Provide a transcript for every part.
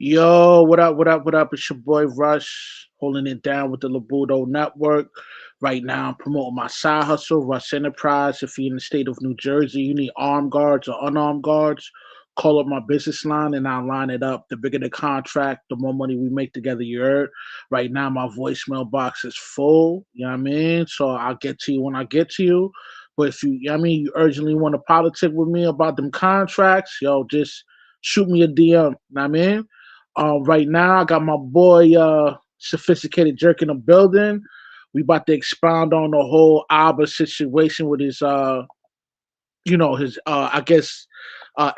Yo, what up, what up, what up? It's your boy Rush, holding it down with the Labudo Network. Right now, I'm promoting my side hustle, Rush Enterprise. If you're in the state of New Jersey, you need armed guards or unarmed guards, call up my business line and I'll line it up. The bigger the contract, the more money we make together, you heard. Right now, my voicemail box is full, you know what I mean? So I'll get to you when I get to you. But if you, you know what I mean, you urgently want to politic with me about them contracts, yo, just shoot me a DM, you know what I mean? Right now, I got my boy Sophisticated Jerk in the building. We about to expound on the whole Abba situation with his, his, I guess,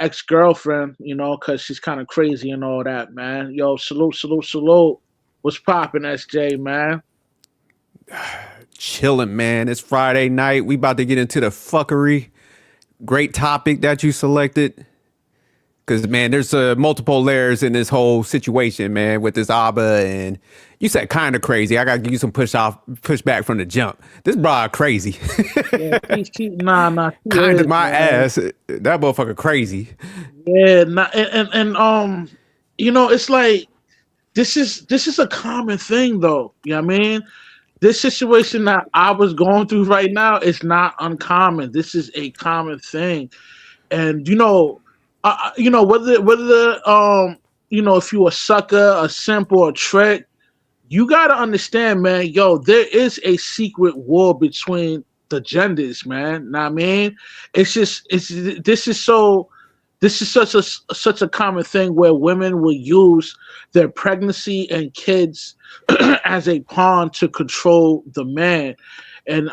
ex girlfriend, because she's kind of crazy and all that, man. Yo, salute, salute, salute. What's poppin', SJ, man? Chilling, man. It's Friday night. We about to get into the fuckery. Great topic that you selected. Because, man, there's multiple layers in this whole situation, man, with this Abba. And you said kind of crazy. I got to give you some pushback from the jump. This broad crazy. Yeah, she Kind of is, my man. ass. That motherfucker crazy. Yeah, nah, it's like this is a common thing, though. You know what I mean? This situation that I was going through right now is not uncommon. This is a common thing, and if you a sucker, a simp, or a trick, you gotta understand, man. Yo, there is a secret war between the genders, man. Know what I mean, it's this is so. This is such a common thing where women will use their pregnancy and kids as a pawn to control the man, and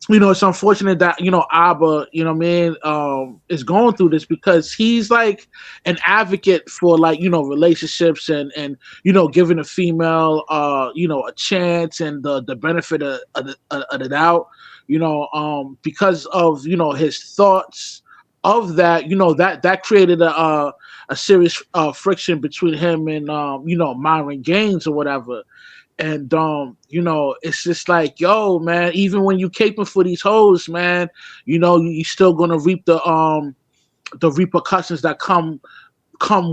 it's unfortunate that Abba, is going through this because he's like an advocate for like relationships and giving a female a chance and the benefit of the doubt, because of his thoughts of that, that created a serious friction between him and Myron Gaines or whatever. And it's just like, yo, man, even when you caping for these hoes, man, you still gonna reap the repercussions that come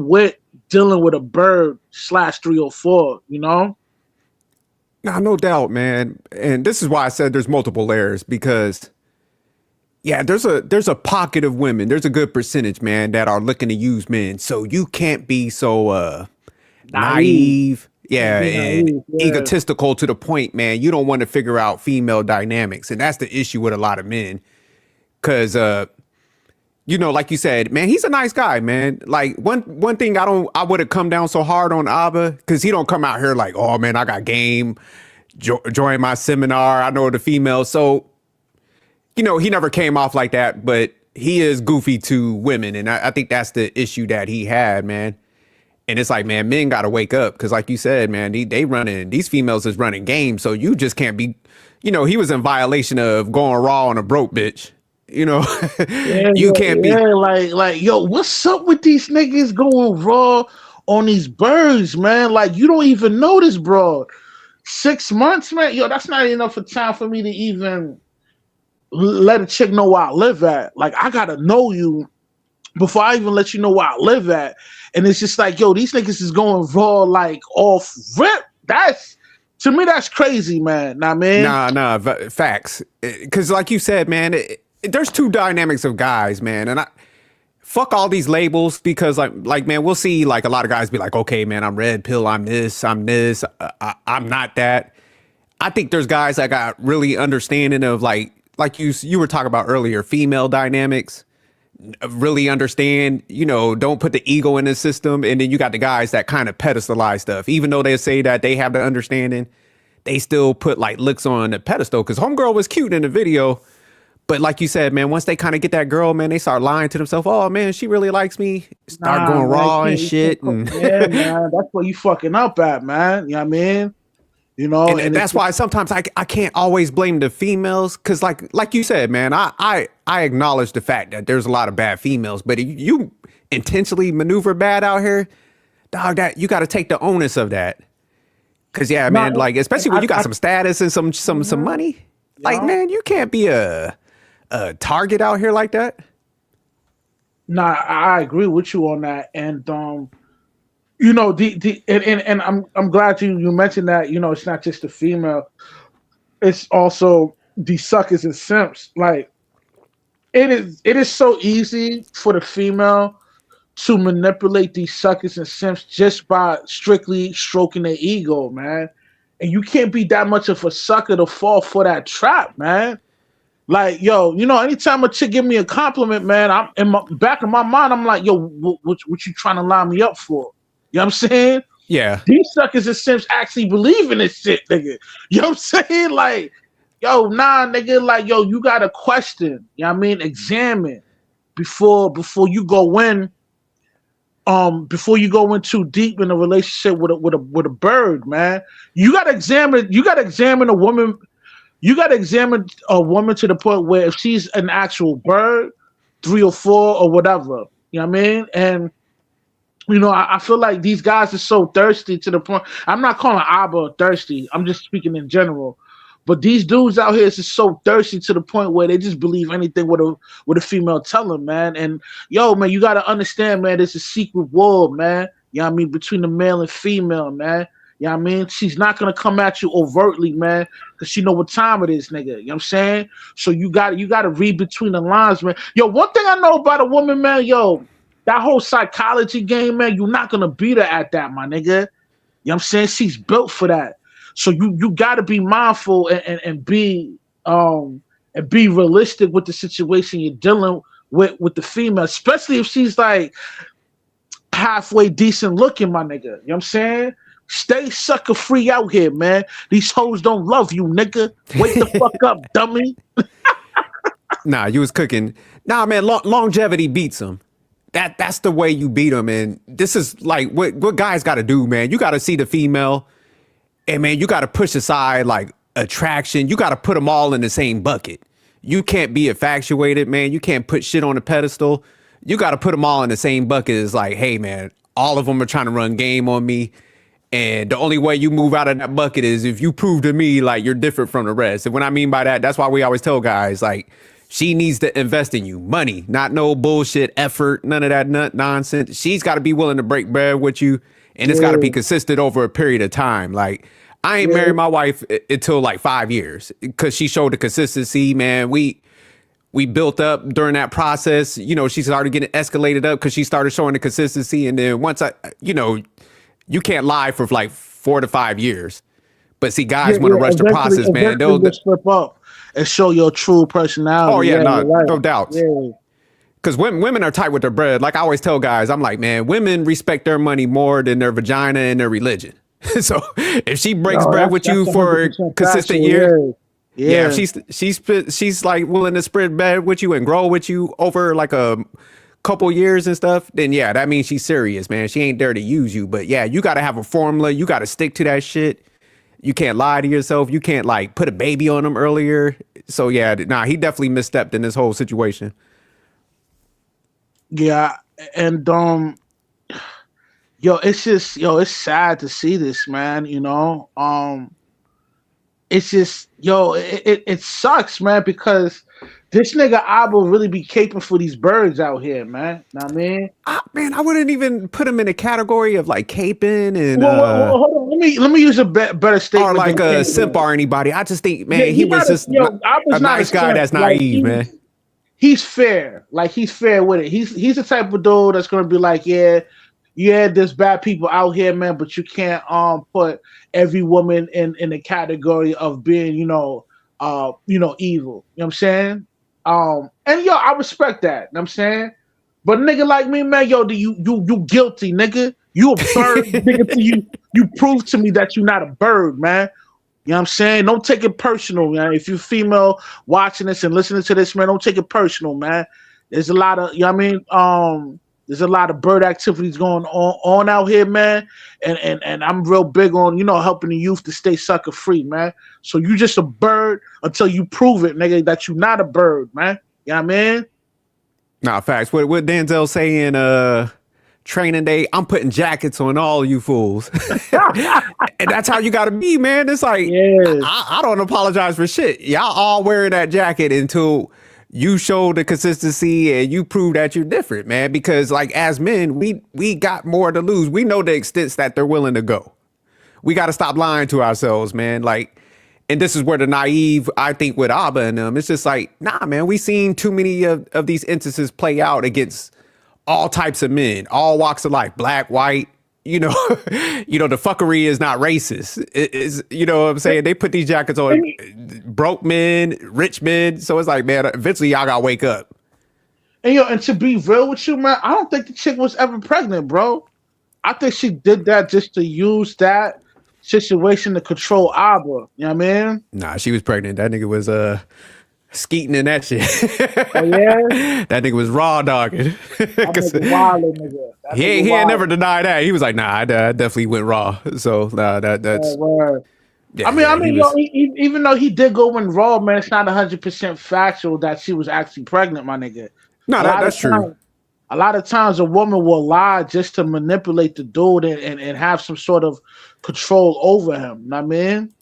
with dealing with a bird slash 304, Nah, no doubt, man. And this is why I said there's multiple layers because yeah, there's a pocket of women. There's a good percentage, man, that are looking to use men. So you can't be so Naive. naive, Can't yeah, be and naive, yeah. egotistical to the point, man. You don't want to figure out female dynamics, and that's the issue with a lot of men. Cause like you said, man, he's a nice guy, man. Like one thing I would have come down so hard on Abba because he don't come out here like, oh man, I got game. Join my seminar. I know the females, so he never came off like that, but he is goofy to women. And I think that's the issue that he had, man. And it's like, man, men got to wake up. Cause like you said, man, they running, these females is running games. So you just can't be, he was in violation of going raw on a broke bitch. You know, Yeah, you yeah, can't be, yeah. Like, yo, what's up with these niggas going raw on these birds, man? Like, you don't even know this, bro. 6 months, man. Yo, that's not enough of time for me to even let a chick know where I live at. Like, I gotta know you before I even let you know where I live at. And it's just like, yo, these niggas is going raw, like off rip. That's To me, that's crazy, man. Nah, man. facts. Cause like you said, man, there's two dynamics of guys, man. And fuck all these labels because like man, we'll see like a lot of guys be like, okay, man, I'm red pill, I'm this, I'm not that. I think there's guys that got really understanding of like you were talking about earlier, female dynamics, really understand, don't put the ego in the system. And then you got the guys that kind of pedestalize stuff, even though they say that they have the understanding, they still put like looks on the pedestal because homegirl was cute in the video. But like you said, man, once they kind of get that girl, man, they start lying to themselves. Oh man, she really likes me. Start Nah, going man. raw and You can't shit. put, And yeah, man. That's where you fucking up at, man. You know what I mean? and And it's that's why sometimes I can't always blame the females because like you said, man, I acknowledge the fact that there's a lot of bad females, but if you intentionally maneuver bad out here, dog, that you got to take the onus of that. Cause yeah, not. man, like especially when you got some status and some Mhm, money, like yeah. man, you can't be a target out here like that. Nah, I agree with you on that. And You know, and I'm glad you mentioned that. You know, it's not just the female; it's also the suckers and simps. Like it is so easy for the female to manipulate these suckers and simps just by strictly stroking their ego, man. And you can't be that much of a sucker to fall for that trap, man. Like, yo, you know, anytime a chick give me a compliment, man, I'm in my back of my mind, I'm like, yo, what you trying to line me up for? You know what I'm saying? Yeah. These suckers and simps actually believe in this shit, nigga. You know what I'm saying? Like, yo, nah, nigga, like, yo, you gotta question, you know what I mean? Examine before you go in, before you go in too deep in a relationship with a bird, man. You gotta examine a woman. You gotta examine a woman to the point where if she's an actual bird, 3 or 4 or whatever, you know what I mean? And you know, I feel like these guys are so thirsty to the point. I'm not calling Abba thirsty. I'm just speaking in general. But these dudes out here is just so thirsty to the point where they just believe anything with a female tell them, man. And yo, man, you gotta understand, man, there's a secret war, man. You know what I mean? Between the male and female, man. You know what I mean? She's not gonna come at you overtly, man, because she know what time it is, nigga. You know what I'm saying? So you gotta read between the lines, man. Yo, one thing I know about a woman, man, yo, that whole psychology game, man, you're not gonna beat her at that, my nigga. You know what I'm saying? She's built for that. So you gotta be mindful and be realistic with the situation you're dealing with the female, especially if she's like halfway decent looking, my nigga. You know what I'm saying? Stay sucker free out here, man. These hoes don't love you, nigga. Wake the fuck up, dummy. Nah, you was cooking. Nah, man, longevity beats them. That's the way you beat them. And this is like what guys got to do, man. You got to see the female, and man, you got to push aside like attraction. You got to put them all in the same bucket. You can't be infatuated, man. You can't put shit on a pedestal. You got to put them all in the same bucket. It's like, hey, man, all of them are trying to run game on me. And the only way you move out of that bucket is if you prove to me like you're different from the rest. And what I mean by that, that's why we always tell guys like she needs to invest in you. Money, not no bullshit, effort, none of that nonsense. She's got to be willing to break bread with you. And it's got to be consistent over a period of time. Like I ain't married my wife until like 5 years because she showed the consistency, man. We built up during that process. You know, she started getting escalated up because she started showing the consistency. And then once you can't lie for like 4 to 5 years. But see, guys want to rush the process, man. They'll slip up and show your true personality. Oh, yeah, right. no doubts. Yeah. Because women are tight with their bread. Like I always tell guys, I'm like, man, women respect their money more than their vagina and their religion. So if she breaks bread with you for a consistent year, yeah, she's like willing to spread bread with you and grow with you over like a couple years and stuff, then yeah, that means she's serious, man. She ain't there to use you. But yeah, you got to have a formula. You got to stick to that shit. You can't lie to yourself. You can't like put a baby on him earlier. So yeah, nah, he definitely misstepped in this whole situation. Yeah, and it's sad to see this, man. You know, it's just, it sucks, man, because this nigga Abba really be caping for these birds out here, man. Know what I mean? Man, I wouldn't even put him in a category of like caping and well, hold on. Let me use a better statement. Or like a simp or anybody. I just think, man, he was just a nice guy that's naive, man. He's fair. Like he's fair with it. He's the type of dude that's gonna be like, yeah, there's bad people out here, man, but you can't put every woman in the category of being, evil. You know what I'm saying? And I respect that. You know what I'm saying? But nigga like me, man, you guilty, nigga. You a bird, nigga, till you prove to me that you're not a bird, man. You know what I'm saying? Don't take it personal, man. If you're female watching this and listening to this, man, don't take it personal, man. There's a lot of, you know what I mean? There's a lot of bird activities going on out here, man. And I'm real big on, helping the youth to stay sucker free, man. So you just a bird until you prove it, nigga, that you're not a bird, man. You know what I mean? Nah, facts. What Denzel saying, training day, I'm putting jackets on all you fools. And that's how you got to be, man. It's like, I don't apologize for shit. Y'all all wearing that jacket until you show the consistency and you prove that you're different, man. Because like as men, we got more to lose. We know the extents that they're willing to go. We got to stop lying to ourselves, man. Like, and this is where the naive, I think, with Abba and them, it's just like, nah, man, we seen too many of these instances play out against all types of men, all walks of life, black, white. You know, the fuckery is not racist. It is, you know what I'm saying? They put these jackets on broke men, rich men. So it's like, man, eventually y'all gotta wake up. And to be real with you, man, I don't think the chick was ever pregnant, bro. I think she did that just to use that situation to control Abba. You know what I mean? Nah, she was pregnant. That nigga was skeeting in that shit. Oh yeah, that nigga was raw dogging. nigga. He ain't never denied that. He was like, nah, I definitely went raw. So nah, that's. Yeah, I mean, even though he did go in raw, man, it's not 100% factual that she was actually pregnant, my nigga. No, that's true. A lot of times a woman will lie just to manipulate the dude and have some sort of control over him. You know what I mean?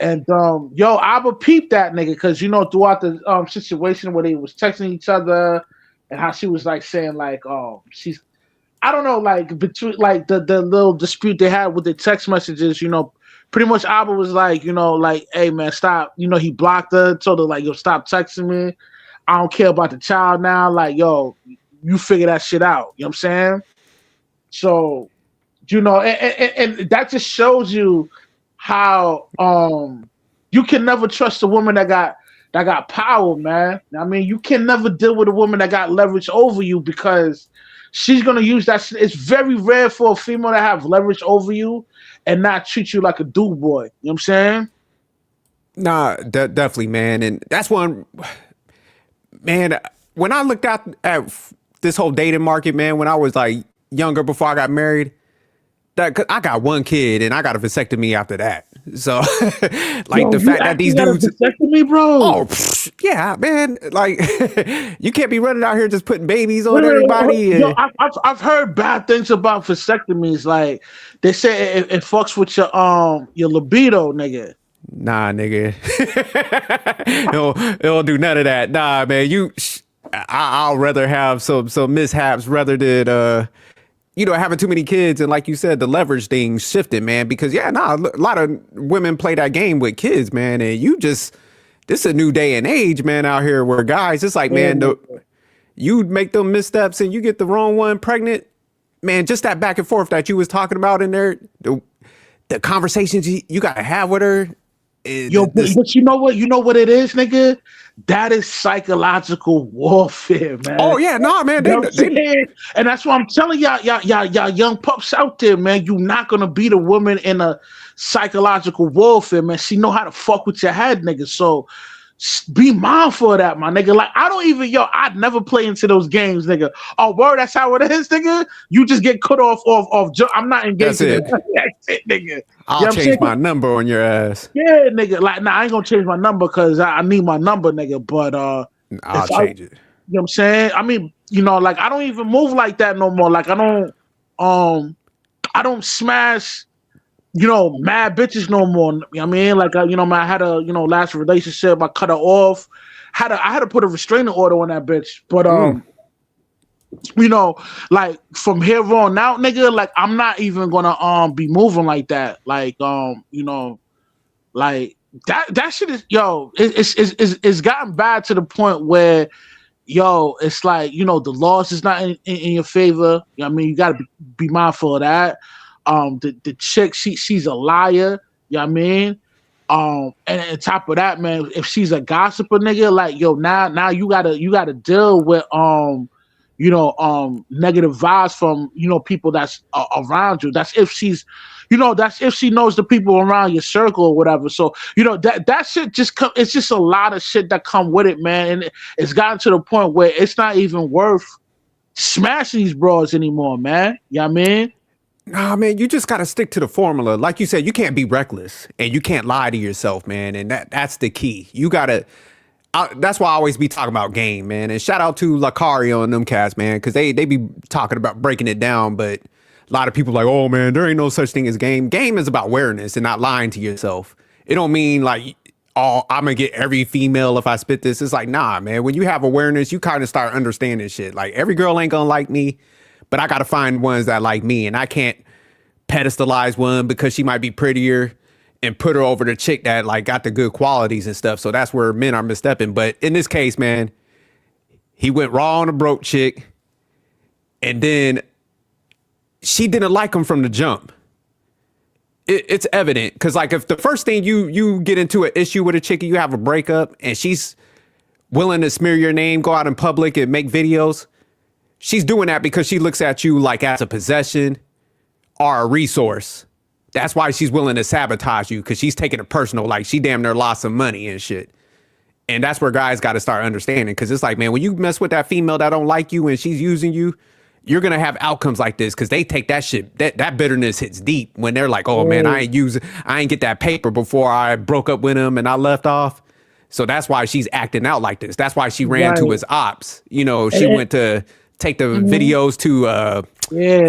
And Abba peeped that nigga because throughout the situation where they was texting each other and how she was like saying like, oh, she's, I don't know, like between like the little dispute they had with the text messages, pretty much Abba was like, like, hey man, stop. He blocked her, told her like, yo, stop texting me. I don't care about the child now. Like, yo, you figure that shit out. You know what I'm saying? So, and that just shows you how you can never trust a woman that got power, man. I mean, you can never deal with a woman that got leverage over you because she's gonna use that. It's very rare for a female to have leverage over you and not treat you like a dude boy. You know what I'm saying? Nah, definitely, man. And that's one, man, when I looked out at this whole dating market, man, when I was like younger before I got married, cause I got one kid and I got a vasectomy after that. So like the fact that these dudes vasectomy, bro. Oh yeah, man. Like you can't be running out here just putting babies on everybody. I've heard bad things about vasectomies. Like they say it fucks with your libido, nigga. Nah, nigga. It'll do none of that. Nah, man. I'll rather have some mishaps rather than having too many kids. And like you said, the leverage thing shifted, man, because a lot of women play that game with kids, man. And this is a new day and age, man, out here where guys, it's like, man, you make them missteps and you get the wrong one pregnant, man, just that back and forth that you was talking about in there, the conversations you got to have with her. But you know what it is, nigga? That is psychological warfare, man. Oh yeah, nah, man. And that's why I'm telling y'all young pups out there, man. You're not gonna beat a woman in a psychological warfare, man. She know how to fuck with your head, nigga. So be mindful of that, my nigga. Like I'd never play into those games, nigga. Oh, word, that's how it is, nigga. You just get cut off. I'm not engaged. That's it, nigga. I'll change my number on your ass. Yeah, nigga. Like, I ain't gonna change my number because I need my number, nigga. But I'll change it. You know what I'm saying? I mean, like I don't even move like that no more. Like I don't smash, mad bitches no more. You know what I mean? Like I had a last relationship. I cut her off. I had to put a restraining order on that bitch. But like from here on out, nigga, like I'm not even gonna be moving like that. Like like that shit is it's gotten bad to the point where it's like the loss is not in your favor. You know what I mean? You gotta be mindful of that. The chick, she's a liar. You know what I mean? And on top of that, man, if she's a gossiper, nigga, like now you gotta deal with negative vibes from people that's around you. That's if she's that's if she knows the people around your circle or whatever. So that shit it's just a lot of shit that come with it, man. And it's gotten to the point where it's not even worth smashing these broads anymore, man. You know what I mean? Nah, man, you just got to stick to the formula. Like you said, you can't be reckless and you can't lie to yourself, man. And that's the key. You got to, that's why I always be talking about game, man. And shout out to Lacario and them cats, man, because they be talking about breaking it down. But a lot of people like, oh, man, there ain't no such thing as game. Game is about awareness and not lying to yourself. It don't mean like oh, I'm gonna get every female if I spit this. It's like, nah, man. When you have awareness, you kind of start understanding shit. Like every girl ain't gonna like me, but I gotta find ones that like me, and I can't pedestalize one because she might be prettier and put her over the chick that like got the good qualities and stuff. So that's where men are misstepping. But in this case, man, he went raw on a broke chick, and then she didn't like him from the jump. It's evident because like if the first thing you get into an issue with a chick, you have a breakup, and she's willing to smear your name, go out in public and make videos, she's doing that because she looks at you like as a possession or a resource. That's why she's willing to sabotage you, because she's taking it personal. Like she damn near lost some money and shit. And that's where guys got to start understanding, because it's like, man, when you mess with that female that don't like you and she's using you, you're going to have outcomes like this, because they take that shit, that bitterness hits deep when they're like, oh, man, I ain't get that paper before I broke up with him and I left off. So that's why she's acting out like this. That's why she ran to his ops. You know, she went to take the videos to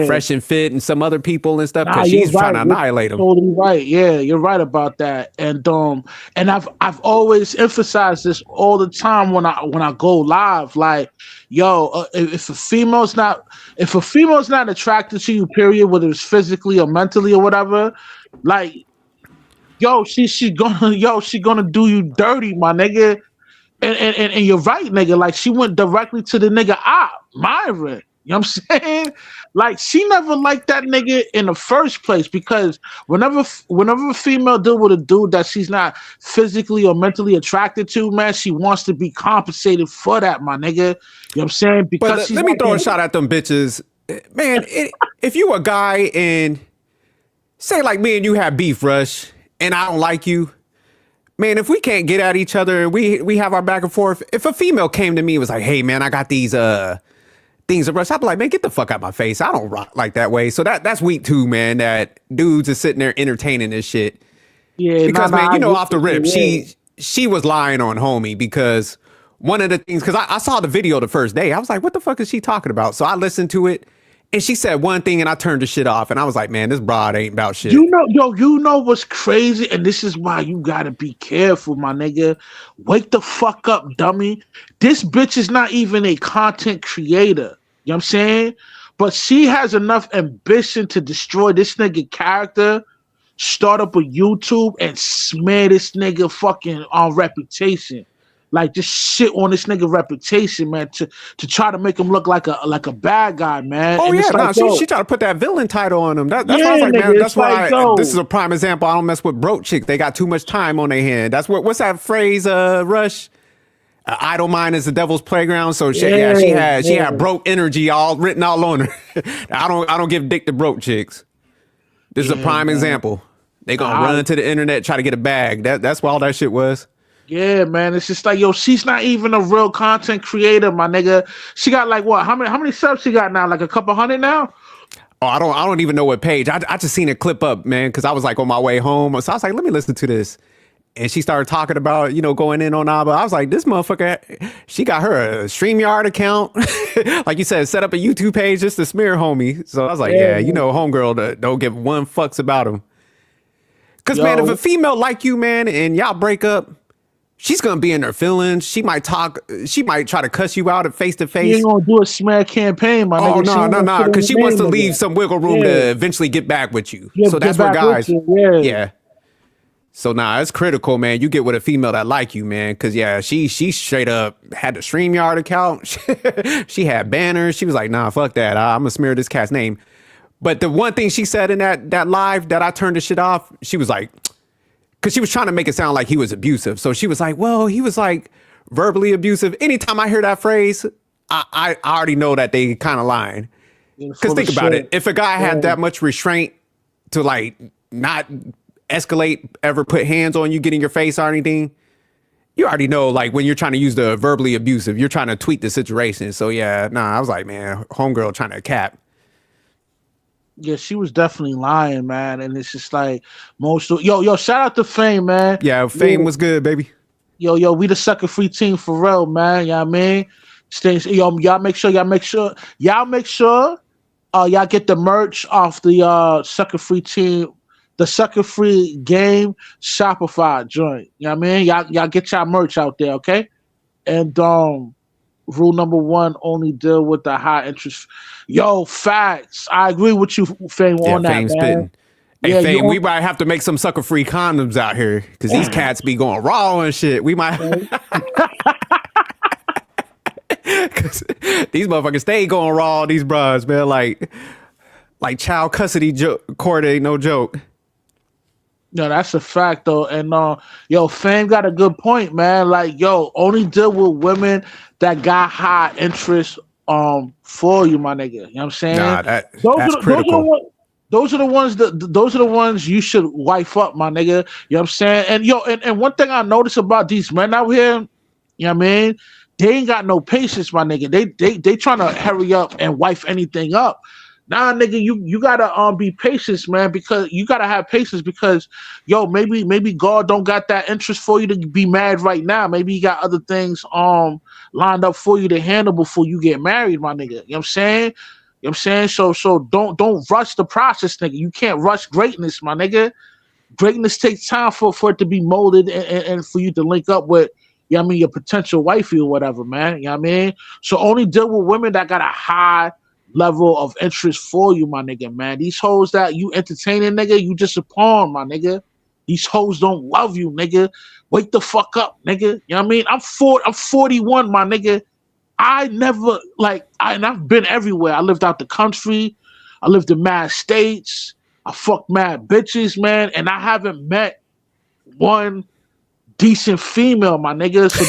Fresh and Fit and some other people and stuff, because she's trying to annihilate them. Totally right. Yeah, you're right about that. And I've always emphasized this all the time when I go live. Like, yo, if a female's not attracted to you, period, whether it's physically or mentally or whatever, like, yo, she gonna do you dirty, my nigga. And you're right, nigga. Like, she went directly to the nigga Myron. You know what I'm saying? Like, she never liked that nigga in the first place, because whenever a female deal with a dude that she's not physically or mentally attracted to, man, she wants to be compensated for that, my nigga. You know what I'm saying? Because but let me throw a shot at them bitches. Man, if you a guy and say like me and you have beef, Rush, and I don't like you, man, if we can't get at each other, we have our back and forth. If a female came to me and was like, hey, man, I got these things to rush, I'd be like, man, get the fuck out my face. I don't rock like that way. So that's weak too, man, that dudes are sitting there entertaining this shit. Yeah, because, man, you know, off the rip, she was lying on homie, because one of the things, because I saw the video the first day, I was like, what the fuck is she talking about? So I listened to it, and she said one thing, and I turned the shit off, and I was like, man, this broad ain't about shit. You know what's crazy? And this is why you gotta be careful, my nigga. Wake the fuck up, dummy. This bitch is not even a content creator. You know what I'm saying? But she has enough ambition to destroy this nigga character, start up a YouTube, and smear this nigga fucking on reputation. Like, just shit on this nigga reputation, man, to try to make him look like a bad guy, man. Oh, and yeah, like, she tried to put that villain title on him. That's why I was like, man, that's why this is a prime example. I don't mess with broke chicks. They got too much time on their hand. That's what's that phrase, Rush? Idle mind is the devil's playground. So she had broke energy all written all on her. I don't give dick to broke chicks. This is a prime example. They gonna run to the internet, try to get a bag. That's what all that shit was. Yeah, man. It's just like, yo, she's not even a real content creator, my nigga. She got like what? How many subs she got now? Like a couple hundred now? Oh, I don't even know what page. I just seen it clip up, man, because I was like on my way home. So I was like, let me listen to this. And she started talking about, you know, going in on Abba. I was like, this motherfucker, she got her a StreamYard account. Like you said, set up a YouTube page just to smear homie. So I was like, yeah, you know, homegirl don't give one fucks about him. Because, man, if a female like you, man, and y'all break up, she's going to be in her feelings. She might try to cuss you out at face to face. You ain't going to do a smear campaign, my nigga. Oh, no. Because she wants to leave some wiggle room to eventually get back with you. So that's where guys. Yeah. So it's critical, man. You get with a female that like you, man. Because, yeah, she straight up had the StreamYard account. She had banners. She was like, nah, fuck that. I'm going to smear this cat's name. But the one thing she said in that live that I turned the shit off, she was like, because she was trying to make it sound like he was abusive. So she was like, well, he was like verbally abusive. Anytime I hear that phrase, I already know that they kind of lying. Because think about it. If a guy had that much restraint to like not escalate, ever put hands on you, get in your face or anything, you already know, like when you're trying to use the verbally abusive, you're trying to tweak the situation. So yeah, I was like, man, homegirl trying to cap. Yeah, she was definitely lying, man. And it's just like yo, shout out to Fame, man. Yeah, Fame was good, baby. Yo, we the sucker free team for real, man. You know what I mean? Y'all make sure y'all get the merch off the sucker free team the sucker free game Shopify joint. You know what I mean? Y'all get y'all merch out there, okay? And rule number one, only deal with the high interest. Yo, facts. I agree with you, Fame, Yeah, on that, Fame man. spitting. Hey, Yeah, you Fame, we on might have to make some sucker free condoms out here because these cats be going raw and shit. We might. Cause these motherfuckers stay going raw. These bras, man, like child custody court ain't no joke. No, that's a fact though. And yo, Fame got a good point, man. Like, yo, only deal with women that got high interest for you, my nigga. You know what I'm saying? Nah, Those that's are those are the critical. ones those are the ones you should wife up, my nigga. You know what I'm saying? And yo, and one thing I notice about these men out here, you know what I mean? They ain't got no patience, my nigga. They trying to hurry up and wife anything up. Nah, nigga, you gotta be patient, man, because you gotta have patience because yo, maybe God don't got that interest for you to be mad right now. Maybe he got other things lined up for you to handle before you get married, my nigga. You know what I'm saying? You know what I'm saying? So don't rush the process, nigga. You can't rush greatness, my nigga. Greatness takes time for it to be molded and for you to link up with, you know what I mean, your potential wifey or whatever, man. You know what I mean? So only deal with women that got a high level of interest for you, my nigga, man. These hoes that you entertaining, nigga, you just a pawn, my nigga. These hoes don't love you, nigga. Wake the fuck up, nigga. You know what I mean? I'm 41, my nigga. I never and I've been everywhere. I lived out the country. I lived in mad states. I fucked mad bitches, man, and I haven't met one decent female, my nigga. So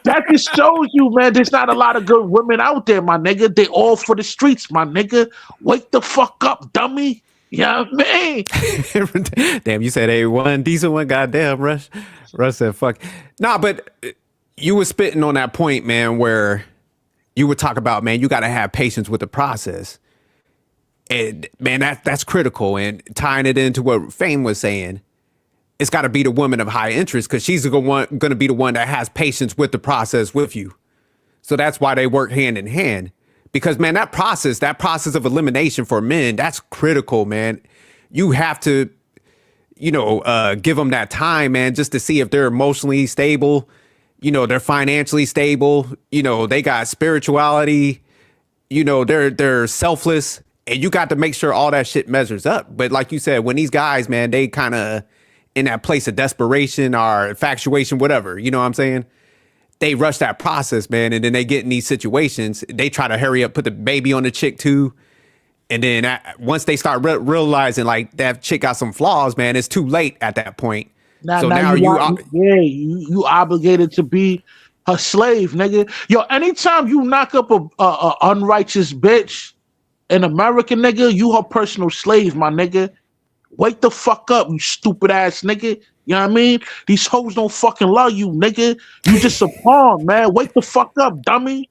that just shows you, man, there's not a lot of good women out there, my nigga. They all for the streets, my nigga. Wake the fuck up, dummy. You know what I mean? Damn, you said a one decent one. Goddamn, Rush. Rush said fuck. Nah, but you were spitting on that point, man, where you would talk about, man, you got to have patience with the process. And man, that's critical. And tying it into what Fame was saying, it's got to be the woman of high interest because she's going to be the one that has patience with the process with you. So that's why they work hand in hand. Because man, that process of elimination for men, that's critical, man. You have to, give them that time, man, just to see if they're emotionally stable, they're financially stable, they got spirituality, they're selfless. And you got to make sure all that shit measures up. But like you said, when these guys, man, they kind of in that place of desperation or infatuation, whatever, you know what I'm saying? They rush that process, man. And then they get in these situations. They try to hurry up, put the baby on the chick too. And then once they start realizing like that chick got some flaws, man, it's too late at that point. Now you obligated to be her slave, nigga. Yo, anytime you knock up a unrighteous bitch in America, nigga, you her personal slave, my nigga. Wake the fuck up, you stupid ass nigga. You know what I mean? These hoes don't fucking love you, nigga. You just a pawn, man. Wake the fuck up, dummy.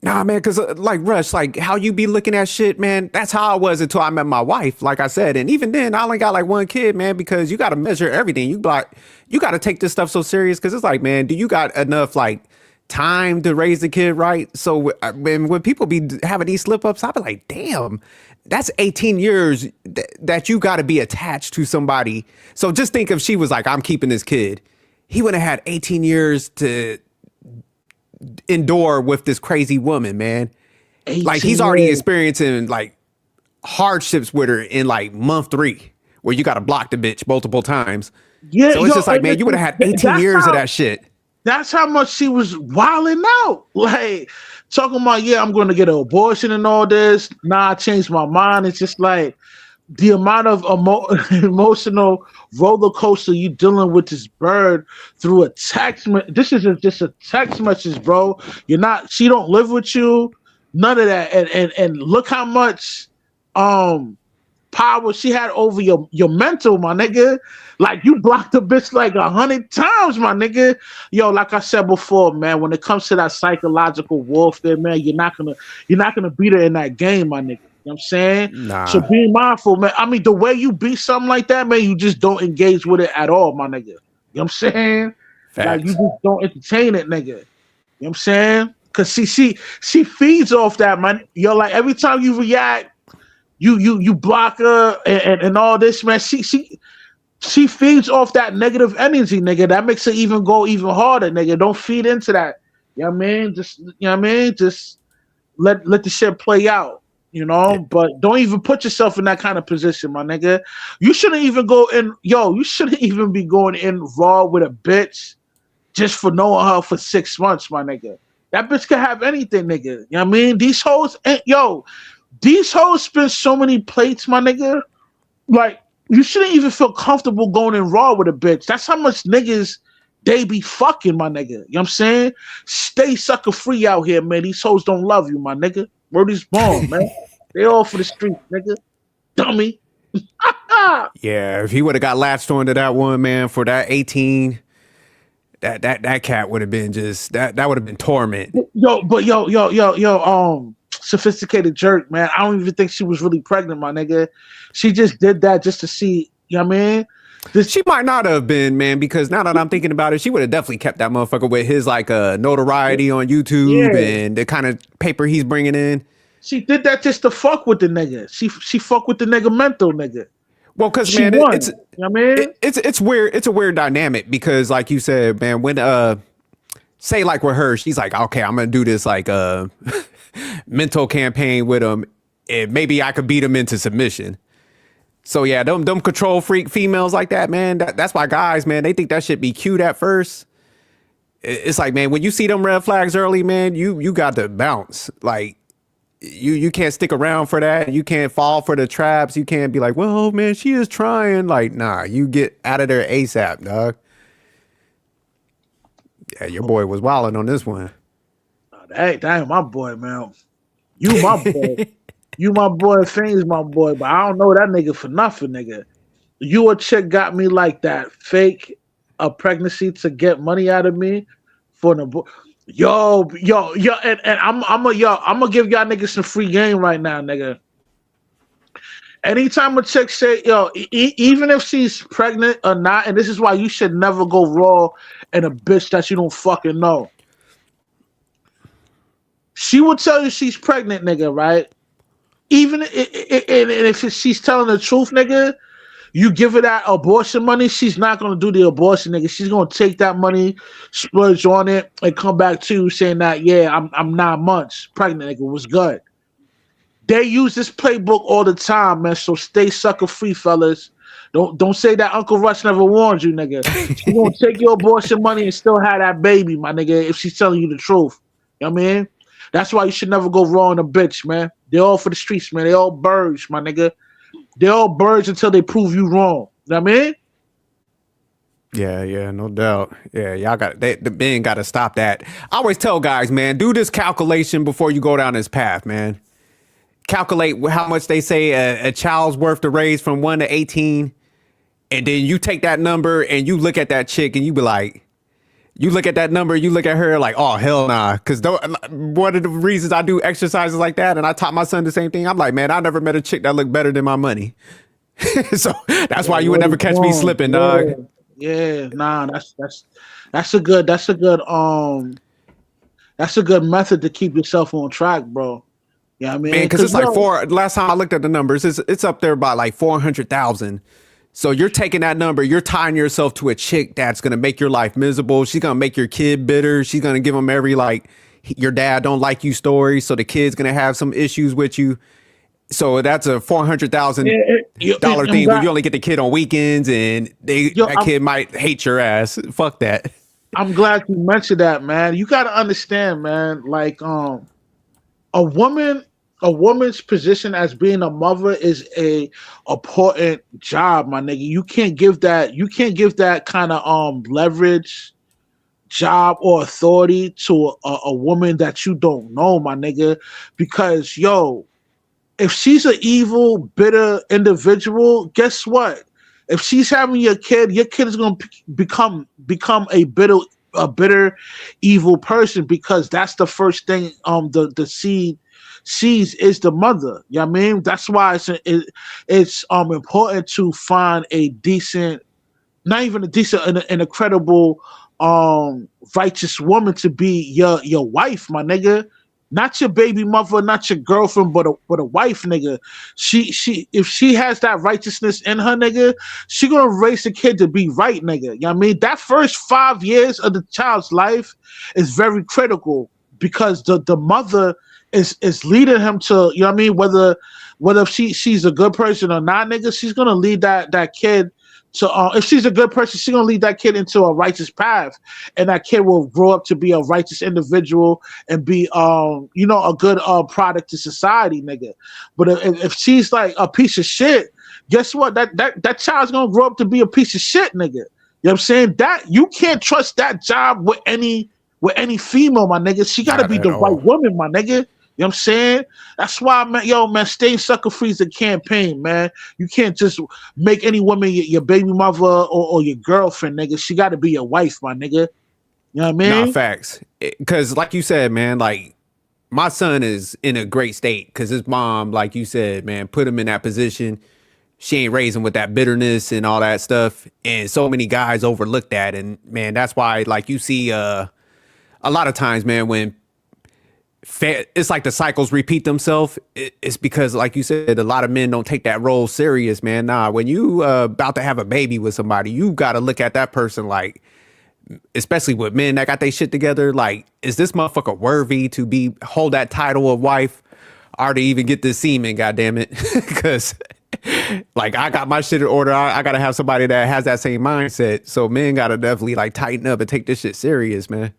Nah, man, because like Rush, like how you be looking at shit, man, that's how I was until I met my wife, like I said. And even then, I only got like one kid, man, because you got to measure everything. You got to take this stuff so serious because it's like, man, do you got enough like time to raise the kid right? So when people be having these slip ups, I be like, damn, that's 18 years that you got to be attached to somebody. So just think if she was like, I'm keeping this kid, he would have had 18 years to endure with this crazy woman, man. Like he's already experiencing like hardships with her in like month 3 where you got to block the bitch multiple times. Yeah. So it's just like, man, you would have had 18 years of that shit. That's how much she was wilding out. Like talking about, yeah, I'm going to get an abortion and all this. Nah, I changed my mind. It's just like the amount of emotional roller coaster you dealing with this bird through a text. This is just a text message, bro. She don't live with you. None of that. And look how much power she had over your mental, my nigga. Like you blocked the bitch like 100 times, my nigga. Yo, like I said before, man, when it comes to that psychological warfare, man, you're not gonna beat her in that game, my nigga. You know what I'm saying? Nah. So be mindful, man. I mean, the way you beat something like that, man, you just don't engage with it at all, my nigga. You know what I'm saying? Facts. Like you just don't entertain it, nigga. You know what I'm saying? Cause she feeds off that, man. Yo, like every time you react You block her and all this, man. She feeds off that negative energy, nigga. That makes it even go even harder, nigga. Don't feed into that. You know what I mean? Just you know what I mean? Just let the shit play out, you Yeah. know. But don't even put yourself in that kind of position, my nigga. You shouldn't even go in, yo. You shouldn't even be going in raw with a bitch just for knowing her for 6 months, my nigga. That bitch can have anything, nigga. You know what I mean? These hoes, yo, these hoes spin so many plates, my nigga. Like, you shouldn't even feel comfortable going in raw with a bitch. That's how much niggas they be fucking, my nigga. You know what I'm saying? Stay sucker free out here, man. These hoes don't love you, my nigga. Word is born, man. They all for the streets, nigga. Dummy. Yeah, if he would have got latched onto that one, man, for that 18, that cat would have been just that would have been torment. Sophisticated jerk, man. I don't even think she was really pregnant, my nigga. She just did that just to see, you know what I mean? She might not have been, man, because now that I'm thinking about it, she would have definitely kept that motherfucker with his like notoriety on YouTube and the kind of paper he's bringing in. She did that just to fuck with the nigga. She fuck with the nigga mental, nigga. Well, because She man, won. it's You know what I mean? it's weird. It's a weird dynamic because, like you said, man, when say like with her, she's like, okay, I'm gonna do this like mental campaign with him, and maybe I could beat him into submission. So yeah, them control freak females like that, man. That's why guys, man, they think that shit be cute at first. It's like, man, when you see them red flags early, man, you got to bounce. Like you can't stick around for that. You can't fall for the traps. You can't be like, well, man, she is trying. Like, nah, you get out of there ASAP, dog. Yeah, your boy was wilding on this one. That ain't my boy, man. You my boy. You my boy, Fiend's my boy, but I don't know that nigga for nothing, nigga. You a chick got me like that, fake a pregnancy to get money out of me for the yo, and I'm gonna give y'all niggas some free game right now, nigga. Anytime a chick say, yo, even if she's pregnant or not, and this is why you should never go raw in a bitch that you don't fucking know. She will tell you she's pregnant, nigga, right? Even if she's telling the truth, nigga, you give her that abortion money, she's not gonna do the abortion, nigga. She's gonna take that money, splurge on it, and come back to you saying that, yeah, I'm 9 months pregnant, nigga. Was good. They use this playbook all the time, man. So stay sucker free, fellas. Don't say that Uncle Rush never warned you, nigga. She's gonna take your abortion money and still have that baby, my nigga, if she's telling you the truth. You know what I mean? That's why you should never go raw on a bitch, man. They're all for the streets, man. They all birds, my nigga. They're all birds until they prove you wrong. You know what I mean? Yeah, no doubt. Yeah, y'all got the men got to stop that. I always tell guys, man, do this calculation before you go down this path, man. Calculate how much they say a child's worth to raise from 1 to 18, and then you take that number and you look at that chick and you be like, you look at that number, you look at her like, oh, hell nah. Because one of the reasons I do exercises like that, and I taught my son the same thing, I'm like, man, I never met a chick that looked better than my money. So that's why you would never catch me slipping, dog. Yeah, nah, that's a good method to keep yourself on track, bro. Yeah, you know I mean, man, because it's like last time I looked at the numbers, it's up there by like 400,000. So you're taking that number, you're tying yourself to a chick that's gonna make your life miserable. She's gonna make your kid bitter. She's gonna give them every like your dad don't like you story. So the kid's gonna have some issues with you. So that's a $400,000 thing where you only get the kid on weekends, and kid might hate your ass. Fuck that. I'm glad you mentioned that, man. You gotta understand, man. Like, a woman's position as being a mother is a important job, my nigga. You can't give that kind of leverage, job, or authority to a woman that you don't know, my nigga. Because if she's an evil, bitter individual, guess what? If she's having your kid is gonna become a bitter, evil person, because that's the first thing the seed sees is the mother. You know what I mean? That's why it's important to find a decent, not even a decent, an incredible righteous woman to be your wife, my nigga. Not your baby mother, not your girlfriend, but a wife, nigga. If she has that righteousness in her, nigga, she gonna raise the kid to be right, nigga. You know what I mean? That first 5 years of the child's life is very critical because the mother is leading him to, you know what I mean, whether she's a good person or not, nigga, she's gonna lead that kid to if she's a good person, she's gonna lead that kid into a righteous path, and that kid will grow up to be a righteous individual and be a good product to society, nigga. But if she's like a piece of shit, guess what? That child's gonna grow up to be a piece of shit, nigga. You know what I'm saying? That you can't trust that job with any female, my nigga. She gotta Not be at the right all. woman, my nigga. You know what I'm saying? That's why, man, stay sucker free is a campaign, man. You can't just make any woman your baby mother or your girlfriend, nigga. She got to be your wife, my nigga. You know what I Nah, mean? facts. Because like you said, man, like my son is in a great state because his mom, like you said, man, put him in that position. She ain't raising with that bitterness and all that stuff. And so many guys overlook that. And man, that's why, like, you see a lot of times, man, when it's like the cycles repeat themselves. It's because, like you said, a lot of men don't take that role serious, man. Nah, when you about to have a baby with somebody, you got to look at that person like, especially with men that got their shit together, like, is this motherfucker worthy to be hold that title of wife or to even get this semen, goddamn it? Because like I got my shit in order. I gotta have somebody that has that same mindset. So men gotta definitely like tighten up and take this shit serious, man.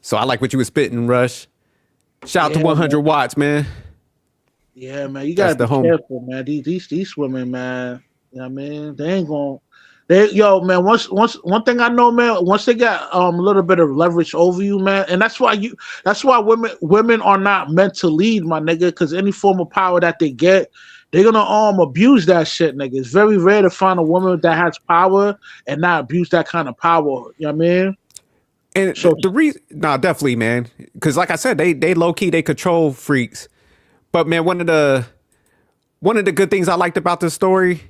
So I like what you was spitting, Rush. Shout out to Yeah, 100 man. watts, man. Yeah, man. You That's gotta the be home. careful, man. These women, man. You know what I mean? They ain't gonna. Yo, man. Once one thing I know, man. Once they got a little bit of leverage over you, man, and That's why women are not meant to lead, my nigga. Because any form of power that they get, they're gonna abuse that shit, nigga. It's very rare to find a woman that has power and not abuse that kind of power. You know what I mean? And So the reason, nah, definitely, man. Because like I said, they low key, they control freaks. But man, one of the good things I liked about this story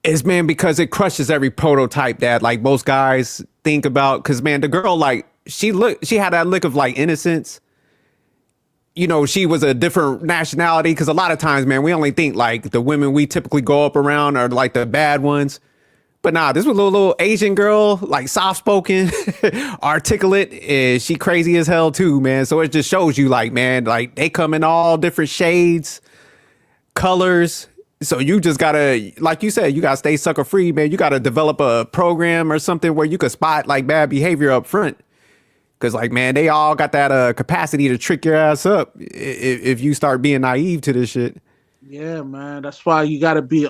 is, man, because it crushes every prototype that like most guys think about. Because man, the girl, like, she had that look of like innocence. You know, she was a different nationality. Because a lot of times, man, we only think like the women we typically go up around are like the bad ones. But nah, this was a little Asian girl, like soft spoken, articulate, and she crazy as hell too, man. So it just shows you, like, man, like they come in all different shades, colors. So you just gotta, like you said, you gotta stay sucker free, man. You gotta develop a program or something where you could spot like bad behavior up front. Cause like, man, they all got that capacity to trick your ass up if you start being naive to this shit. yeah, man. That's why you gotta be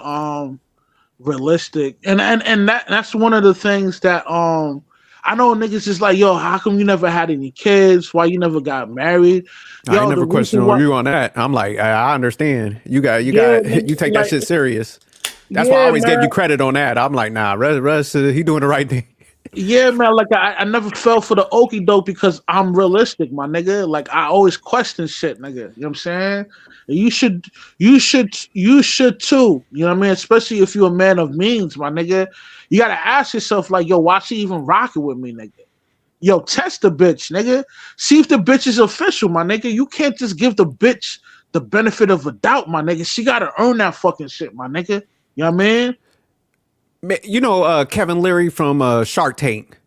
realistic, and that's one of the things that I know niggas is like, yo, how come you never had any kids? Why you never got married? I ain't Yo, the never reason questioned why, you on that. I'm like, I understand. yeah, You take that like, shit serious. That's why I yeah, always gave man. you credit on that. I'm like, nah, Russ, he doing the right thing. Yeah, man, like I never fell for the okie doke because I'm realistic, my nigga. Like I always question shit, nigga. You know what I'm saying? You should too. You know what I mean? Especially if you're a man of means, my nigga. You gotta ask yourself, like, yo, why she even rocking with me, nigga? Yo, test the bitch, nigga. See if the bitch is official, my nigga. You can't just give the bitch the benefit of a doubt, my nigga. She gotta earn that fucking shit, my nigga. You know what I mean? You know, Kevin Leary from Shark Tank.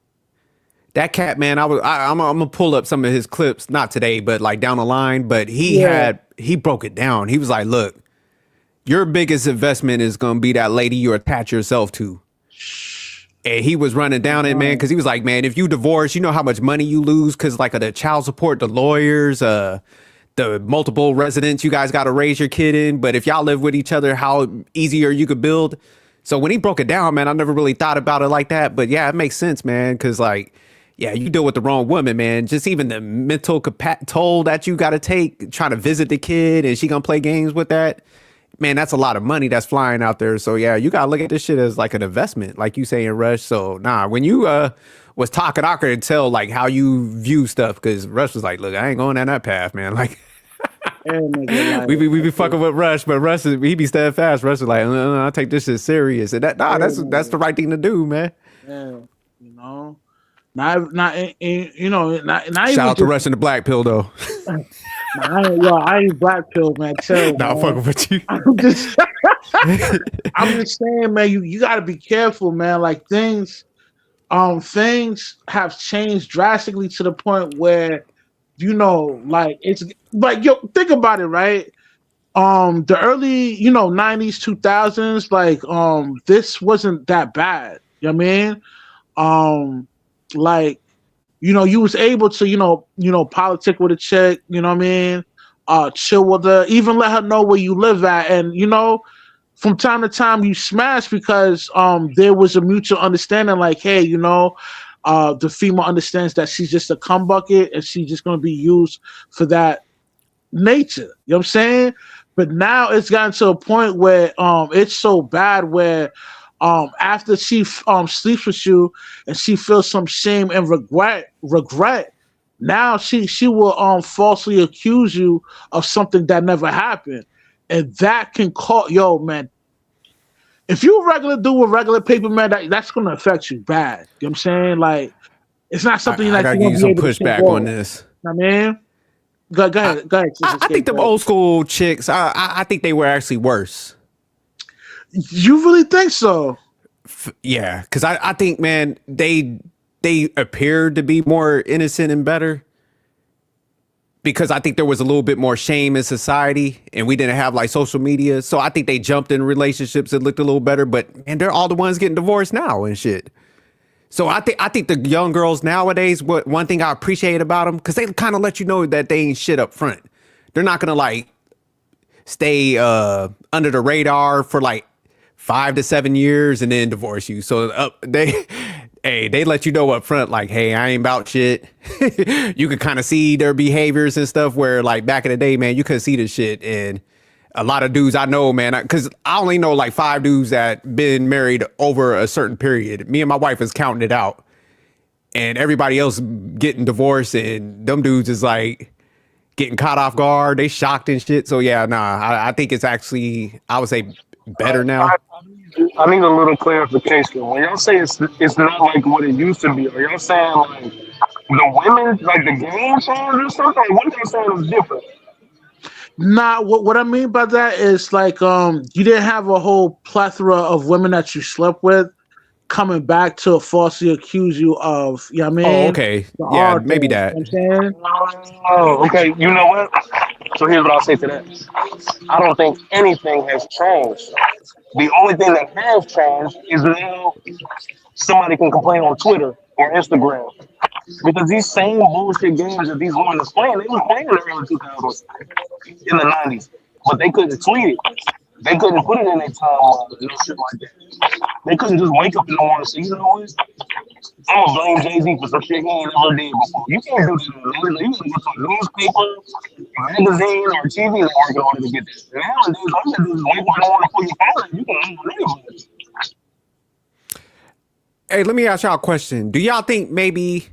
That cat, man. I'm gonna pull up some of his clips, not today, but like down the line. But Yeah. he broke it down. He was like, look, your biggest investment is gonna be that lady you attach yourself to. And he was running down it, man, because he was like, man, if you divorce, you know how much money you lose because like the child support, the lawyers, the multiple residents you guys got to raise your kid in. But if y'all live with each other, how easier you could build. So when he broke it down, man, I never really thought about it like that. But yeah, it makes sense, man, because like, yeah, you deal with the wrong woman, man. Just even the mental toll that you got to take trying to visit the kid and she gonna play games with that. Man, that's a lot of money that's flying out there. So yeah, you gotta look at this shit as like an investment, like you say in Rush. So nah, when you was talking, I could tell like how you view stuff because Rush was like, look, I ain't going down that path, man. Like Yeah, nigga, we be like, fucking with Rush, but he be steadfast. Rush is like, I take this shit serious, and that nah, yeah, that's the right thing to do, man. yeah, you know. Not Shout even out to just. Russian the Black Pill though. I ain't black pill, man. Chill, Nah, man. fucking with you. I'm just, I'm just saying, man. You got to be careful, man. Like things have changed drastically to the point where, like it's like yo, think about it, right? The early, 90s, 2000s, like this wasn't that bad. You know what I mean? Like you was able to, politic with a chick, you know what I mean? Chill with her, even let her know where you live at. And, from time to time you smash because there was a mutual understanding, like, hey, the female understands that she's just a cum bucket and she's just gonna be used for that nature. You know what I'm saying? But now it's gotten to a point where it's so bad where after she sleeps with you and she feels some shame and regret, now she will falsely accuse you of something that never happened. And that can call yo, man. If you a regular dude with regular paper, man, that's gonna affect you bad. You know what I'm saying? Like it's not something I that gotta you're give gonna you be some able to shake pushback on off. this. You know what I mean? Go I, ahead, go ahead, Sister I think Skate, the go ahead. old school chicks, I think they were actually worse. You really think so? Yeah, because I think, man, they appeared to be more innocent and better because I think there was a little bit more shame in society and we didn't have like social media. So I think they jumped in relationships that looked a little better, but man, they're all the ones getting divorced now and shit. So I think the young girls nowadays, what one thing I appreciate about them, because they kind of let you know that they ain't shit up front. They're not gonna like stay under the radar for like 5 to 7 years and then divorce you. So they hey, they let you know up front, like, hey, I ain't about shit. You can kind of see their behaviors and stuff where like back in the day, man, you couldn't see this shit. And a lot of dudes I know, man, because I only know like 5 dudes that been married over a certain period. Me and my wife is counting it out. And everybody else getting divorced and them dudes is like getting caught off guard. They shocked and shit. So yeah, nah, I think it's actually, I would say, better now. I need a little clarification. When y'all say it's not like what it used to be, are y'all saying like the women, like the game changed or something? Like, what are y'all saying is different? Nah, what I mean by that is like you didn't have a whole plethora of women that you slept with coming back to falsely accuse you of, you know what I Oh, mean? okay. The Yeah, odd maybe thing. that. You know what I'm saying? Oh, okay. You know what? So here's what I'll say to that. I don't think anything has changed. The only thing that has changed is now somebody can complain on Twitter or Instagram. Because these same bullshit games that these women are playing, they were playing in the early 2000s, in the 90s. But they couldn't tweet it. They couldn't put it in their timeline and no shit like that. They couldn't just wake up in the morning and say, you know what? I'm gonna blame Jay Z for some shit he ain't never did before. You can't do that. You gotta go to a newspaper, a magazine, or a TV network in order to get this. Nowadays, all you gotta do is wake up in the morning, pull your phone, and you can move anybody. Hey, let me ask y'all a question. Do y'all think maybe,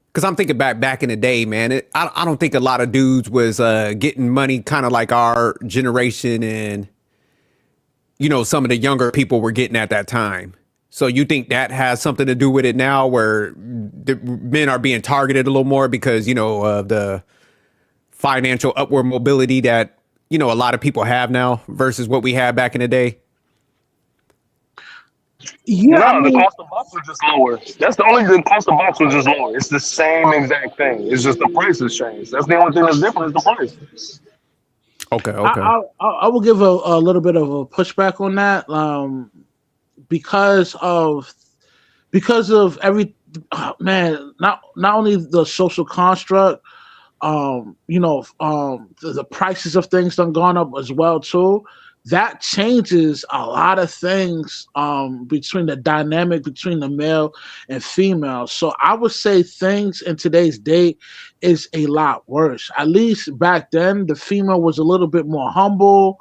because I'm thinking back in the day, man, I don't think a lot of dudes was getting money kind of like our generation and, some of the younger people were getting at that time. So you think that has something to do with it now where the men are being targeted a little more because, of the financial upward mobility that, a lot of people have now versus what we had back in the day? Yeah, I No, the mean, cost of box was just lower. That's the only the cost of box was just lower. It's the same exact thing. It's just the price has changed. That's the only thing that's different is the price. Okay, I okay. I will give a little bit of a pushback on that, because of every man, not only the social construct, the prices of things done gone up as well too. That changes a lot of things between the dynamic between the male and female. So I would say things in today's day is a lot worse. At least back then, the female was a little bit more humble.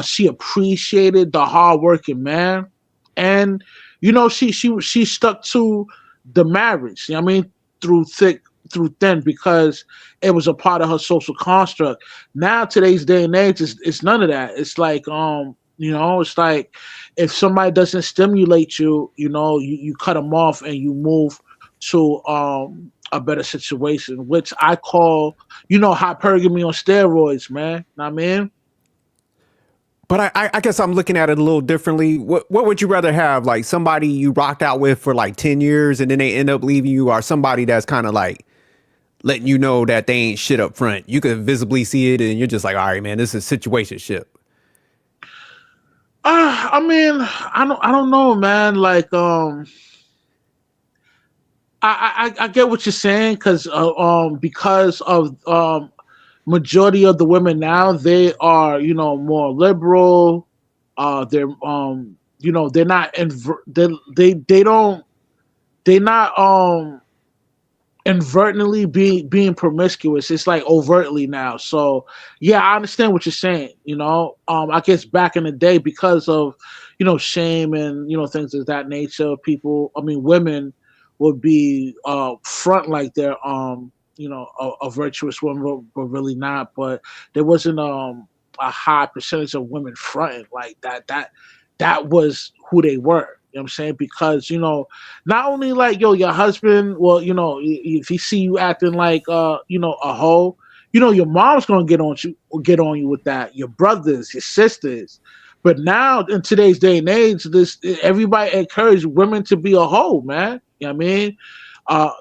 She appreciated the hardworking man, and she stuck to the marriage. You know what I mean, through thick through thin because it was a part of her social construct. Now today's day and age is it's none of that. It's like You know, it's like if somebody doesn't stimulate you, you know, you cut them off and you move to a better situation, which I call, you know, hypergamy on steroids, man. Know what I mean? But I guess I'm looking at it a little differently. What would you rather have? Like somebody you rocked out with for like 10 years and then they end up leaving you, or somebody that's kind of like letting you know that they ain't shit up front? You could visibly see it and you're just like, all right, man, this is situationship. I mean, I don't know, man. Like, I get what you're saying because of majority of the women now, they are, you know, more liberal. They're you know, they're not they don't they're not inadvertently being promiscuous. It's like overtly now. So yeah, I understand what you're saying. You know, I guess back in the day, because of, you know, shame and, you know, things of that nature, people, I mean, women would be front like they're you know, a virtuous woman, but really not. But there wasn't a high percentage of women fronting like that. That was who they were. You know what I'm saying? Because, you know, not only like, yo, your husband, well, you know, if he see you acting like you know, a hoe, you know, your mom's gonna get on you with that, your brothers, your sisters. But now in today's day and age, this everybody encourage women to be a hoe, man. You know what I mean?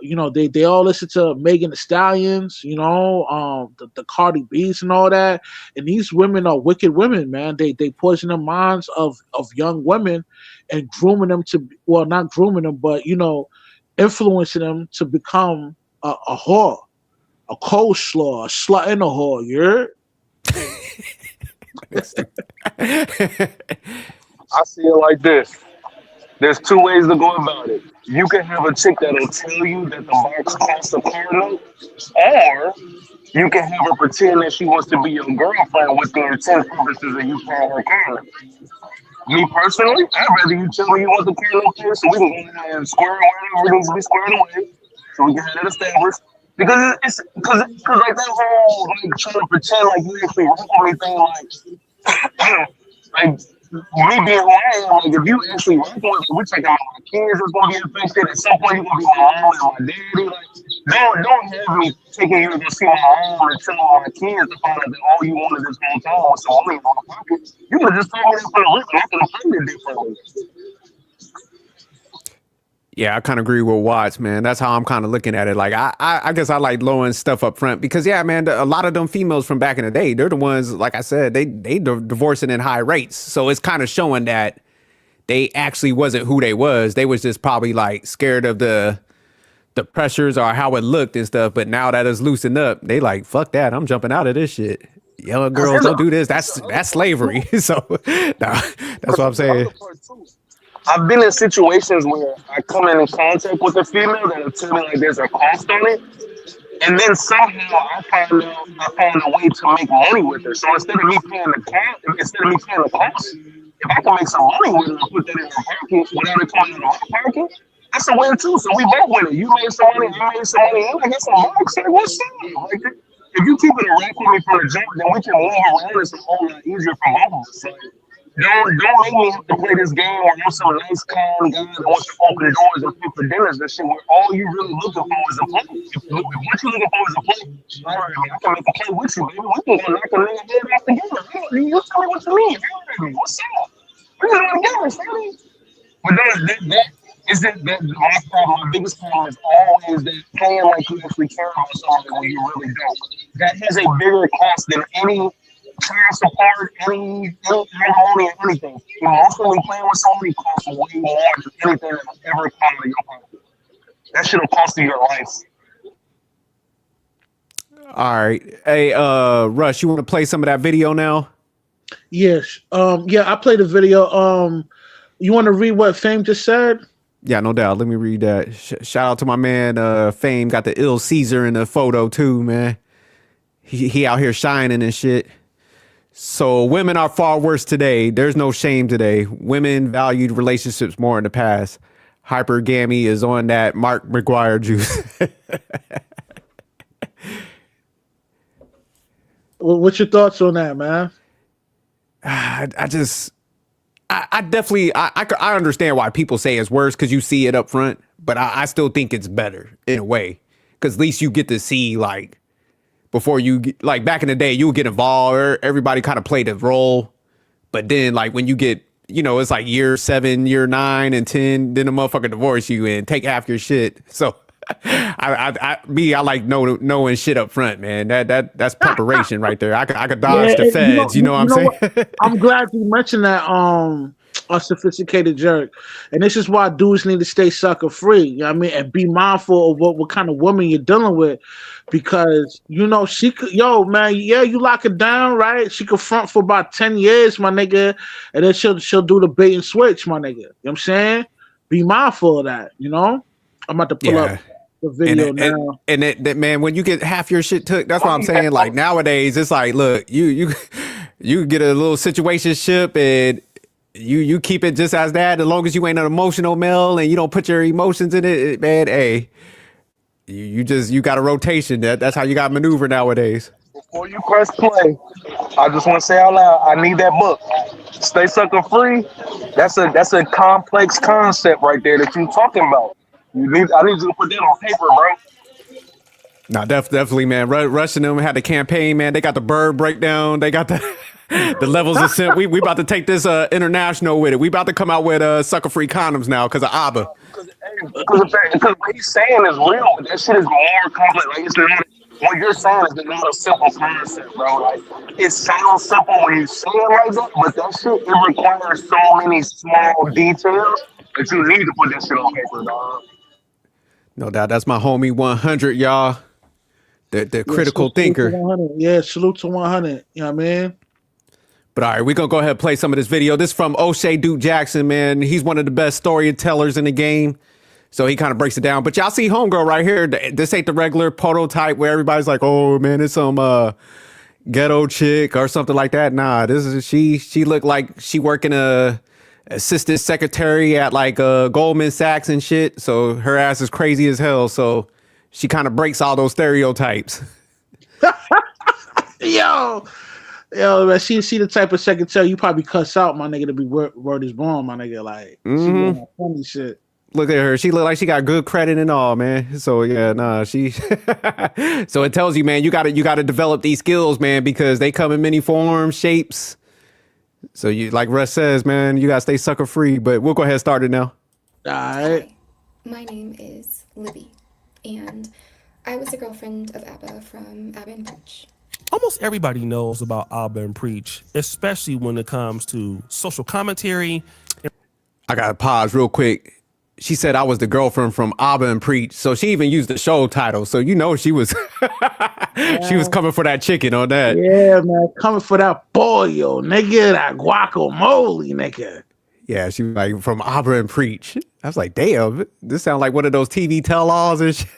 You know, they all listen to Megan the Stallions, you know, the Cardi B's and all that. And these women are wicked women, man. They poison the minds of young women and grooming them to, well, not grooming them, but, you know, influencing them to become a whore, a coleslaw, a slut and a whore. You heard? I see it like this. There's two ways to go about it. You can have a chick that'll tell you that the box costs a car note, or you can have her pretend that she wants to be your girlfriend with the intent purposes of you paying her car note. Me personally, I'd rather you tell me you want the car note first so we can go ahead and square away whatever needs to be squared away, so we can have it established. Because it's because like that whole like trying to pretend like you actually rock with me thing, like me being who I am, like if you actually rock with me, we're talking about my kids is gonna be affected. At some point, you're gonna be my mom and my daddy. Like, don't have me taking you to go see my mom and telling my kids to find out that all you wanted this whole time was some money in my pocket. You could have just told me that from the rip, and I could have played it differently. Yeah, I kind of agree with Watts, man. That's how I'm kind of looking at it. Like, I guess I like lowering stuff up front because, yeah, man, a lot of them females from back in the day, they're the ones, like I said, they divorcing in high rates. So it's kind of showing that they actually wasn't who they was. They was just probably like scared of the pressures or how it looked and stuff. But now that it's loosened up, they like, fuck that. I'm jumping out of this shit. Young girls don't do this. That's slavery. So nah, that's what I'm saying. I've been in situations where I come in contact with a female that'll tell me like there's a cost on it, and then somehow I find a way to make money with her. So instead of me paying the cost, if I can make some money with her and put that in her pocket without it coming out of my pocket, that's a win too. So we both win it. You made some money, I made some money, and I get some marks. Like, what's up? Like, if you keep it a rack with me from the jump, then we can move around. It's a whole lot easier for both of us. Like, don't make me have to play this game where I'm some nice, calm guy that wants to open doors and pay for dinners and shit, where all you really looking for is a play. If what you looking for is a play, all right, man, I can make a play with you, baby. We can go knock a nigga head off together. You tell me what you mean. What's up? We can do it together, Sonny. But that isn't that my problem. My biggest problem is always that playing like you actually care about something when you really don't. That has a bigger cost than any child support, any alimony, or anything. Emotionally playing with somebody costs way more than anything that will ever come out of your pocket. That shit will cost you your life. All right. Hey, Rush, you want to play some of that video now? Yes. Yeah, I played the video. You want to read what Fame just said? Yeah, no doubt. Let me read that. Shout out to my man, Fame. Got the ill Caesar in the photo too, man. He out here shining and shit. So women are far worse today. There's no shame today. Women valued relationships more in the past. Hypergamy is on that Mark McGuire juice. Well, what's your thoughts on that, man? I just, I definitely I understand why people say it's worse because you see it up front, but I still think it's better in a way because at least you get to see like before you get, like back in the day you would get involved or everybody kind of played a role, but then like when you get it's like year 7, year 9, and 10, then the motherfucker divorce you and take half your shit. So I like knowing shit up front, man. That's preparation right there. I could dodge the feds. You know what I'm saying? What? I'm glad you mentioned that. A sophisticated jerk, and this is why dudes need to stay sucker free. You know what I mean, and be mindful of what kind of woman you're dealing with, because she could. Yo, man, yeah, you lock it down, right? She could front for about 10 years, my nigga, and then she'll do the bait and switch, my nigga. You know what I'm saying? Be mindful of that. I'm about to pull up the video now. And that man, when you get half your shit took, that's what I'm saying. Like nowadays, it's like, look, you get a little situationship and you keep it just as that, as long as you ain't an emotional male and you don't put your emotions in it, man. Hey, you got a rotation. That's how you got maneuver nowadays. Before you press play, I just want to say out loud, I need that book. Stay Sucker Free. That's a complex concept right there that you're talking about. I need you to put that on paper, bro. No, definitely, man. Rushing them had the campaign, man. They got the bird breakdown. They got the levels of simp. We about to take this international with it. We about to come out with sucker free condoms now because of Abba. Because what he's saying is real, but that shit is more complex. Like it's not. What you're saying is not a simple concept, bro. Like it sounds simple when you say it like that, but that shit it requires so many small details that you need to put that shit on paper, dog. No doubt. That's my homie 100, y'all. The critical thinker. Salute to 100. You know what I mean? But all right, we're going to go ahead and play some of this video. This is from O'Shea Duke Jackson, man. He's one of the best storytellers in the game. So he kind of breaks it down. But y'all see homegirl right here. This ain't the regular prototype where everybody's like, oh, man, it's some ghetto chick or something like that. Nah, this is she looked like she working a assistant secretary at like Goldman Sachs and shit. So her ass is crazy as hell. So she kind of breaks all those stereotypes. Yo, man, she the type of secretary you probably cuss out, my nigga, to be word is born, my nigga. Like, she doing that funny shit. Look at her. She look like she got good credit and all, man. So yeah, nah, she. So it tells you, man, you gotta develop these skills, man, because they come in many forms, shapes. So you, like Russ says, man, you gotta stay sucker free. But we'll go ahead and start it now. All right. My name is Libby, and I was a girlfriend of Abba from Abba and Preach. Almost everybody knows about Abba and Preach, especially when it comes to social commentary. I gotta pause real quick. She said I was the girlfriend from Abba and Preach, so she even used the show title. So she was she was coming for that chicken on that. Yeah, man, coming for that pollo, nigga, that guacamole, nigga. Yeah, she was like from Abba and Preach. I was like, damn, this sounds like one of those TV tell-alls and shit.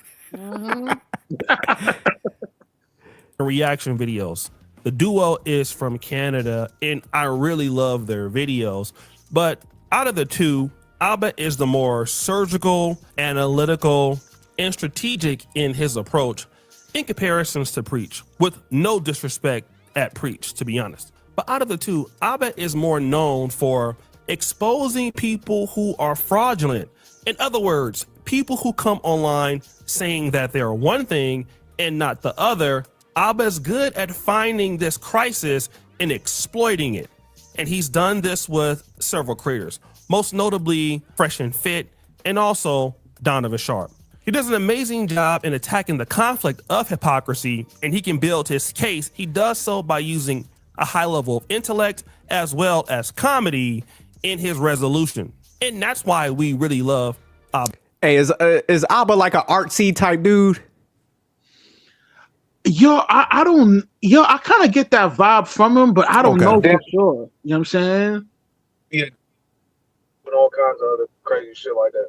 Reaction videos. The duo is from Canada, and I really love their videos. But out of the two, Abba is the more surgical, analytical, and strategic in his approach in comparisons to Preach, with no disrespect at Preach, to be honest. But out of the two, Abba is more known for exposing people who are fraudulent. In other words, people who come online saying that they're one thing and not the other. Abba's good at finding this crisis and exploiting it. And he's done this with several creators, most notably Fresh and Fit, and also Donovan Sharp. He does an amazing job in attacking the conflict of hypocrisy, and he can build his case. He does so by using a high level of intellect as well as comedy in his resolution. And that's why we really love Abba. Hey, is Abba like an artsy type dude? I don't. I kind of get that vibe from him, but I don't know for sure. You know what I'm saying? Yeah. With all kinds of other crazy shit like that.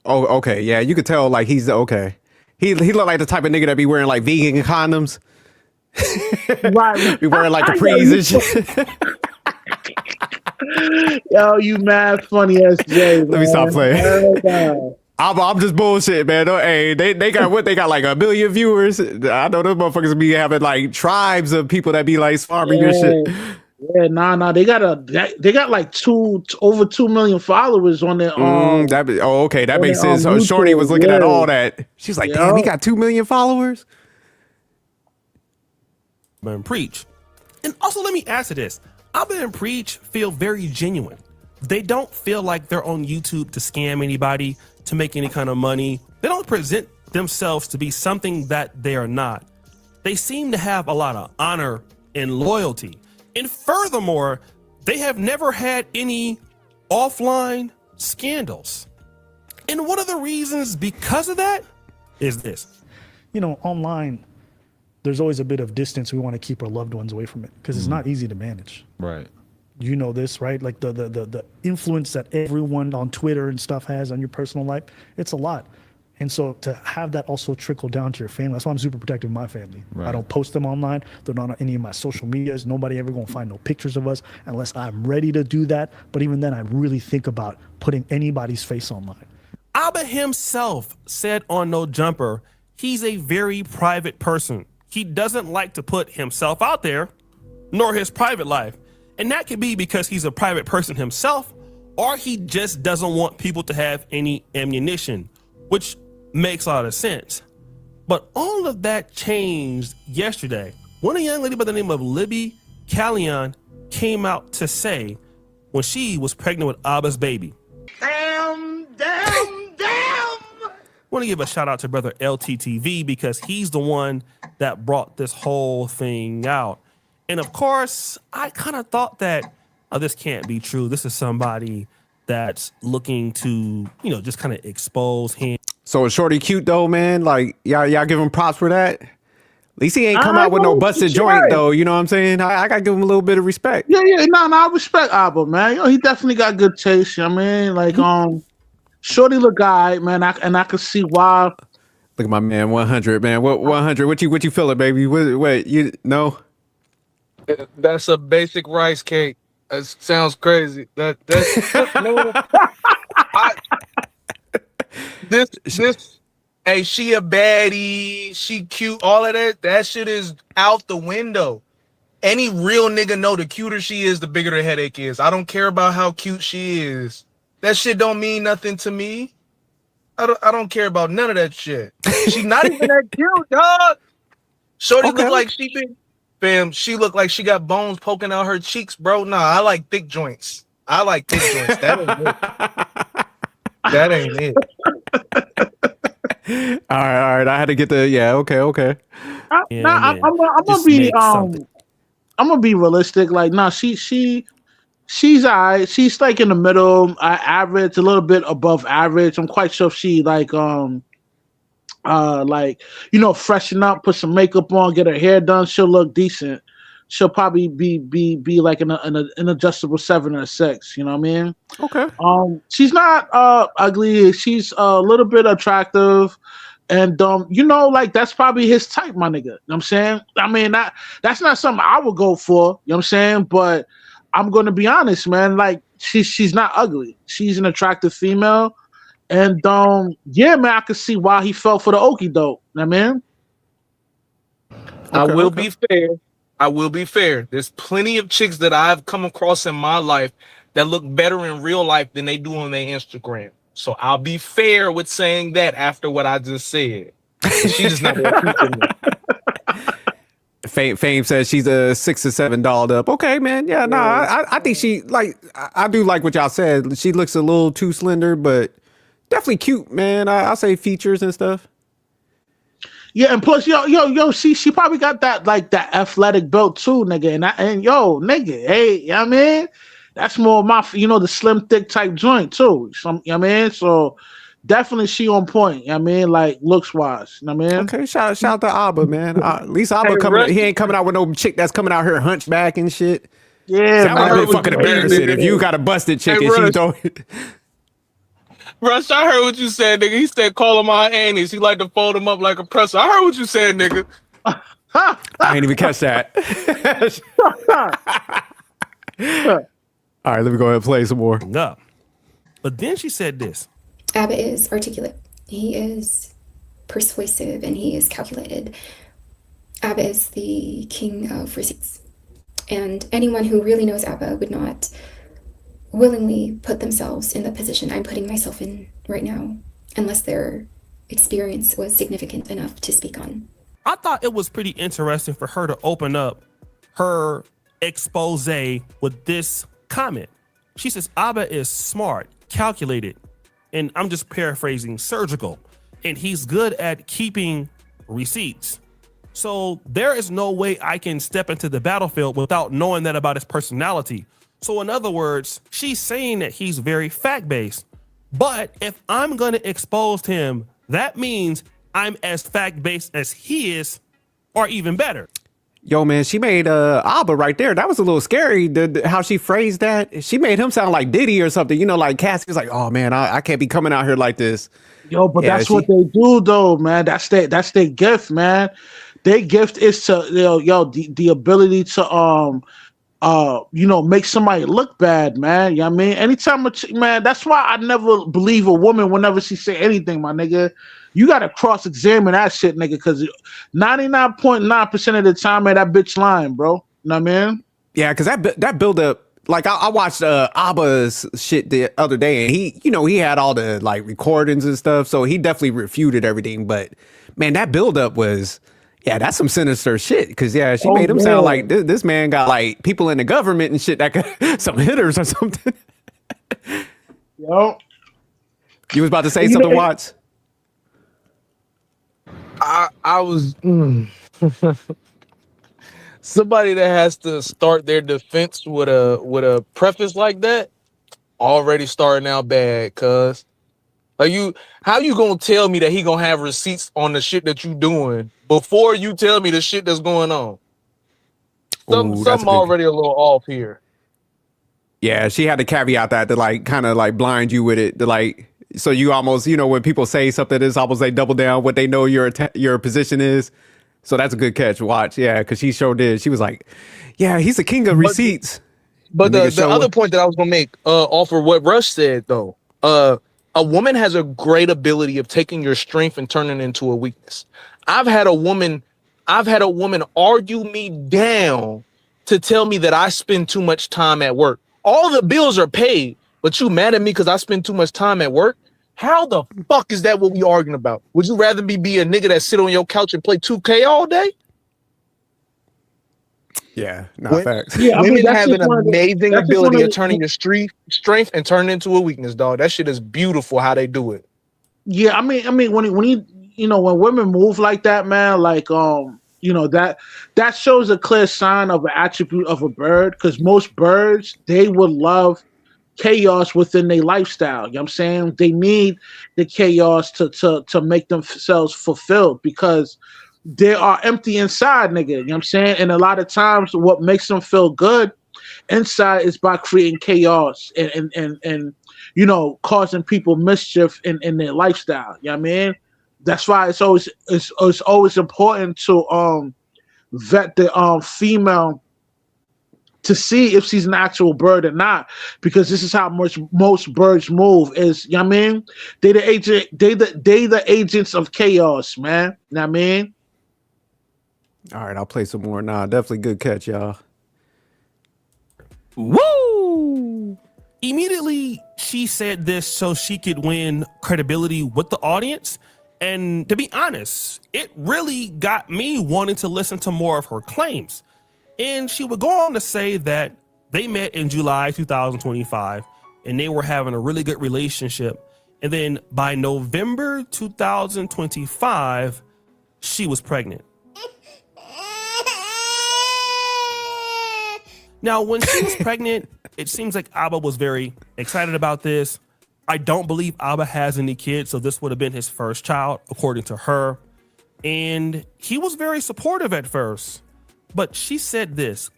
Oh, okay. Yeah, you could tell like he's okay. He look like the type of nigga that be wearing like vegan condoms. Right. Be wearing like capris and shit. Yo, you mad funny as Jay. Let me stop playing. Oh, I'm just bullshit, man. Hey, they got what? They got like 1 million viewers. I know those motherfuckers be having like tribes of people that be like farming your shit. Yeah, nah. They got like over 2 million followers on their Okay, that on makes their sense. So Shorty was YouTube. looking at all that. She's like, damn, he got 2 million followers. And Preach. And also, let me ask you this. Abba and Preach feel very genuine. They don't feel like they're on YouTube to scam anybody, to make any kind of money. They don't present themselves to be something that they are not. They seem to have a lot of honor and loyalty. And furthermore, they have never had any offline scandals. And one of the reasons because of that is this. You know, online, there's always a bit of distance. We want to keep our loved ones away from it because it's not easy to manage. Right. You know this, right? Like the influence that everyone on Twitter and stuff has on your personal life, it's a lot. And so to have that also trickle down to your family, that's why I'm super protective of my family. Right. I don't post them online. They're not on any of my social medias. Nobody ever gonna find no pictures of us unless I'm ready to do that. But even then, I really think about putting anybody's face online. Abba himself said on No Jumper, he's a very private person. He doesn't like to put himself out there, nor his private life. And that could be because he's a private person himself, or he just doesn't want people to have any ammunition, which makes a lot of sense. But all of that changed yesterday when a young lady by the name of Libby Callion came out to say when she was pregnant with Abba's baby. Damn. Want to give a shout out to brother LTTV because he's the one that brought this whole thing out. And of course, I kind of thought that, oh, this can't be true. This is somebody that's looking to, just kind of expose him. So is Shorty cute though, man? Like y'all give him props for that? At least he ain't come out with no busted joint though. You know what I'm saying? I gotta give him a little bit of respect. Yeah. No, I respect Abba, man. He definitely got good taste. You know what I mean, like Shorty look guy, man. I can see why. Look at my man, 100, man. What 100? What you feeling, baby? What you know? That's a basic rice cake. That sounds crazy. That's no, hey, she a baddie, she cute, all of that. That shit is out the window. Any real nigga know the cuter she is, the bigger the headache is. I don't care about how cute she is. That shit don't mean nothing to me. I don't care about none of that shit. She not even that cute, dog. Shorty look like she been, fam. She look like she got bones poking out her cheeks, bro. Nah, I like thick joints. That ain't it. That ain't it. All right. I had to get the okay. I'm gonna be realistic. Like, she's all right. She's like in the middle, average, a little bit above average. I'm quite sure if she freshen up, put some makeup on, get her hair done, she'll look decent. She'll probably be like an adjustable 7 or 6. You know what I mean? Okay. She's not ugly. She's a little bit attractive. And that's probably his type, my nigga. You know what I'm saying? I mean, that's not something I would go for, you know what I'm saying? But I'm gonna be honest, man, like she's not ugly. She's an attractive female. And man, I could see why he fell for the okie doke. You know what I mean? I will be fair. There's plenty of chicks that I've come across in my life that look better in real life than they do on their Instagram. So I'll be fair with saying that after what I just said. She's just not that Fame says she's a 6 or 7 dolled up. Okay, man. Yeah, I think she I do like what y'all said. She looks a little too slender, but definitely cute, man. I'll say features and stuff. Yeah, and plus, she probably got that athletic build too, nigga. And nigga, hey, you know what I mean? That's more my, the slim, thick type joint too. You know what I mean? So definitely she on point. You know what I mean? Like looks wise. You know what I mean? Okay, shout out to Abba, man. At least Abba he ain't coming out with no chick that's coming out here hunchback and shit. Yeah, that would have been fucking embarrassing if you got a busted chick and she don't. Rush, I heard what you said, nigga. He said call him our aunties. He like to fold him up like a presser. I heard what you said, nigga. I ain't even catch that. All right, let me go ahead and play some more. No. But then she said this. Abba is articulate. He is persuasive and he is calculated. Abba is the king of receipts. And anyone who really knows Abba would not willingly put themselves in the position I'm putting myself in right now, unless their experience was significant enough to speak on. I thought it was pretty interesting for her to open up her expose with this comment. She says, Abba is smart, calculated, and I'm just paraphrasing, surgical, and he's good at keeping receipts. So there is no way I can step into the battlefield without knowing that about his personality. So in other words, she's saying that he's very fact-based. But if I'm going to expose him, that means I'm as fact-based as he is, or even better. Yo, man, she made Abba right there. That was a little scary, how she phrased that. She made him sound like Diddy or something. You know, like Cassie was like, oh, man, I can't be coming out here like this. Yo, but that's what they do, though, man. That's their gift, man. Their gift is to, the ability to, make somebody look bad, man. You know what I mean? Anytime, man, that's why I never believe a woman whenever she say anything, my nigga. You got to cross-examine that shit, nigga, because 99.9% of the time, man, that bitch lying, bro. You know what I mean? Yeah, because that build-up, like, I watched Abba's shit the other day, and he had all the, like, recordings and stuff, so he definitely refuted everything, but, man, that build-up was... Yeah, that's some sinister shit. Because, she made him sound like this man got, like, people in the government and shit that could, some hitters or something. Yo. You was about to say something, Watts? I was... Somebody that has to start their defense with a preface like that already starting out bad, cuz. Like, how you gonna tell me that he gonna have receipts on the shit that you doing before you tell me the shit that's going on? Something already a little off here. Yeah, she had to caveat that to, like, kind of like blind you with it, to, like, so you almost, when people say something, it's almost like double down what they know your position is. So that's a good catch. Watch, yeah, because she sure did. She was like, yeah, he's the king of receipts. But the other point that I was gonna make off of what Rush said, though, a woman has a great ability of taking your strength and turning it into a weakness. I've had a woman argue me down to tell me that I spend too much time at work. All the bills are paid, but you mad at me because I spend too much time at work? How the fuck is that what we arguing about? Would you rather me be a nigga that sit on your couch and play 2K all day? Yeah, not facts. Yeah, women have an amazing ability of turning your strength and turning it into a weakness, dog. That shit is beautiful how they do it. Yeah, I mean, when women move like that, man, like that shows a clear sign of an attribute of a bird. Because most birds, they would love chaos within their lifestyle. You know what I'm saying? They need the chaos to make themselves fulfilled, because they are empty inside, nigga. You know what I'm saying? And a lot of times what makes them feel good inside is by creating chaos and causing people mischief in their lifestyle. You know what I mean? That's why it's always important to vet the female to see if she's an actual bird or not, because this is how most birds move. Is, you know what I mean? They the agents of chaos, man. You know what I mean? All right, I'll play some more. Nah, definitely good catch, y'all. Woo! Immediately, she said this so she could win credibility with the audience. And to be honest, it really got me wanting to listen to more of her claims. And she would go on to say that they met in July 2025 and they were having a really good relationship. And then by November 2025, she was pregnant. Now, when she was pregnant, it seems like Abba was very excited about this. I don't believe Abba has any kids, so this would have been his first child, according to her. And he was very supportive at first. But she said this.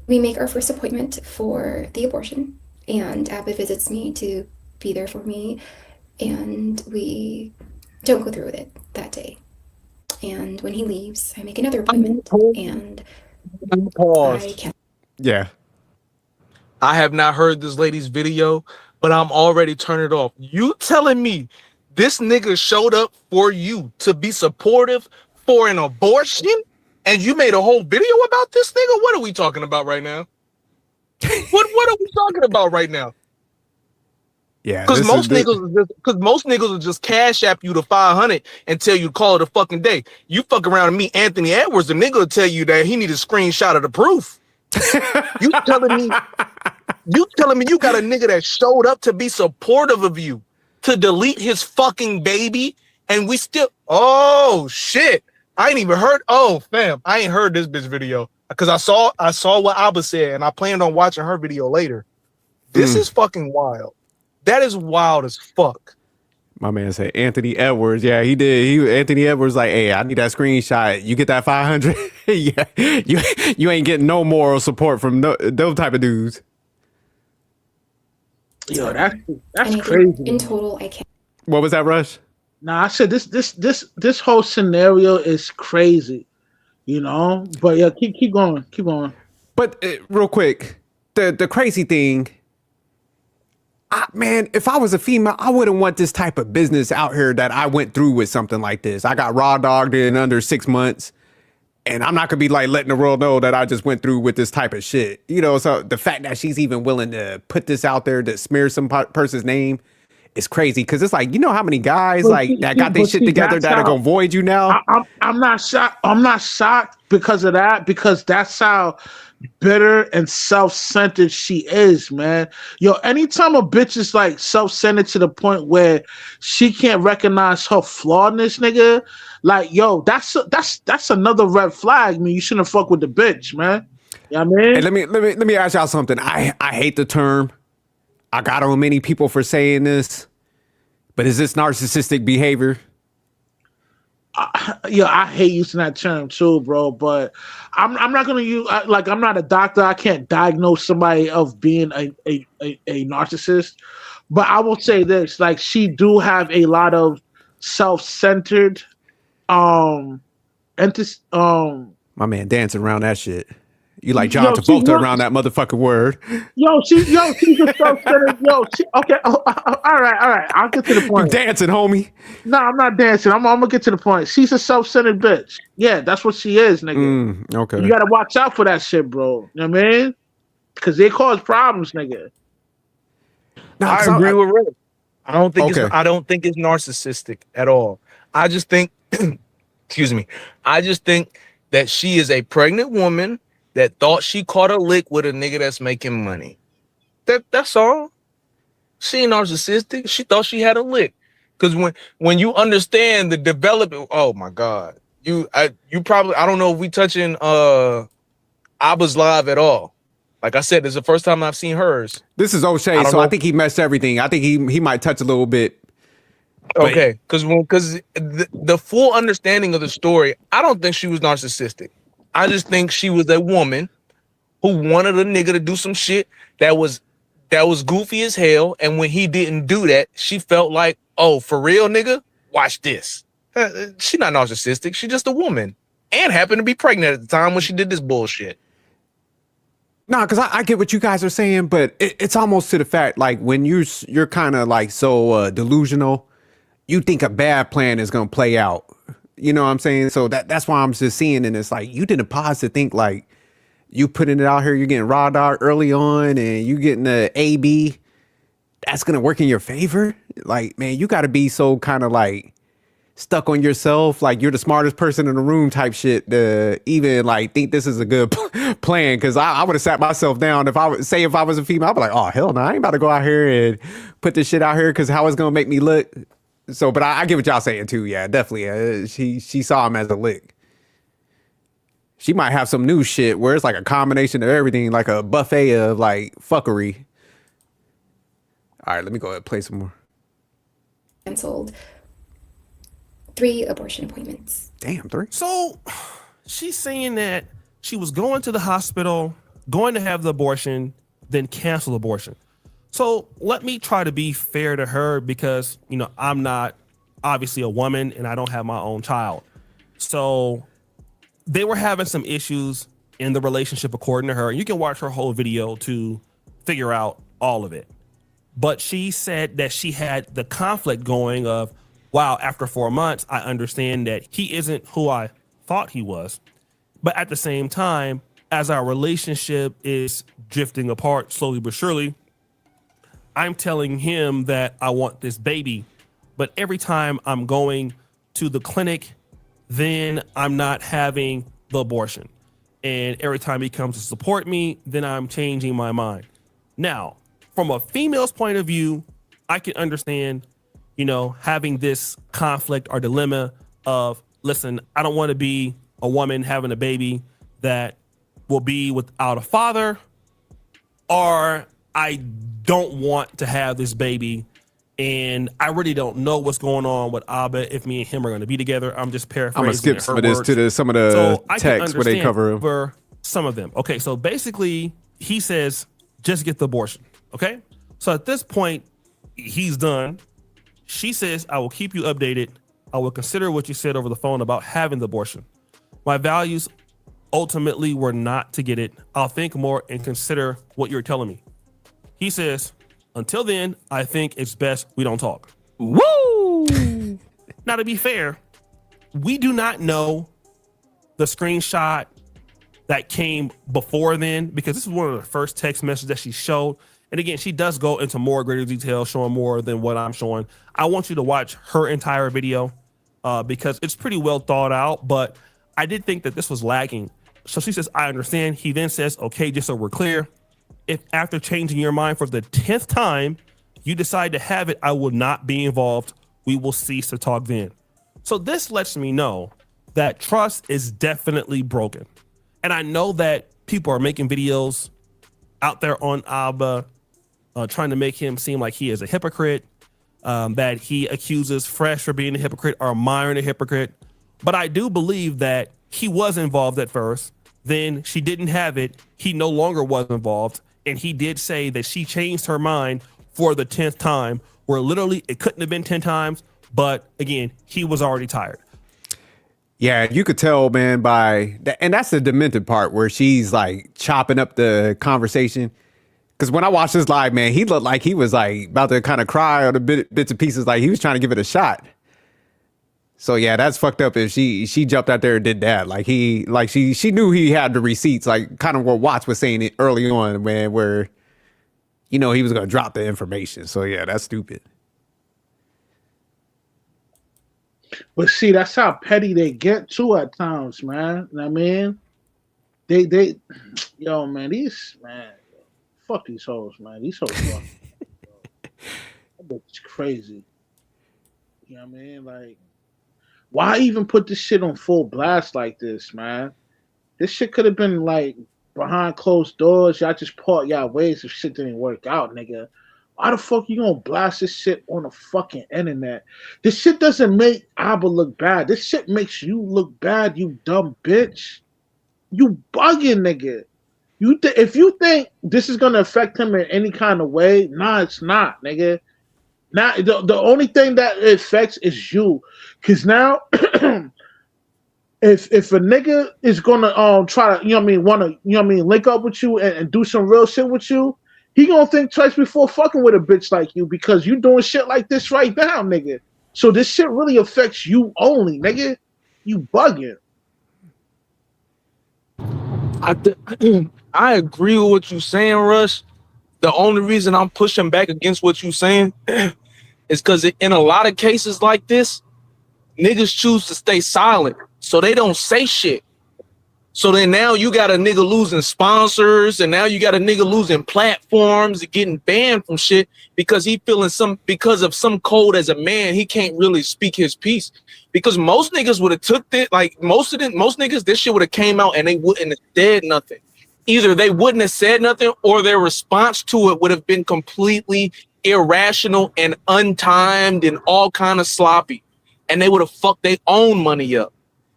We make our first appointment for the abortion, and Abba visits me to be there for me, and we don't go through with it that day. And when he leaves, I make another appointment, and I can't. Yeah. I have not heard this lady's video, but I'm already turning it off. You telling me this nigga showed up for you to be supportive for an abortion And you made a whole video about this nigga? What are we talking about right now? What are we talking about right now? Yeah, Because most niggas will just cash app you to 500 and tell you to call it a fucking day. You fuck around and meet Anthony Edwards, the nigga will tell you that he need a screenshot of the proof. You telling me you got a nigga that showed up to be supportive of you, to delete his fucking baby, and we still, oh shit. I ain't even heard, oh fam, I ain't heard this bitch video. Because I saw what Abba said, and I planned on watching her video later. This is fucking wild. That is wild as fuck. My man said Anthony Edwards. Yeah, he did. Anthony Edwards like, hey, I need that screenshot. You get that 500. Yeah, you ain't getting no moral support from those type of dudes. Yo, that's crazy. In total, I can't. What was that, Rush? Nah, I said this whole scenario is crazy, you know. But yeah, keep going. But real quick, the crazy thing. Man, if I was a female, I wouldn't want this type of business out here that I went through with something like this. I got raw dogged in under 6 months, and I'm not gonna be like letting the world know that I just went through with this type of shit. You know, so the fact that she's even willing to put this out there to smear some person's name is crazy. Because it's like, you know how many guys that got their shit together that are gonna void you now? I'm not shocked. I'm not shocked because of that, because that's how bitter and self-centered she is, man. Yo, anytime a bitch is like self-centered to the point where she can't recognize her flawedness, nigga, like, yo, that's another red flag. I mean, you shouldn't fuck with the bitch, man. You know what I mean? Hey, let me ask y'all something. I hate the term. I got on many people for saying this, but is this narcissistic behavior? I hate using that term too, bro. But I'm not gonna use I'm not a doctor. I can't diagnose somebody of being a narcissist. But I will say this: like, she do have a lot of self-centered, My man dancing around that shit. You like John Travolta around that motherfucking word. She's a self-centered. Okay. All right. I'll get to the point. You dancing, homie? No, I'm not dancing. I'm gonna get to the point. She's a self-centered bitch. Yeah, that's what she is, nigga. Okay. You gotta watch out for that shit, bro. You know what I mean? Because they cause problems, nigga. No, I agree with Rick. I don't think it's narcissistic at all. I just think, excuse me. I just think that she is a pregnant woman that thought she caught a lick with a nigga that's making money. That's all. She ain't narcissistic. She thought she had a lick. Because when you understand the development, oh my God. You probably, I don't know if we touching Abba's live at all. Like I said, this is the first time I've seen hers. This is O'Shea, so I think he messed everything. I think he might touch a little bit. Okay, because the full understanding of the story, I don't think she was narcissistic. I just think she was a woman who wanted a nigga to do some shit that was goofy as hell. And when he didn't do that, she felt like, oh, for real, nigga, watch this. She not narcissistic. She just a woman and happened to be pregnant at the time when she did this bullshit. No, because I get what you guys are saying, but it's almost to the fact, like, when you're kind of like so delusional, you think a bad plan is going to play out. You know what I'm saying? So that's why I'm just seeing, and it's like, you didn't pause to think, like, you putting it out here, you're getting raw dog early on, and you getting the AB, that's going to work in your favor? Like, man, you got to be so kind of like stuck on yourself, like you're the smartest person in the room type shit to even like think this is a good plan. Because I would have sat myself down if I was a female. I'd be like, oh, hell no, I ain't about to go out here and put this shit out here because how it's going to make me look. So, but I get what y'all saying too. Yeah, definitely. She saw him as a lick. She might have some new shit where it's like a combination of everything, like a buffet of like fuckery. All right, let me go ahead and play some more. Canceled 3 abortion appointments. Damn, 3. So she's saying that she was going to the hospital, going to have the abortion, then cancel abortion. So let me try to be fair to her because, you know, I'm not obviously a woman and I don't have my own child. So they were having some issues in the relationship, according to her. You can watch her whole video to figure out all of it. But she said that she had the conflict going of, wow, after 4 months, I understand that he isn't who I thought he was. But at the same time, as our relationship is drifting apart slowly but surely, I'm telling him that I want this baby. But every time I'm going to the clinic, then I'm not having the abortion. And every time he comes to support me, then I'm changing my mind. Now, from a female's point of view, I can understand, having this conflict or dilemma of, listen, I don't want to be a woman having a baby that will be without a father, or I don't want to have this baby and I really don't know what's going on with Abba if me and him are going to be together. I'm just paraphrasing. I'm gonna skip some of this words. to some of the So I can texts where they cover them. for some of them. Okay, so basically he says, just get the abortion. Okay, so at this point, he's done. She says, I will keep you updated. I will consider what you said over the phone about having the abortion. My values ultimately were not to get it. I'll think more and consider what you're telling me. He says, until then, I think it's best we don't talk. Woo! Now, to be fair, we do not know the screenshot that came before then, because this is one of the first text messages that she showed. And again, she does go into more greater detail, showing more than what I'm showing. I want you to watch her entire video because it's pretty well thought out, but I did think that this was lagging. So she says, I understand. He then says, okay, just so we're clear, if after changing your mind for the 10th time, you decide to have it, I will not be involved. We will cease to talk then. So this lets me know that trust is definitely broken. And I know that people are making videos out there on Abba, trying to make him seem like he is a hypocrite, that he accuses Fresh for being a hypocrite or Myron a hypocrite. But I do believe that he was involved at first. Then she didn't have it. He no longer was involved. And he did say that she changed her mind for the 10th time, where literally it couldn't have been 10 times. But again, he was already tired. Yeah, you could tell, man, and that's the demented part where she's like chopping up the conversation. Because when I watched this live, man, he looked like he was like about to kind of cry on the bits and pieces, like he was trying to give it a shot. So yeah, that's fucked up if she jumped out there and did that. Like she knew he had the receipts, like kind of what Watts was saying it early on, man, where he was gonna drop the information. So yeah, that's stupid. But see, that's how petty they get too at times, man. You know what I mean? They yo, man, fuck these hoes, man. These hoes fuck. That bitch is crazy. You know what I mean? Like, why even put this shit on full blast like this, man? This shit could have been like behind closed doors. Y'all just part y'all ways if shit didn't work out, nigga. Why the fuck you gonna blast this shit on the fucking internet? This shit doesn't make Abba look bad. This shit makes you look bad, you dumb bitch. You bugging, nigga. If you think this is gonna affect him in any kind of way, nah, it's not, nigga. Now the only thing that it affects is you, cause now if a nigga is gonna try to wanna link up with you and do some real shit with you, he gonna think twice before fucking with a bitch like you because you doing shit like this right now, nigga. So this shit really affects you only, nigga. You bugging. I agree with what you're saying, Rush. The only reason I'm pushing back against what you're saying is because in a lot of cases like this, niggas choose to stay silent, so they don't say shit. So then now you got a nigga losing sponsors, and now you got a nigga losing platforms and getting banned from shit because he feeling because of some code as a man, he can't really speak his piece. Because most niggas would have took it, like most niggas, this shit would have came out and they wouldn't have said nothing. Either they wouldn't have said nothing or their response to it would have been completely irrational and untimed and all kind of sloppy. And they would have fucked their own money up.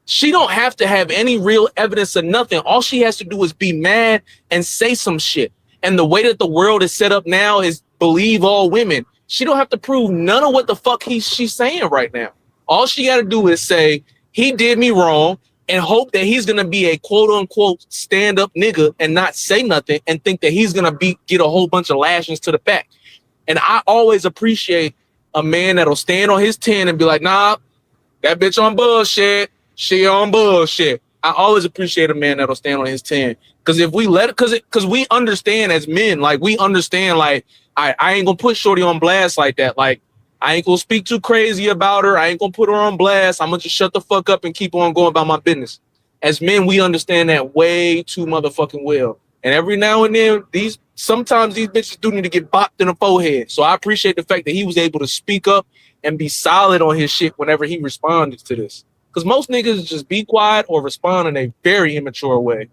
She don't have to have any real evidence of nothing. All she has to do is be mad and say some shit. And the way that the world is set up now is believe all women. She don't have to prove none of what the fuck she's saying right now. All she got to do is say, he did me wrong, and hope that he's going to be a quote unquote stand up nigga and not say nothing and think that he's going to get a whole bunch of lashings to the back. And I always appreciate a man that'll stand on his 10 and be like, nah, that bitch on bullshit. She on bullshit. I always appreciate a man that'll stand on his 10. Because if we let it, because we understand as men, like we understand, like I ain't gonna put Shorty on blast like that. Like I ain't gonna speak too crazy about her. I ain't gonna put her on blast. I'm gonna just shut the fuck up and keep on going about my business. As men, we understand that way too motherfucking well. And every now and then, sometimes these bitches do need to get bopped in the forehead. So I appreciate the fact that he was able to speak up and be solid on his shit whenever he responded to this. Because most niggas just be quiet or respond in a very immature way.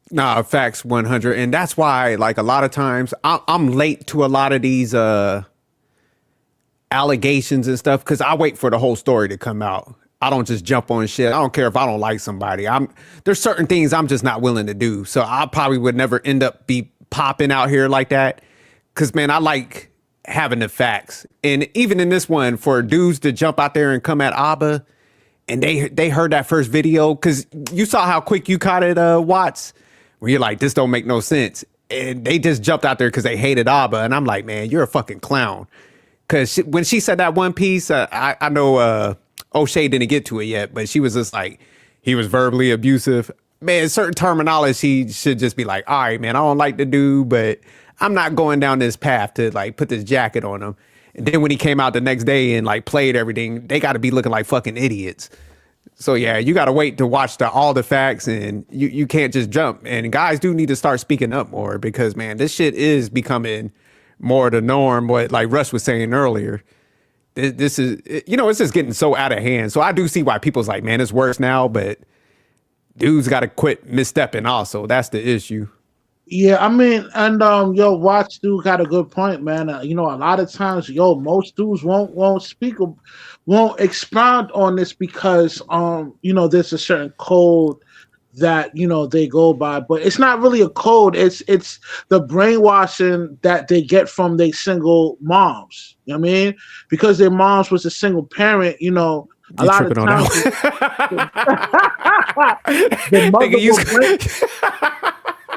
Nah, facts 100. And that's why, like, a lot of times I'm late to a lot of these allegations and stuff because I wait for the whole story to come out. I don't just jump on shit. I don't care if I don't like somebody. There's certain things I'm just not willing to do. So I probably would never end up be popping out here like that. Cause man, I like having the facts. And even in this one, for dudes to jump out there and come at Abba, and they heard that first video, cause you saw how quick you caught it, Watts, where you're like, this don't make no sense. And they just jumped out there because they hated Abba. And I'm like, man, you're a fucking clown. Cause when she said that one piece, I know O'Shea didn't get to it yet, but she was just like, he was verbally abusive. Man, certain terminology should just be like, all right, man, I don't like the dude, but I'm not going down this path to like put this jacket on him. And then when he came out the next day and like played everything, they got to be looking like fucking idiots. So yeah, you got to wait to watch all the facts, and you can't just jump. And guys do need to start speaking up more because man, this shit is becoming more the norm. What like Russ was saying earlier. This is, it's just getting so out of hand. So I do see why people's like, man, it's worse now, but dudes got to quit misstepping also. That's the issue. Yeah, I mean, and Watch dude got a good point, man. A lot of times, most dudes won't speak, won't expound on this because there's a certain code that they go by, but it's not really a code. It's the brainwashing that they get from their single moms. You know what I mean? Because their moms was a single parent. A lot of times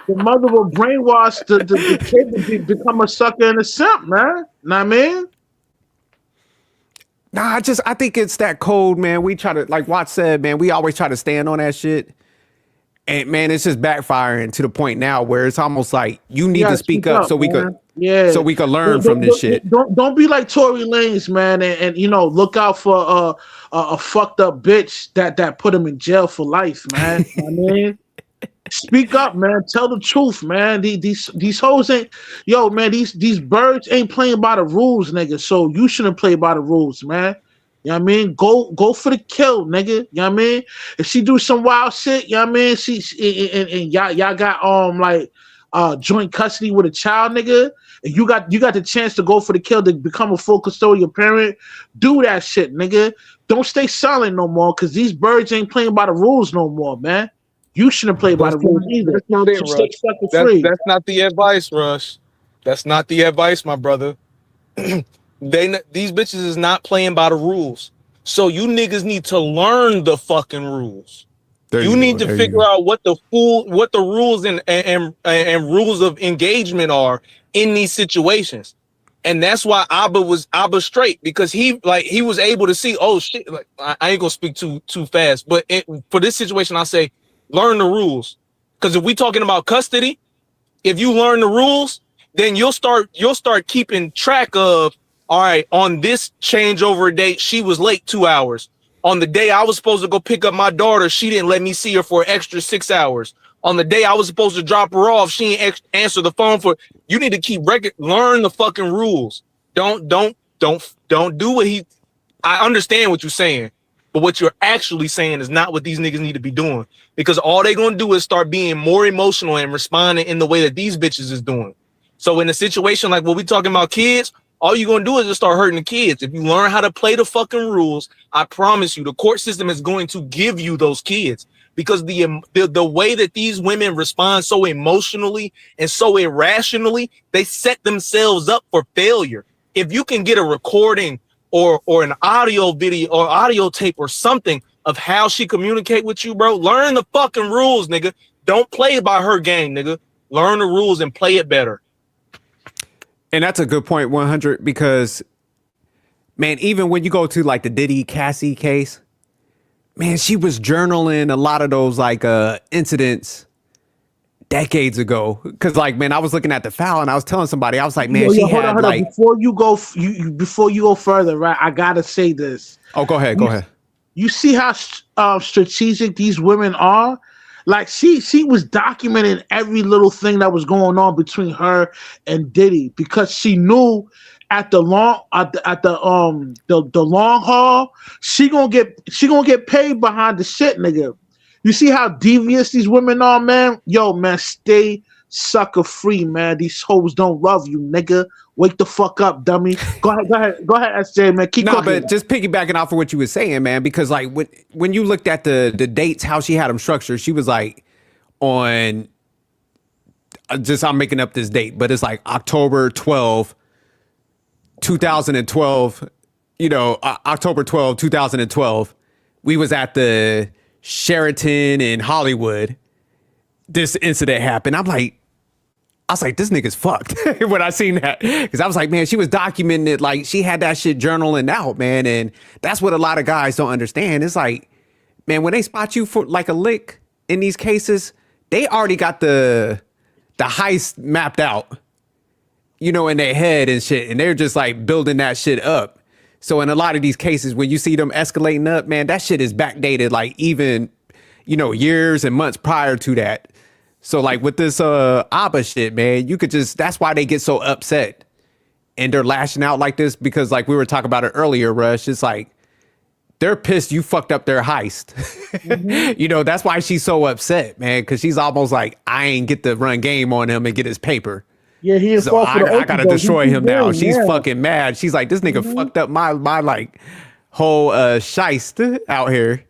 the mother will brainwash the kid to become a sucker and a simp, man. Know what I mean? Nah, I think it's that code, man. We try to, like Watts said, man, we always try to stand on that shit. And man, it's just backfiring to the point now where it's almost like you need to speak up so we could learn from this shit. Don't be like Tory Lanez, man, and look out for a fucked up bitch that put him in jail for life, man. I mean, speak up, man. Tell the truth, man. These hoes ain't, man. These birds ain't playing by the rules, nigga. So you shouldn't play by the rules, man. You know what I mean? Go for the kill, nigga. You know what I mean? If she do some wild shit, you know what I mean? And y'all got joint custody with a child, nigga. And you got the chance to go for the kill to become a full custodial parent. Do that shit, nigga. Don't stay silent no more, because these birds ain't playing by the rules no more, man. You shouldn't play by the rules either. That's not it, Rush. That's not the advice, Rush. That's not the advice, my brother. These bitches is not playing by the rules. So you niggas need to learn the fucking rules. You need to figure out what the rules and rules of engagement are in these situations. And that's why Abba straight, because he was able to see, oh shit, like I ain't gonna speak too fast, but for this situation, I'll say learn the rules. Because if we talking about custody, if you learn the rules, then you'll start keeping track of, all right, on this changeover date, she was late 2 hours. On the day I was supposed to go pick up my daughter, she didn't let me see her for an extra 6 hours. On the day I was supposed to drop her off, she didn't answer the phone for. You need to keep learn the fucking rules. Don't do what he. I understand what you're saying, but what you're actually saying is not what these niggas need to be doing, because all they gonna do is start being more emotional and responding in the way that these bitches is doing. So in a situation like what we talking about kids, all you're going to do is just start hurting the kids. If you learn how to play the fucking rules, I promise you, the court system is going to give you those kids, because the way that these women respond so emotionally and so irrationally, they set themselves up for failure. If you can get a recording or an audio video or audio tape or something of how she communicate with you, bro, learn the fucking rules, nigga. Don't play by her game, nigga. Learn the rules and play it better. And that's a good point, 100, because, man, even when you go to like the Diddy Cassie case, man, she was journaling a lot of those like incidents decades ago. Cause like, man, I was looking at the file and I was telling somebody, I was like, man, she had hold on. like. Before you go, before you go further, right? I gotta say this. Oh, go ahead. Go ahead. You see how strategic these women are? Like she was documenting every little thing that was going on between her and Diddy because she knew at the long haul she gonna get paid behind the shit, nigga. You see how devious these women are, man? Yo, man, stay sucker free, man. These hoes don't love you, nigga. Wake the fuck up, dummy. Go ahead, SJ, man. Keep cooking. But just piggybacking off of what you were saying, man, because like when you looked at the dates, how she had them structured, she was like on I'm making up this date, but it's like October 12, 2012, October 12, 2012. We was at the Sheraton in Hollywood. This incident happened. I was like, this nigga's fucked when I seen that. Because I was like, man, she was documenting it. Like, she had that shit journaling out, man. And that's what a lot of guys don't understand. It's like, man, when they spot you for like a lick in these cases, they already got the heist mapped out, in their head and shit. And they're just like building that shit up. So in a lot of these cases, when you see them escalating up, man, that shit is backdated, like even, years and months prior to that. So like with this Abba shit, man, you could that's why they get so upset and they're lashing out like this because like we were talking about it earlier, Rush. It's like they're pissed you fucked up their heist. Mm-hmm. That's why she's so upset, man, because she's almost like, I ain't get to run game on him and get his paper. Yeah, he so I gotta destroy him now. She's mad. Fucking mad. She's like, this nigga fucked up my like whole shiest out here.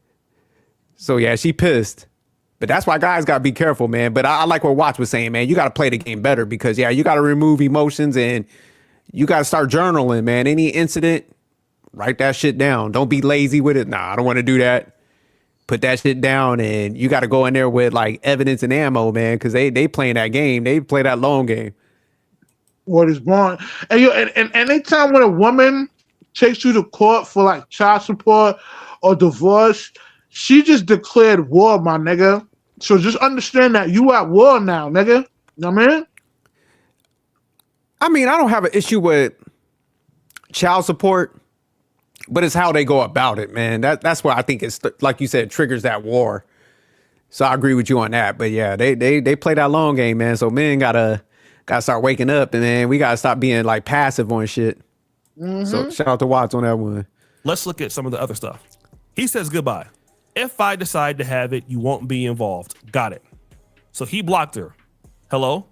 So yeah, she pissed. But that's why guys gotta be careful, man. But I like what Watts was saying, man. You gotta play the game better because you gotta remove emotions and you gotta start journaling, man. Any incident, write that shit down. Don't be lazy with it. Nah, I don't want to do that. Put that shit down, and you gotta go in there with like evidence and ammo, man, because they playing that game. They play that long game. What is wrong? And anytime when a woman takes you to court for like child support or divorce, she just declared war, my nigga. So just understand that you at war now, nigga. You know what I mean? I mean, I don't have an issue with child support, but it's how they go about it, man. That's why I think it's, like you said, triggers that war. So I agree with you on that. But yeah, they play that long game, man. So men gotta start waking up, and then we gotta stop being like passive on shit. Mm-hmm. So shout out to Watts on that one. Let's look at some of the other stuff. He says goodbye. If I decide to have it, you won't be involved. Got it. So he blocked her. Hello?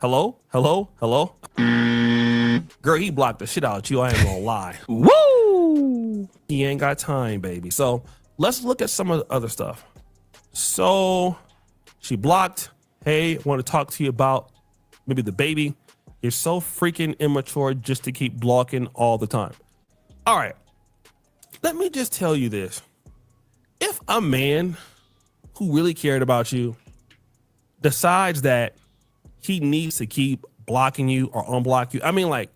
Girl, he blocked the shit out of you. I ain't gonna lie. Woo! He ain't got time, baby. So let's look at some of the other stuff. So she blocked. Hey, want to talk to you about maybe the baby. You're so freaking immature just to keep blocking all the time. All right. Let me just tell you this. If a man who really cared about you decides that he needs to keep blocking you or unblock you, I mean, like,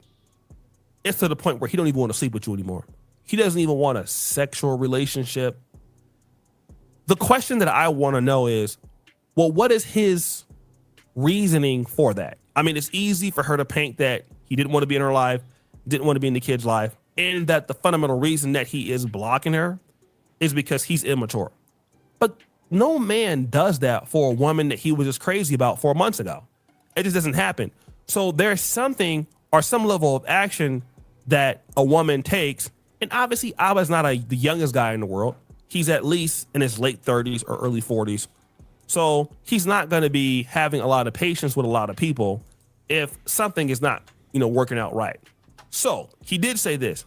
it's to the point where he don't even want to sleep with you anymore. He doesn't even want a sexual relationship. The question that I want to know is, well, what is his reasoning for that? I mean, it's easy for her to paint that he didn't want to be in her life, didn't want to be in the kid's life, and that the fundamental reason that he is blocking her is because he's immature. But no man does that for a woman that he was just crazy about 4 months ago. It just doesn't happen. So there's something or some level of action that a woman takes. And obviously, Abba is not the youngest guy in the world. He's at least in his late 30s or early 40s. So he's not going to be having a lot of patience with a lot of people if something is not, working out right. So he did say this.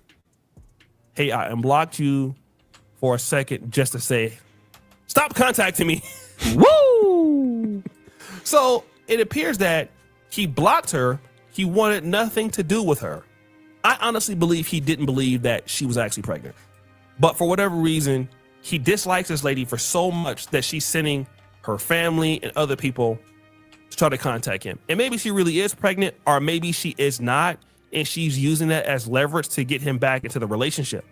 Hey, I unblocked you for a second just to say, stop contacting me. Woo! So it appears that he blocked her. He wanted nothing to do with her. I honestly believe he didn't believe that she was actually pregnant. But for whatever reason, he dislikes this lady for so much that she's sending her family and other people to try to contact him. And maybe she really is pregnant, or maybe she is not, and she's using that as leverage to get him back into the relationship.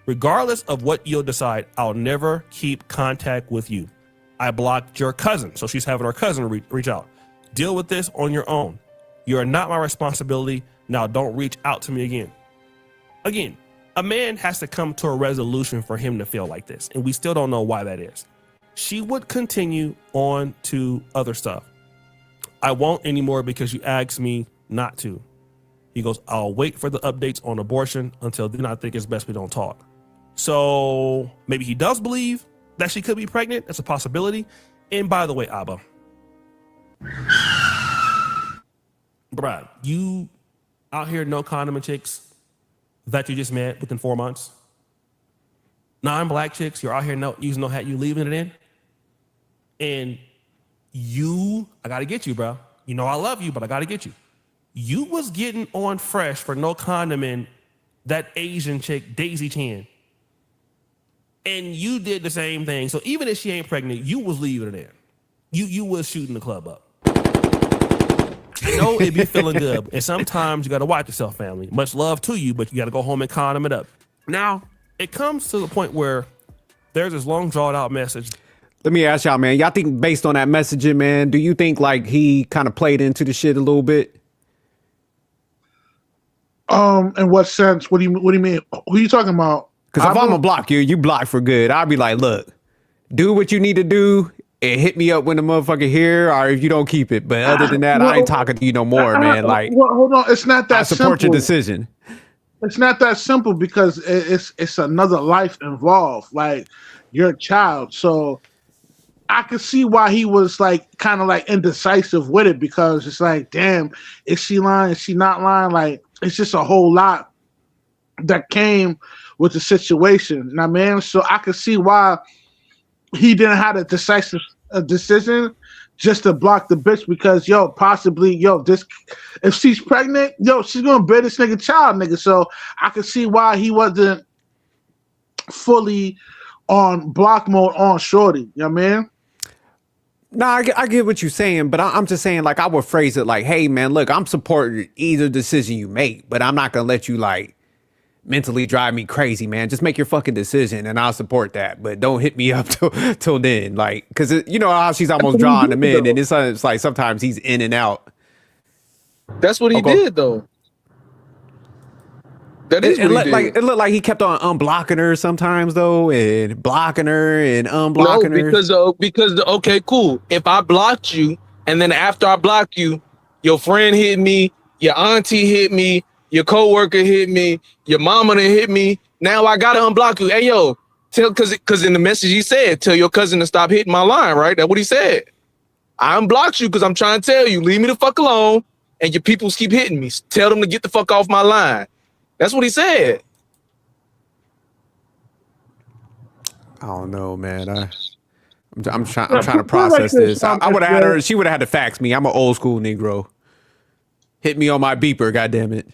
Regardless of what you'll decide, I'll never keep contact with you. I blocked your cousin. So she's having her cousin reach out. Deal with this on your own. You are not my responsibility. Now don't reach out to me again. Again, a man has to come to a resolution for him to feel like this. And we still don't know why that is. She would continue on to other stuff. I won't anymore because you asked me not to. He goes, I'll wait for the updates on abortion. Until then, I think it's best we don't talk. So maybe he does believe that she could be pregnant. That's a possibility. And by the way, Abba, bruh, you out here no condom chicks that you just met within 4 months. Non-black chicks, you're out here using no hat, you leaving it in. And I gotta get you, bro. You know I love you, but I gotta get you. You was getting on fresh for no condom in that Asian chick, Daisy Chan. And you did the same thing. So even if she ain't pregnant, you was leaving it in. You was shooting the club up. I know it be feeling good. And sometimes you got to watch yourself, family. Much love to you, but you got to go home and condom it up. Now, it comes to the point where there's this long drawn out message. Let me ask y'all, man. Y'all think based on that messaging, man, do you think like he kind of played into the shit a little bit? In what sense? What do you mean? Who are you talking about? Because if I'm gonna block you, you block for good. I'll be like, look, do what you need to do and hit me up when the motherfucker here, or if you don't keep it. But other than that, I ain't talking to you no more, man. Like, hold on, it's not that simple. I support your decision. It's not that simple because it's another life involved. Like, you're a child, so I could see why he was like kind of like indecisive with it, because it's like, damn, is she lying? Is she not lying? Like, it's just a whole lot that came with the situation. Now, man, so I could see why he didn't have a decisive decision just to block the bitch, because possibly this, if she's pregnant, she's gonna bear this nigga child, nigga. So I could see why he wasn't fully on block mode on shorty. You know what I mean? No, I get what you're saying, but I'm just saying, like, I would phrase it like, hey, man, look, I'm supporting either decision you make, but I'm not going to let you, like, mentally drive me crazy, man. Just make your fucking decision, and I'll support that. But don't hit me up till then, like, because you know how she's almost drawing him in, and it's like sometimes he's in and out. That's what he did, though. That is what he did. It looked like he kept on unblocking her sometimes, though, and blocking her and unblocking her. Because okay, cool. If I blocked you, and then after I blocked you, your friend hit me, your auntie hit me, your coworker hit me, your mama done hit me. Now I gotta unblock you. Hey, yo, because in the message he said, tell your cousin to stop hitting my line, right? That's what he said. I unblocked you because I'm trying to tell you, leave me the fuck alone, and your peoples keep hitting me. Tell them to get the fuck off my line. That's what he said. I don't know, man. I'm trying to process this. I would have had her. She would have had to fax me. I'm an old school Negro. Hit me on my beeper, goddammit.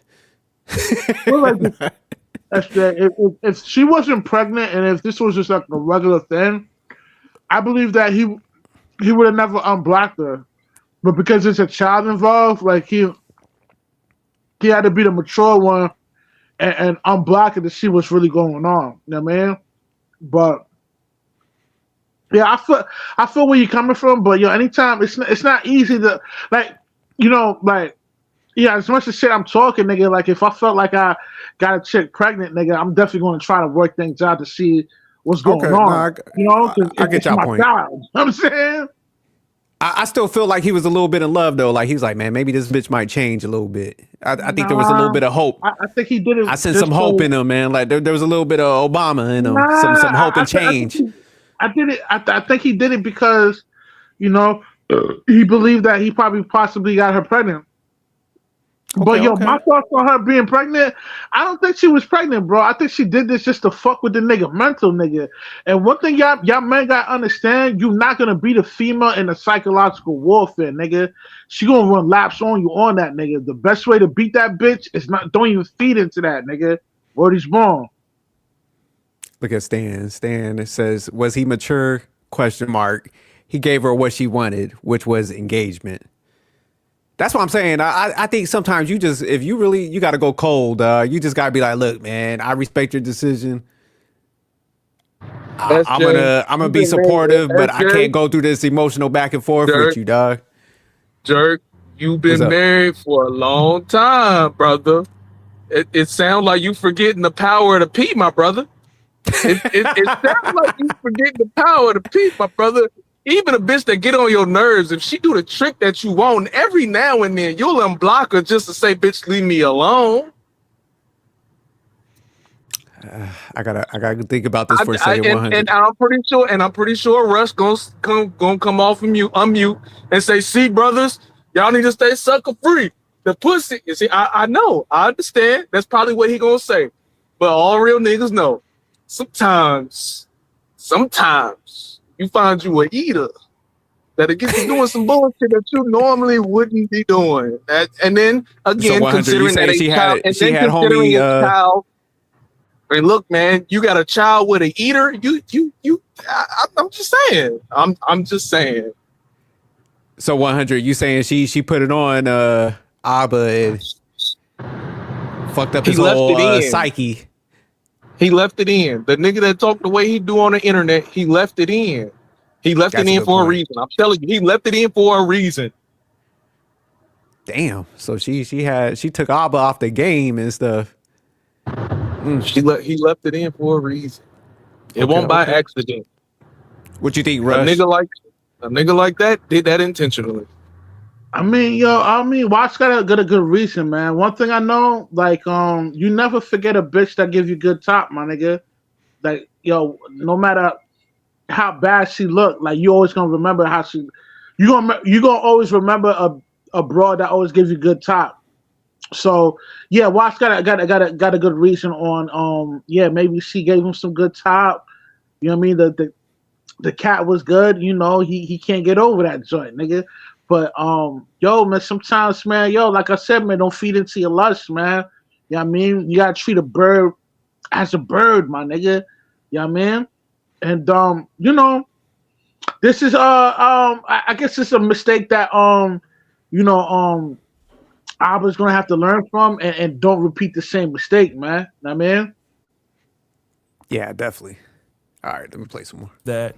If she wasn't pregnant and if this was just like a regular thing, I believe that he would have never unblocked her. But because there's a child involved, like he had to be the mature one and unblock it to see what's really going on. You know what I mean? But yeah, I feel where you're coming from. But anytime it's not easy to like, yeah, as much as shit I'm talking, nigga, like if I felt like I got a chick pregnant, nigga, I'm definitely going to try to work things out to see what's going on. I get your point. You know what I'm saying? I still feel like he was a little bit in love, though. Like, he was like, man, maybe this bitch might change a little bit. I think there was a little bit of hope. I think he did it. I sent some hope in him, man. Like, there was a little bit of Obama in him. Some hope and change. I did it. I think he did it because, he believed that he possibly got her pregnant. But my thoughts on her being pregnant, I don't think she was pregnant, bro. I think she did this just to fuck with the nigga, mental nigga. And one thing y'all men gotta understand, you're not gonna beat a female in a psychological warfare, nigga. She gonna run laps on you on that, nigga. The best way to beat that bitch is don't even feed into that, nigga. Word is wrong. Look at Stan. Stan, it says, was he mature? ? He gave her what she wanted, which was engagement. That's what I'm saying. I think sometimes you got to go cold. You just got to be like, look, man, I respect your decision. I'm gonna be supportive, but I SJ, can't go through this emotional back and forth with Jerk, you, dog. Jerk, you've What's been up? married for a long time, brother. It sounds like you forgetting the power of the P, my brother. It sounds like you forgetting the power of the P, my brother. Even a bitch that get on your nerves, if she do the trick that you want, every now and then you'll unblock her just to say, "Bitch, leave me alone." I gotta think about this for a second. 100. And I'm pretty sure Russ gonna come off of mute, unmute, and say, "See, brothers, y'all need to stay sucker free. The pussy." You see, I know, I understand. That's probably what he gonna say, but all real niggas know. Sometimes you find you a eater that'll get you doing some bullshit that you normally wouldn't be doing. And then So again, 100. You considering that saying a child, and then considering a child. Hey, look, man, you got a child with an eater. I'm just saying. I'm just saying. So 100. You saying she put it on Abba and fucked up He his left whole it in. psyche. He left it in. The nigga that talked the way he do on the internet, he left it in. He left That's it a in good for a point. reason. I'm telling you, he left it in for a reason. Damn. So she took Abba off the game and stuff. He left it in for a reason. It won't by accident. What you think, A Rush? nigga like that did that intentionally. I mean, Watts got a good reason, man. One thing I know, like, you never forget a bitch that give you good top, my nigga. Like, yo, no matter how bad she looked, like, you always gonna remember how she. You gonna always remember a broad that always gives you good top. So yeah, Watts got a good reason on yeah, maybe she gave him some good top. You know what I mean? The cat was good, you know, he can't get over that joint, nigga. But yo, man, sometimes, man, yo, like I said, man, don't feed into your lust, man. You know what I mean? You gotta treat a bird as a bird, my nigga. You know what I mean? And you know, this is I guess it's a mistake that you know, Abba's gonna have to learn from and don't repeat the same mistake, man. You know what I mean? Yeah, definitely. All right, let me play some more. That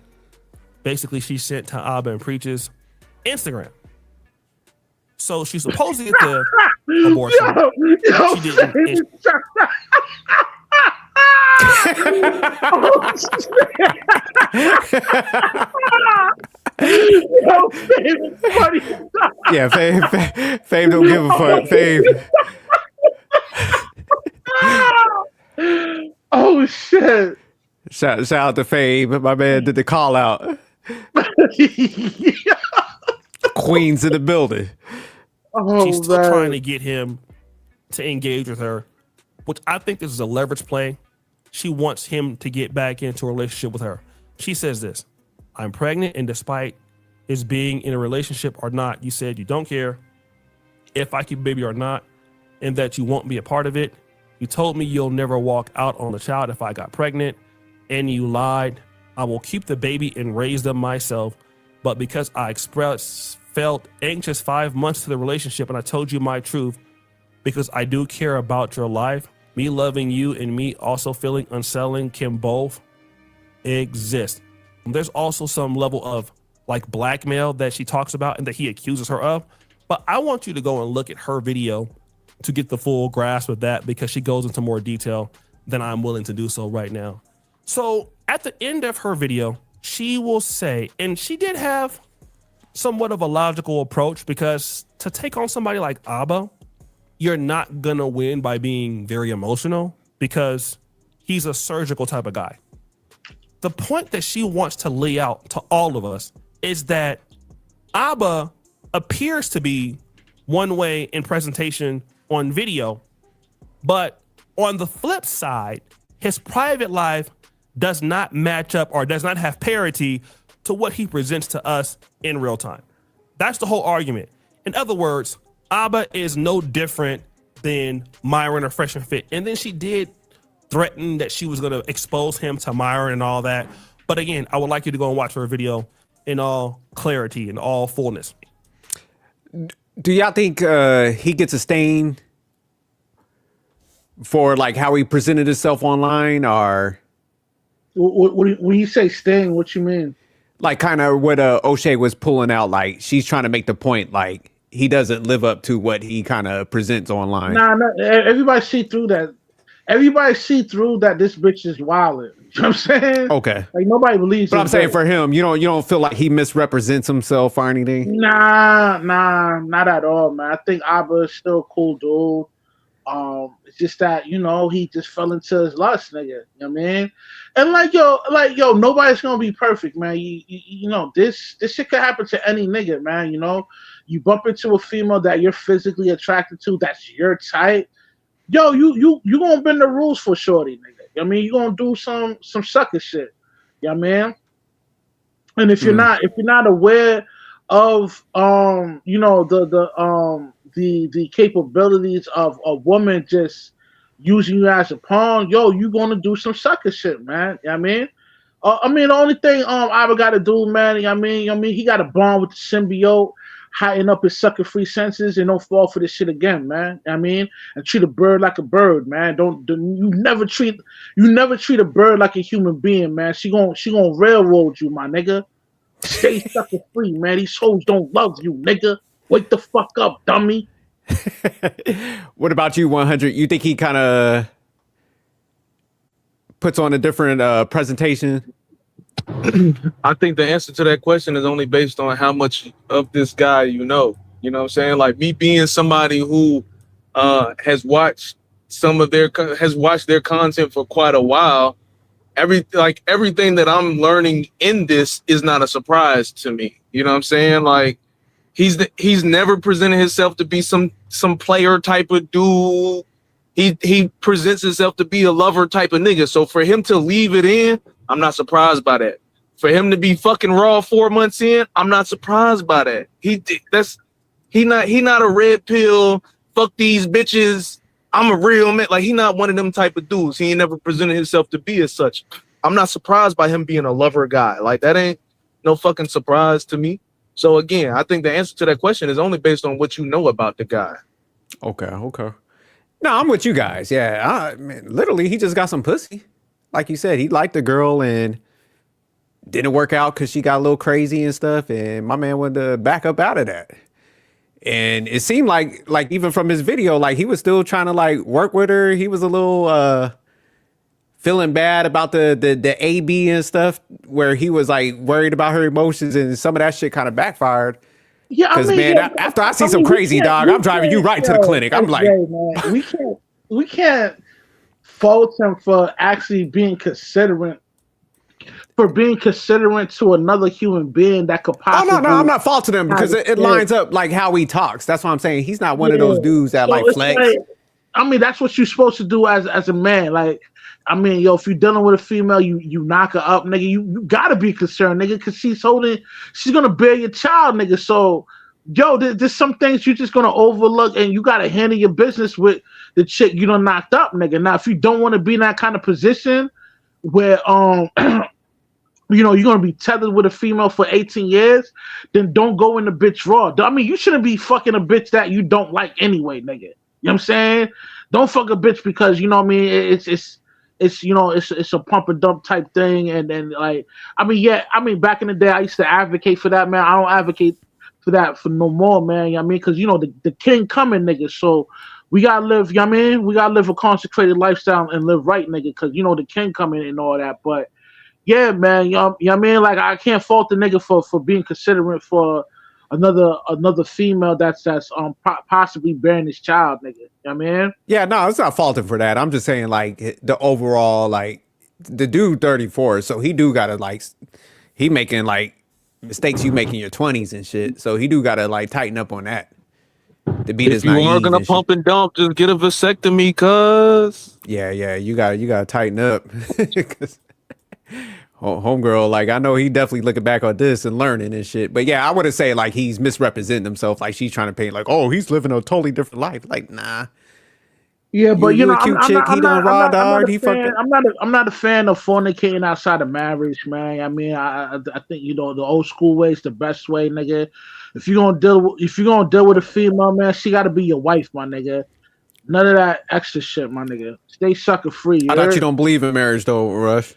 basically she sent to Abba and Preach's Instagram. So she's supposed to get the abortion. Yo, She didn't. Yo, Fave, it's funny. Yeah, Fave don't give a fuck. Fave. Oh shit. Shout out to Fave. My man did the call out. Queens in the building. Oh, She's still man. trying to get him to engage with her, which I think this is a leverage play. She wants him to get back into a relationship with her. She says this: "I'm pregnant, and despite his being in a relationship or not, you said you don't care if I keep a baby or not, and that you won't be a part of it. You told me you'll never walk out on the child if I got pregnant, and you lied. I will keep the baby and raise them myself. But because I felt anxious 5 months to the relationship, and I told you my truth, because I do care about your life, me loving you and me also feeling unsettling can both exist." There's also some level of like blackmail that she talks about and that he accuses her of. But I want you to go and look at her video to get the full grasp of that, because she goes into more detail than I'm willing to do so right now. So at the end of her video, she will say, and she did have somewhat of a logical approach, because to take on somebody like Abba, you're not gonna win by being very emotional, because he's a surgical type of guy. The point that she wants to lay out to all of us is that Abba appears to be one way in presentation on video, but on the flip side, his private life does not match up or does not have parity to what he presents to us in real time. That's the whole argument. In other words, Abba is no different than Myron or Fresh and Fit. And then she did threaten that she was going to expose him to Myron and all that. But again, I would like you to go and watch her video in all clarity and all fullness. Do y'all think he gets a stain for like how he presented himself online, or When you say sting, what you mean? Like kind of what O'Shea was pulling out. Like she's trying to make the point, like he doesn't live up to what he kind of presents online. Nah, everybody see through that. Everybody see through that this bitch is wildin'. You know what I'm saying? Okay. Like nobody believes. But I'm saying for him, you don't feel like he misrepresents himself or anything. Nah, not at all, man. I think Abba is still a cool dude. It's just that he just fell into his lust, nigga. You know what I mean? And like yo, nobody's gonna be perfect, man. You know this shit could happen to any nigga, man. You bump into a female that you're physically attracted to, that's your type. Yo, you gonna bend the rules for shorty, nigga. You know what I mean, you gonna do some sucker shit. You know what I mean? And if you're not aware of the capabilities of a woman just using you as a pawn, yo, you gonna do some sucker shit, man. You know what I mean? The only thing Abba gotta do, man, you know what I mean, he gotta bond with the symbiote, heighten up his sucker free senses, and don't fall for this shit again, man. You know what I mean? And treat a bird like a bird, man. You never treat a bird like a human being, man. She gonna railroad you, my nigga. Stay sucker free, man. These hoes don't love you, nigga. Wake the fuck up, dummy. What about you, 100? You think he kind of puts on a different presentation? I think the answer to that question is only based on how much of this guy you know. You know what I'm saying? Like me being somebody who has watched their content for quite a while. Everything that I'm learning in this is not a surprise to me. You know what I'm saying? Like he's never presented himself to be some player type of dude. He presents himself to be a lover type of nigga. So for him to leave it in, I'm not surprised by that. For him to be fucking raw 4 months in, I'm not surprised by that. He not a red pill, fuck these bitches, I'm a real man. Like he not one of them type of dudes. He ain't never presented himself to be as such. I'm not surprised by him being a lover guy. Like that ain't no fucking surprise to me. So again, I think the answer to that question is only based on what you know about the guy. Okay. No, I'm with you guys. Yeah, literally, he just got some pussy. Like you said, he liked the girl and didn't work out because she got a little crazy and stuff. And my man wanted to back up out of that. And it seemed like even from his video, like he was still trying to like work with her. He was a little feeling bad about the AB and stuff, where he was like worried about her emotions, and some of that shit kind of backfired. Yeah, because after I see some crazy dog, I'm driving you right to the clinic. I'm like, man, we can't fault him for actually being considerate. For being considerate to another human being that could possibly. Oh no, I'm not faulting him because it lines up like how he talks. That's what I'm saying. He's not one of those dudes that like flex. That's what you're supposed to do as a man. Like, yo, if you're dealing with a female, you knock her up, nigga. You gotta be concerned, nigga, because she's gonna bear your child, nigga. So, yo, there's some things you're just gonna overlook, and you gotta handle your business with the chick you done knocked up, nigga. Now, if you don't want to be in that kind of position where you're going to be tethered with a female for 18 years, then don't go in the bitch raw. You shouldn't be fucking a bitch that you don't like anyway, nigga. You know what I'm saying? Don't fuck a bitch because, you know what I mean, it's a pump and dump type thing. And then, back in the day, I used to advocate for that, man. I don't advocate for that for no more, man. You know what I mean? Because, the king coming, nigga. So we got to live, you know what I mean? We got to live a consecrated lifestyle and live right, nigga, because, the king coming and all that. But, yeah, man, you know what I mean? Like, I can't fault the nigga for being considerate for another female that's possibly bearing his child, nigga. You know what I mean? Yeah, no, it's not faulting for that. I'm just saying, like, the overall, like, the dude 34, so he do gotta, like, he making, like, mistakes you make in your 20s and shit, so he do gotta, like, tighten up on that. To beat his naive. If you are gonna pump and dump, just get a vasectomy, cuz. Yeah, you gotta tighten up. Homegirl, like, I know he definitely looking back on this and learning and shit. But yeah, I wouldn't say like he's misrepresenting himself. Like she's trying to paint like, oh, he's living a totally different life. Like, nah. Yeah, but you a cute chick. He done raw dog. He fucked up. I'm not a fan of fornicating outside of marriage, man. I mean, I think the old school way is the best way, nigga. If you're gonna deal with a female, man, she got to be your wife, my nigga. None of that extra shit, my nigga. Stay sucker free. I thought you don't believe in marriage though, Rush.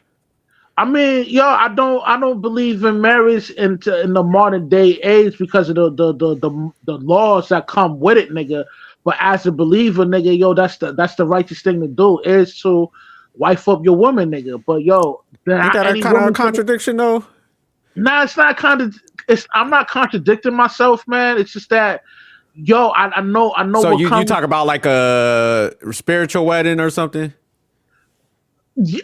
I mean, yo, I don't believe in marriage in the modern day age because of the laws that come with it, nigga. But as a believer, nigga, yo, that's the righteous thing to do is to wife up your woman, nigga. But yo, Ain't that a any kind of a woman, contradiction though? nah, it's not I'm not contradicting myself, man. It's just that, yo, I know So what you comes. talk about like a spiritual wedding or something?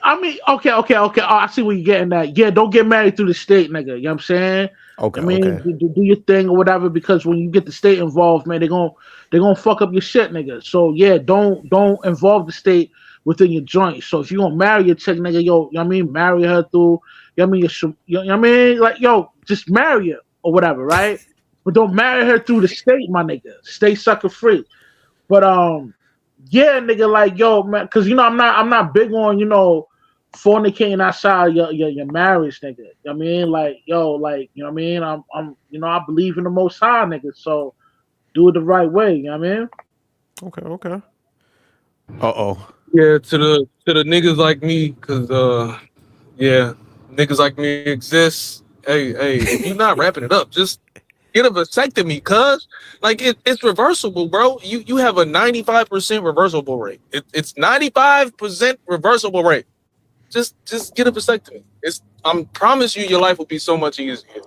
I mean, okay. Oh, I see where you're getting at. Yeah, don't get married through the state, nigga. You know what I'm saying? Okay, I mean, okay. do your thing or whatever, because when you get the state involved, man, they're gonna fuck up your shit, nigga. So yeah, don't involve the state within your joint. So if you gonna marry a chick, nigga, yo, you know what I mean, marry her through, you know what I mean, you know what I mean, like, yo, just marry her or whatever, right? But don't marry her through the state, my nigga. Stay sucker free. But yeah, nigga, like, yo, man, because I'm not big on, fornicating outside your marriage, nigga. You know what I mean? Like, yo, like, you know what I mean? I believe in the most high, nigga. So do it the right way, you know what I mean? Okay, okay. Uh-oh. Yeah, to the niggas like me, cause yeah, niggas like me exist. Hey, if you're not wrapping it up, just get a vasectomy, cuz like it's reversible, bro. You have a 95% reversible rate. It's 95% reversible rate. Just get a vasectomy. I'm promise you your life will be so much easier.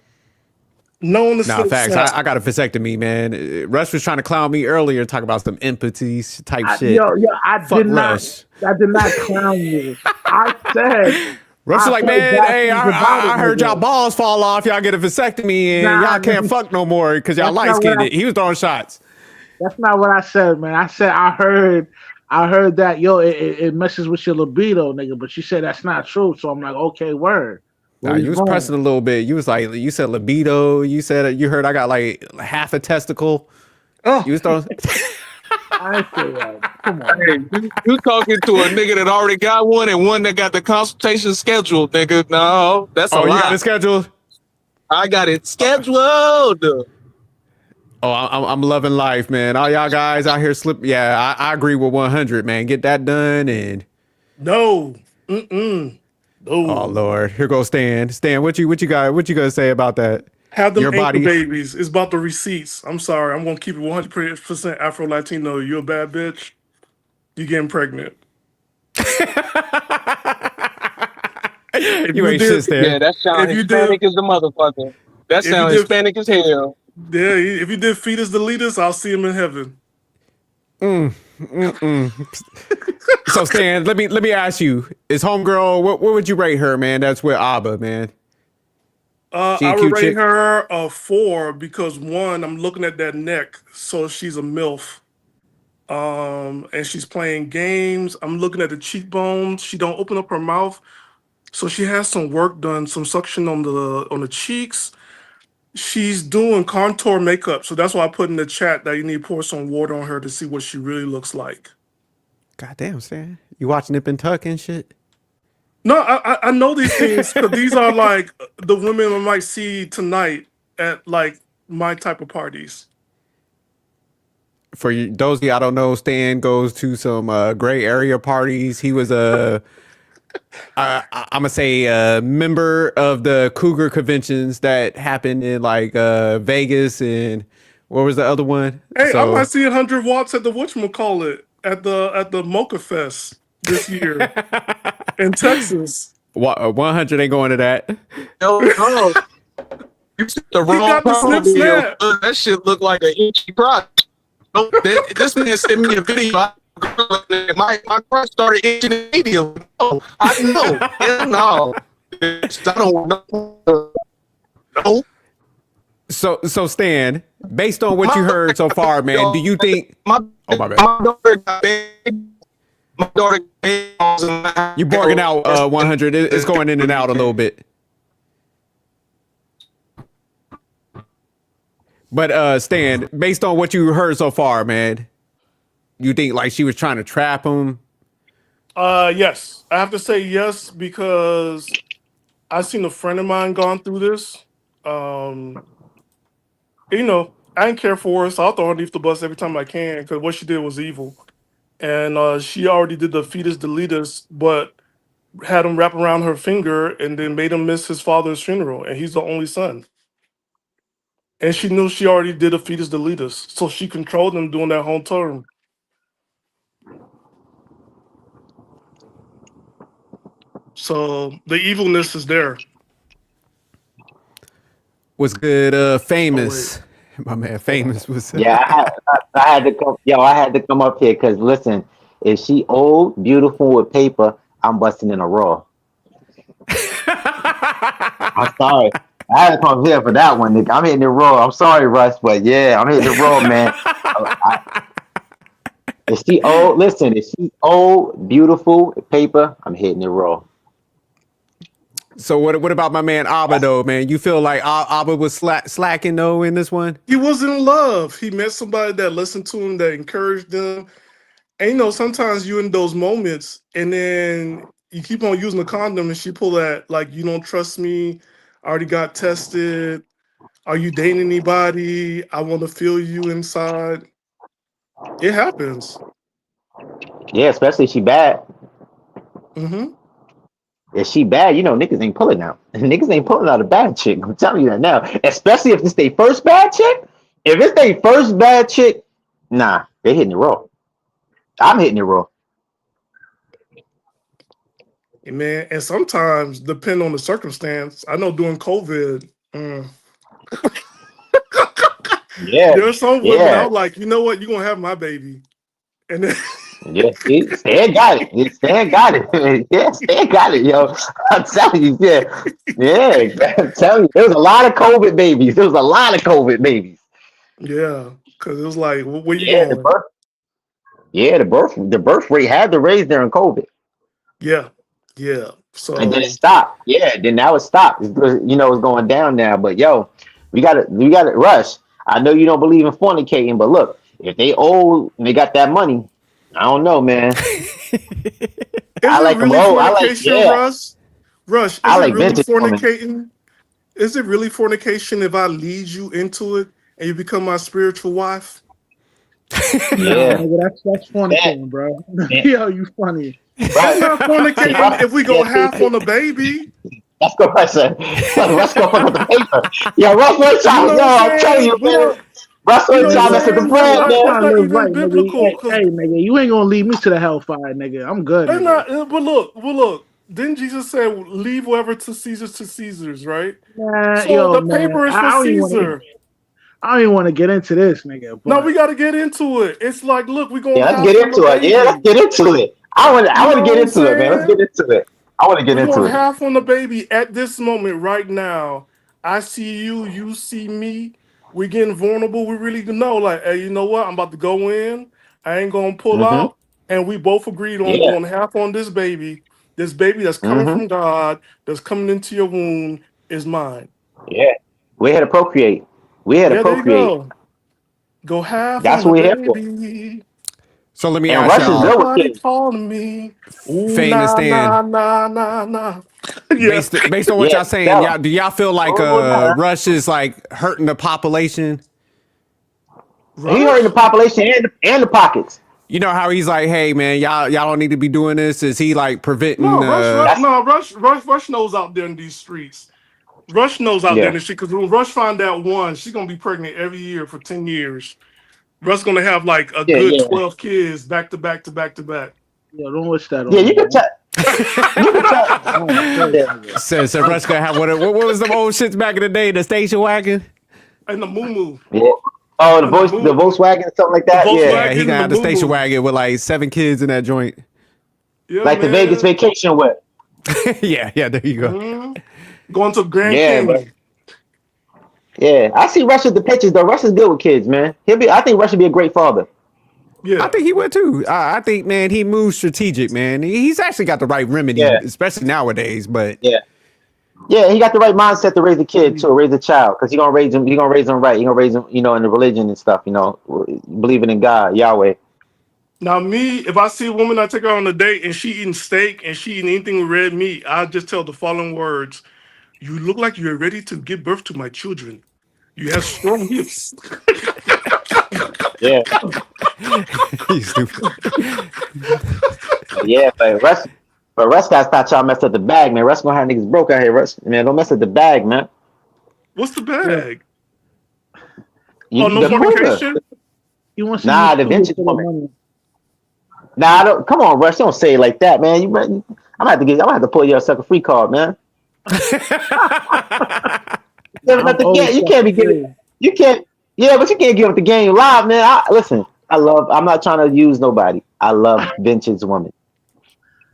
No on the Nah, flip facts. side. I got a vasectomy, man. Rush was trying to clown me earlier, talk about some empathy type shit. Yo, I Fuck did Rush. not clown you. I said Rush I was like, heard man, bad hey, things about it, I heard y'all nigga. balls fall off. Y'all get a vasectomy and Nah, y'all can't nigga, fuck no more because y'all that's light not what skinned. He was throwing shots. that's not what I said, man. I said I heard that, yo, it messes with your libido, nigga. But you said that's not true, so I'm like, okay, word. Nah, Where you he's was going? pressing a little bit. You was like, you said libido. You said you heard I got like half a testicle. Oh, You was throwing. I ain't say that. Come on. Hey, you talking to a nigga that already got one and one that got the consultation scheduled, nigga. No, that's a Oh, you got lie. it scheduled? I got it scheduled. Oh, I'm loving life, man. All y'all guys out here slip. Yeah, I agree with 100, man. Get that done. And no. Mm-mm. oh No. Lord, here goes Stan. Stan, what you gonna say about that? Have them Your anchor body. babies. It's about the receipts. I'm sorry. I'm going to keep it 100% Afro Latino. You're a bad bitch. You getting pregnant. If You you ain't did, shit, Stan. Yeah, that sound if you did, Hispanic as the motherfucker. That if you sound did, Hispanic as hell. yeah, if you did fetus deletus, I'll see him in heaven. So Stan, let me ask you: is homegirl? What would you rate her, man? That's with Abba, man. She a I would cute rate chick. her a 4 because one, I'm looking at that neck, so she's a MILF. And she's playing games. I'm looking at the cheekbones. She don't open up her mouth, so she has some work done, some suction on the cheeks. She's doing contour makeup, so that's why I put in the chat that you need to pour some water on her to see what she really looks like. God damn, Stan. You watch Nip and Tuck and shit? No, I know these things because these are like the women I might see tonight at like my type of parties. For you, those of you I don't know, Stan goes to some gray area parties. He was I'm gonna say a member of the Cougar conventions that happened in like Vegas and what was the other one? Hey, I might So see 100 watts at the whatchamacallit at the Mocha Fest this year in Texas. 100 ain't going to that. No, you took the He wrong got the promo snip video. snap. That shit looked like an itchy crotch. No, this man sent me a video. My crotch started itching immediately. No, I know. Yeah, no. I don't know. No. So Stan, based on what you heard so far, man, do you think? My Oh my bad. daughter got big. My daughter got big. You barking out 100. It's going in and out a little bit. But Stan, based on what you heard so far, man, you think like she was trying to trap him? Yes, I have to say yes because I've seen a friend of mine gone through this. Um, I didn't care for her, so I'll throw her underneath the bus every time I can because what she did was evil. And she already did the fetus deletus, but had him wrap around her finger and then made him miss his father's funeral, and he's the only son. And she knew she already did a fetus deletus, so she controlled him during that whole term. So the evilness is there. What's good, Oh, famous? My man, famous was. Yeah, I had to come. Yo, I had to come up here because listen, if she old, beautiful with paper, I'm busting in a raw. I'm sorry. I had to come here for that one, nigga. I'm hitting the raw. I'm sorry, Russ, but yeah, I'm hitting the raw, man. If she old, listen, if she old, beautiful with paper, I'm hitting the raw. So what about my man Abba though, man? You feel like Abba was slacking though in this one? he was in love. He met somebody that listened to him, that encouraged him. And you know, sometimes you in those moments, and then you keep on using the condom, and she pull that like, you don't trust me. I already got tested. Are you dating anybody? I want to feel you inside. It happens. Yeah, especially if she bad. Mm-hmm. If she bad, you know, niggas ain't pulling out. Niggas ain't pulling out a bad chick. I'm telling you that now. Especially if it's their first bad chick. If it's their first bad chick, nah, they hitting the raw. I'm hitting the raw. Man, and sometimes depend on the circumstance. I know during COVID, Yeah, there are some women I yeah, was like, you know what, you're gonna have my baby. And then yeah. Stan got it. Yeah, Stan got it. Yeah, Stan got it, yo. I'm telling you, yeah. Yeah, I'm telling you. There was a lot of COVID babies. There was a lot of COVID babies. yeah, because it was like, where you Yeah, going? the birth rate had to raise during COVID. Yeah, yeah. And then it So stopped. Yeah, then now it stopped. You know, it's going down now. But yo, we gotta rush. I know you don't believe in fornicating, but look, if they old and they got that money, I don't know, man. is I it like them really old. I like, fornication, yeah, Russ? Rush, I is it like really vintage women. fornicating? Is it really fornication if I lead you into it and you become my spiritual wife? Nah, Yeah, nigga, that's that, fornicating, bro. that Yo, you funny. It's right. not See, fornicating Russ, if we go yeah, half on the baby. that's good, Russ. Russ gonna fuck with the paper. Yo, Russ one You time, know yo, what I'm I'm telling saying? you, We man. don't. Russ You one know what I'm time Nigga, mess with the saying? bread, I'm man. That's trying to not live even right, nigga. biblical. Because Hey, nigga, you ain't gonna lead me to the hellfire, nigga. I'm good, that's nigga. not. But look, well, look. Didn't Jesus say, "Leave whatever to Caesar's," right? Nah, So yo, the man, paper is for I don't even want to. Caesar. I don't even want to get into this, nigga. Now we But got to get into it. It's like, look, we're going Yeah, let's get half on the into it. Yeah, let's baby. get into it. I You want to know get what I'm into it, man. Let's get saying? into it. I want to get We're into going it. half on the baby at this moment right now. I see you, you see me. We're getting vulnerable. We really know, like, hey, you know what? I'm about to go in. I ain't gonna pull Mm-hmm. out. And we both agreed on Yeah. going half on this baby. This baby that's coming Mm-hmm. from God, that's coming into your womb, is mine. Yeah. We're here to procreate. We're here to Yeah, there you procreate. go. Go half on That's the what we're here for. baby. So let me And ask Rush is y'all, good with Somebody kids. calling me. Ooh, famous nah, Stan, nah, nah, nah, nah. Yeah. based on what Yeah. y'all saying, Tell him. do y'all feel like Oh, nah. Rush is like hurting the population? He hurting the Rush? population and the pockets. You know how he's like, hey man, y'all don't need to be doing this. Is he like preventing? No, That's Rush knows out there in these streets. Rush knows out there in yeah. the street because when Rush find that one, she's gonna be pregnant every year for 10 years. Rush gonna have like a Yeah, good yeah. 12 kids back to back to back to back. yo, don't wish that Yeah, on you me, can man. tell. You can tell. I'm good, Yeah. nigga. So Rush gonna have what was the old shits back in the day? The station wagon. And the moo Yeah. Oh, and the the moo Volkswagen, something like the that. Yeah. Yeah, he Volkswagen gonna and the have the station moo. wagon with like 7 kids in that joint. Yeah, Like the Vegas man. vacation whip. Yeah, there you go. Mhm. Going to Grand Yeah, but Canyon. yeah. I see Rush with the pictures though. Rush is good with kids, man. I think Rush would be a great father. I Yeah. think he would too. I think, man, he moves strategic, man. He's actually got the right remedy, Yeah. especially nowadays. But Yeah. Yeah, he got the right mindset to raise a kid too, raise a child, because he gonna raise him. He gonna raise him right. He gonna raise him, in the religion and stuff. Believing in God, Yahweh. Now, me, if I see a woman, I take her on a date and she eating steak and she eating anything with red meat, I just tell the following words: "You look like you're ready to give birth to my children. You have strong hips." Yeah, he's stupid. yeah, but Russ. But Russ guys thought y'all messed up the bag, man. Russ gonna have niggas broke out here. Russ, man, don't mess up the bag, man. What's the bag? You, Oh, no the cougar. fornication? You want to Nah, use the tools vintage for the woman. money. Nah, I don't. Come on, Russ. Don't say it like that, man. I'm gonna have to pull you a sucker free card, man. I'm always You can't be giving. free. You can't. Yeah, but you can't give up the game live, man. Listen. I'm not trying to use nobody. I love vintage women.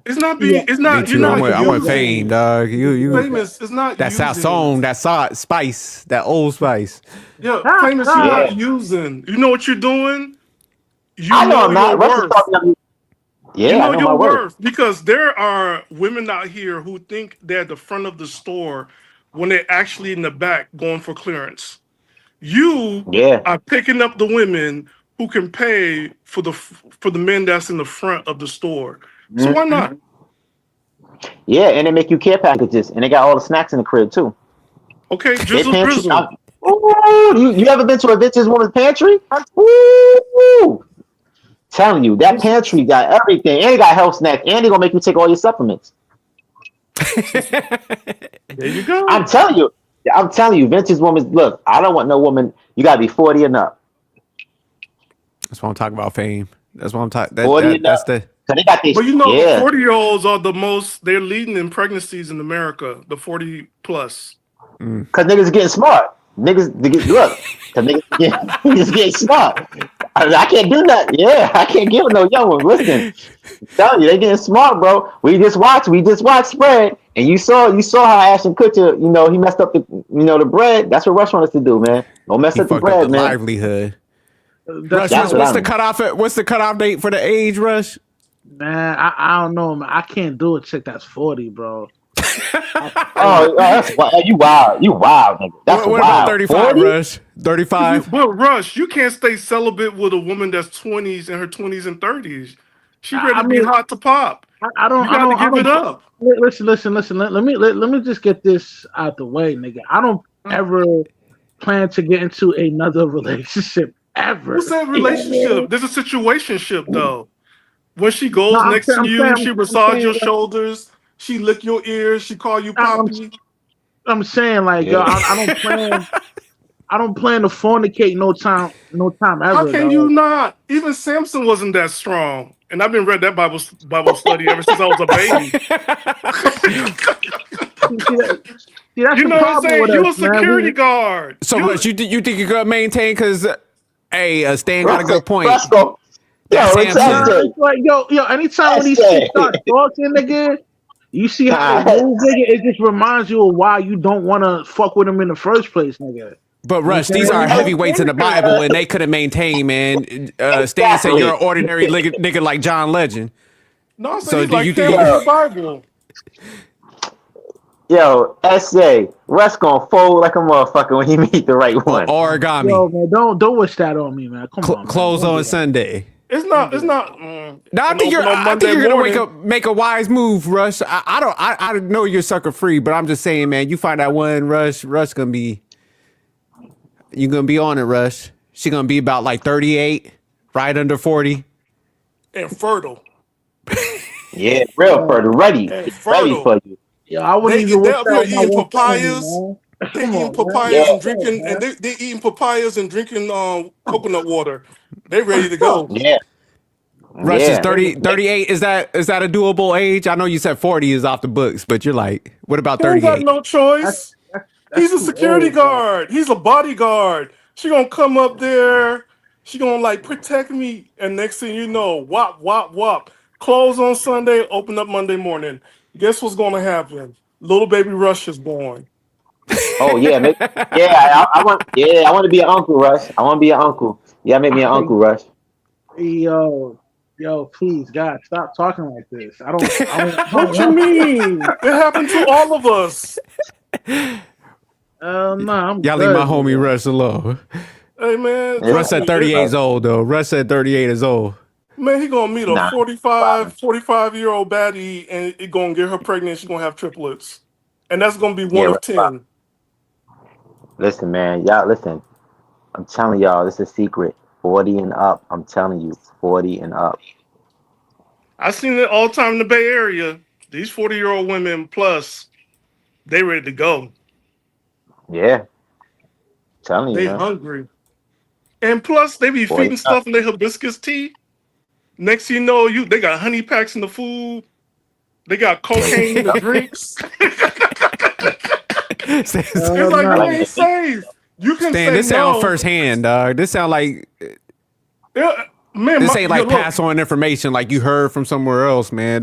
It's not Yeah, being. It's Me not. You're too. not I want using. fame, using. dog. You. Famous. It's not That South using. song, that spice, that old spice. Yeah, famous. You're Yeah, not using. You know what you're doing. You I know know I'm your not. Russ is worth. talking to me. You Yeah, I know know my your worth. worth because there are women out here who think they're at the front of the store when they're actually in the back going for clearance. You Yeah. are picking up the women who can pay for the men that's in the front of the store. So why Mhm. not? Yeah, and they make you care packages, and they got all the snacks in the crib too. Okay, They drizzle pantry. drizzle. Ooh, you ever been to a vintage woman's pantry? Ooh, telling you that pantry got everything, and they got health snacks, and they gonna make you take all your supplements. There you go. I'm telling you. I'm telling you, vintage woman. Look, I don't want no woman. You gotta be 40 and up. That's what I'm talking about. Fame. That's what I'm talking. 40 and That's up. the. So they got But these. you know the Yeah. 40-year-olds are they're leading in pregnancies in America, the 40 plus. Cause niggas getting smart. Look, cause niggas getting smart. I can't do that. Yeah, I can't give it no young one. Listen, I'm telling you, they getting smart, bro. We just watched Spread, and you saw how Ashton Kutcher, he messed up the bread. That's what Rush wants us to do, man. Don't mess He up the fucked up the bread, man. livelihood. That's Rush, That's what what's I the mean. cutoff? What's the cutoff date for the age, Rush? man. I don't know, man. I can't do a chick that's 40, bro. That's wild. You wild, nigga. That's What about wild. 35, 40? Rush? 35? But Rush, you can't stay celibate with a woman that's 20s in her 20s and 30s. She ready I to be mean, hot to pop. I don't, You I got to don't, I give it don't. up. Listen. Let me just get this out the way, nigga. I don't ever plan to get into another relationship Who ever. said You know what I relationship? mean? There's a situationship though. When she No, goes next to you, she I'm massage saying, your shoulders, she lick your ears, she call you I'm, poppy. I'm saying, like, yo, Yeah. I don't plan to fornicate no time How ever, can you dog. not? Even Samson wasn't that strong. And I've been read that Bible study ever since I was a baby. See, that's You the know what I'm problem saying? with You us, a man. security guard. So, Rush, you think you could maintain? Because, hey, Stan got a good point. Russell. That Yo, it's Samson. Nah, SJ. it's like, yo, anytime when these chicks start talking, nigga, you see how they Nah, move, nigga. It just reminds you of why you don't want to fuck with them in the first place, nigga. But, You know Rush, what I'm these are saying? heavyweights in the Bible, and they couldn't maintain, man. Stan said you're an ordinary nigga like John Legend. No, I'm saying So, he's do like you Campbell think... in the Bible. yo, SJ. Russ gonna fold like a motherfucker when he meet the right one. Origami. Yo, man, don't wish that on me, man. Come on, man. Close Don't do on that. Sunday. It's not No, I and think open on Monday you're morning. gonna make a wise move, Rush. I know you're sucker free, but I'm just saying, man, you find that one, Rush gonna be, you gonna be on it, Rush. She gonna be about like 38, right under 40. And fertile. Yeah, real fertile, ready And for fertile. you. Yo, I wouldn't They even wish up that here on my eating worst enemy, papayas. man. They Come eating on, man. papayas Yeah, and drinking, and they eating papayas and drinking coconut water. They ready to Fuck. go. yeah, Rush is yeah. 38. Is that a doable age? I know you said 40 is off the books, but you're like, what about He ain't got 38? no That's, choice. that's He's a too security old, bro. guard. He's a bodyguard. She gonna come up there. She gonna like protect me. And next thing you know, wop, wop, wop. Close on Sunday, open up Monday morning. Guess what's gonna happen? Little baby Rush is born. Oh yeah, I want. Yeah, I want to be an uncle, Russ. I want to be an uncle. Yeah, make me an uncle, Russ. Yo, please, God, stop talking like this. I don't What you want. mean? It happened to all of us. No, I'm Y'all leave my good, homie nigga. Rush alone. Hey man, Yeah. Russ trust at me. 38 is old though. Russ at 38 is old. Man, he gonna meet a Nah, 45-year-old baddie and it gonna get her pregnant. She's gonna have triplets. And that's gonna be one yeah. of 10. Listen, man, y'all. Listen, I'm telling y'all, this is a secret. 40 and up. I'm telling you, 40 and up. I seen it all the time in the Bay Area. These 40-year-old women plus, they ready to go. Yeah, telling you, They man. hungry. And plus, they be Boy, feeding stuff in their hibiscus tea. Next thing you know, they got honey packs in the food. They got cocaine in the drinks. It's like you like ain't safe. You can Stan, say this sound no. firsthand, dog. This sound like Yeah, man, this ain't like look, pass on information like you heard from somewhere else, man.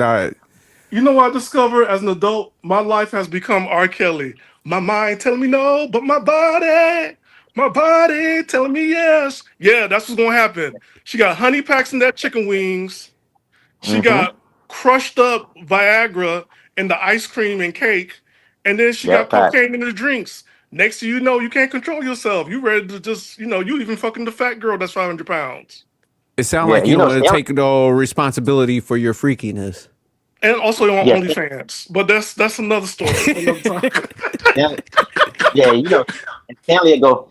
you know what I discovered as an adult? My life has become R. Kelly. My mind telling me no, but my body telling me yes. Yeah, that's what's gonna happen. She got honey packs in that chicken wings. She mm-hmm. got crushed up Viagra in the ice cream and cake, and then she got Yep, fact. cocaine in the drinks. Next thing you know, you can't control yourself. You ready to just, you even fucking the fat girl that's 500 pounds. It sounds Yeah, like you you don't know, want to take no responsibility for your freakiness. And also on yeah, OnlyFans. But that's another story for another time. Stanley, yeah, you know, Stanley will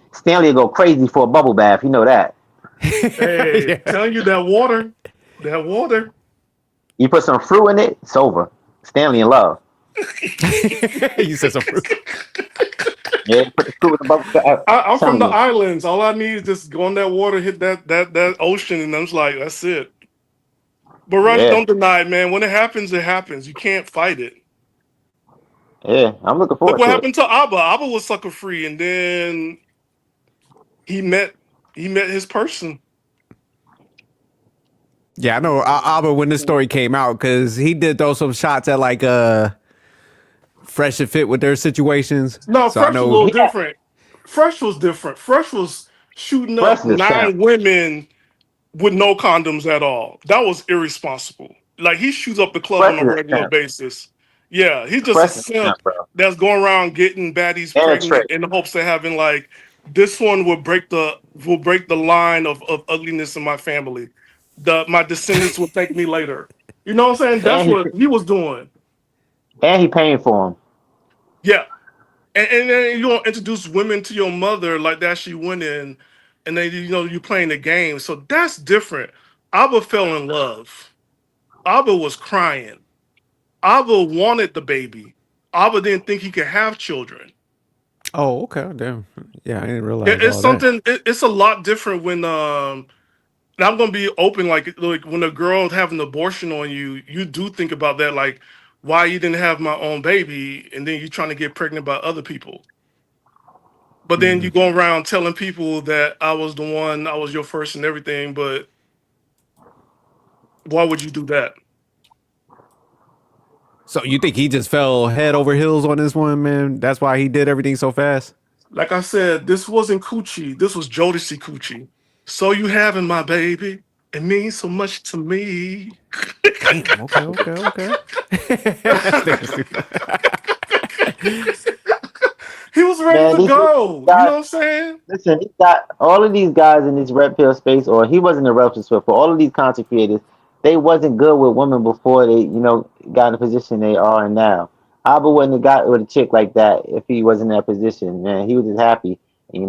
go crazy for a bubble bath. You know that. Hey, Yeah. telling you that water. You put some fruit in it, it's over. Stanley in love. You said some fruit. Yeah, put the fruit in the bubble bath. I'm from Telling the you. islands. All I need is just go in that water, hit that ocean, and I'm just like, that's it. But Rush, Yeah, don't deny it, man. When it happens, it happens. You can't fight it. yeah, I'm looking Look forward what to it. happened to Abba. Abba was sucker free, and then he met his person. Yeah, I know Abba when this story came out because he did throw some shots at like Fresh and Fit with their situations. No, So I Fresh was a know little Yeah, different. Fresh was different. Fresh was shooting Fresh up is a champ. 9 women with no condoms at all. That was irresponsible. Like he shoots up the club on Fresh a is a regular champ. basis. Yeah, he's just a Fresh is a simp champ, bro. that's going around getting baddies And a trick. pregnant in the hopes of having like this one will break the line of ugliness in my family. My descendants will thank me later. You know what I'm saying? That's And what he was doing. he paying for him. Yeah. And then you don't introduce women to your mother like that she went in, and then you playing the game. So that's different. Abba fell in love. Abba was crying. Abba wanted the baby. Abba didn't think he could have children. Oh, okay. Damn. Yeah, I didn't realize It's all that. something. It's a lot different when and I'm gonna be open. Like when a girl have an abortion on you, you do think about that. Like why you didn't have my own baby, and then you're trying to get pregnant by other people. But then you go around telling people that I was the one, I was your first and everything. But why would you do that? So you think he just fell head over heels on this one, man? That's why he did everything so fast? Like I said, this wasn't coochie. This was Jodeci coochie. So you having my baby? It means so much to me. Damn. Okay. He was ready Man, to these go. You guys, know what I'm saying? listen, he got all of these guys in this red pill space, or he wasn't a red pill space. For all of these content creators, they wasn't good with women before they, got in the position they are in now. Abba wouldn't have got with a chick like that if he wasn't in that position. Man, he was just happy. He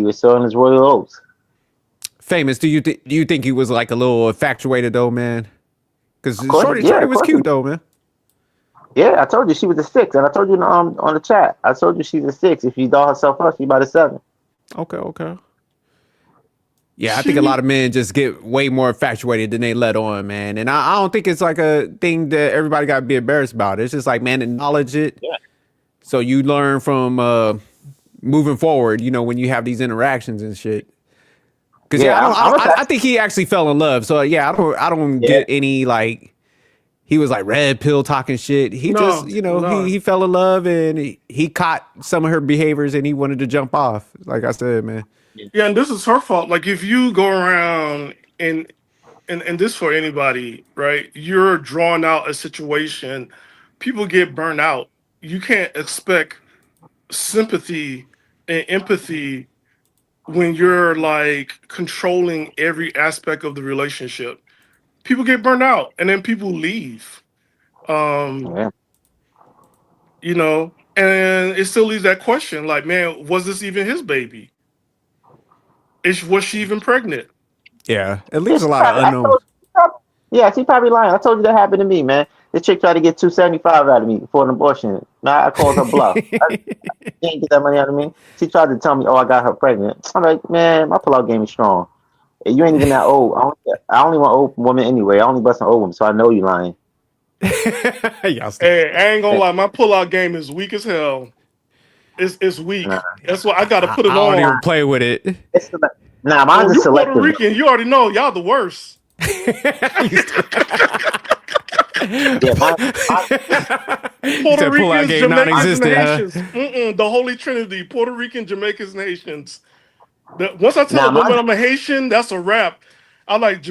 was sowing his royal oats. Famous, do you think he was like a little infatuated though, man? Because Of course, Shorty of was course. cute though, man. Yeah, I told you she was a 6, and I told you on the chat. I told you she's a 6. If she doll herself up, she about a 7. Okay. Yeah, I think a lot of men just get way more infatuated than they let on, man. And I don't think it's like a thing that everybody got to be embarrassed about. It's just like, man, acknowledge it. Yeah. So you learn from moving forward, when you have these interactions and shit. Because I think he actually fell in love. So yeah, I don't get any like he was like red pill talking shit. He just he fell in love and he caught some of her behaviors and he wanted to jump off. Like I said, man. Yeah, and this is her fault. Like if you go around and this for anybody, right? You're drawing out a situation, people get burnt out. You can't expect sympathy and empathy when you're like controlling every aspect of the relationship. People get burnt out and then people leave. Yeah. And it still leaves that question like, man, was this even his baby? Was she even pregnant? Yeah, it leaves a lot of unknowns. Yeah, she probably lying. I told you that happened to me, man. This chick tried to get $275 out of me for an abortion. Now I called her bluff. I can't get that money out of me. She tried to tell me, "Oh, I got her pregnant." I'm like, man, my pullout game is strong. And you ain't even that old. I only want old women anyway. I only bust an old woman, so I know you lying. Hey, I ain't gonna lie, my pullout game is weak as hell. It's weak. Nah, That's why I gotta put it I don't even on. play with it. it's nah, mine's You is Puerto selective. Rican, you already know y'all the worst. Yeah, mine Puerto Said pull out Ricans, game Jamaicans, and non-existent, huh? Haitians. The Holy Trinity: Puerto Rican, Jamaicans, and Haitians. Once I tell nah, a woman mine. I'm a Haitian, that's a wrap. I'm like,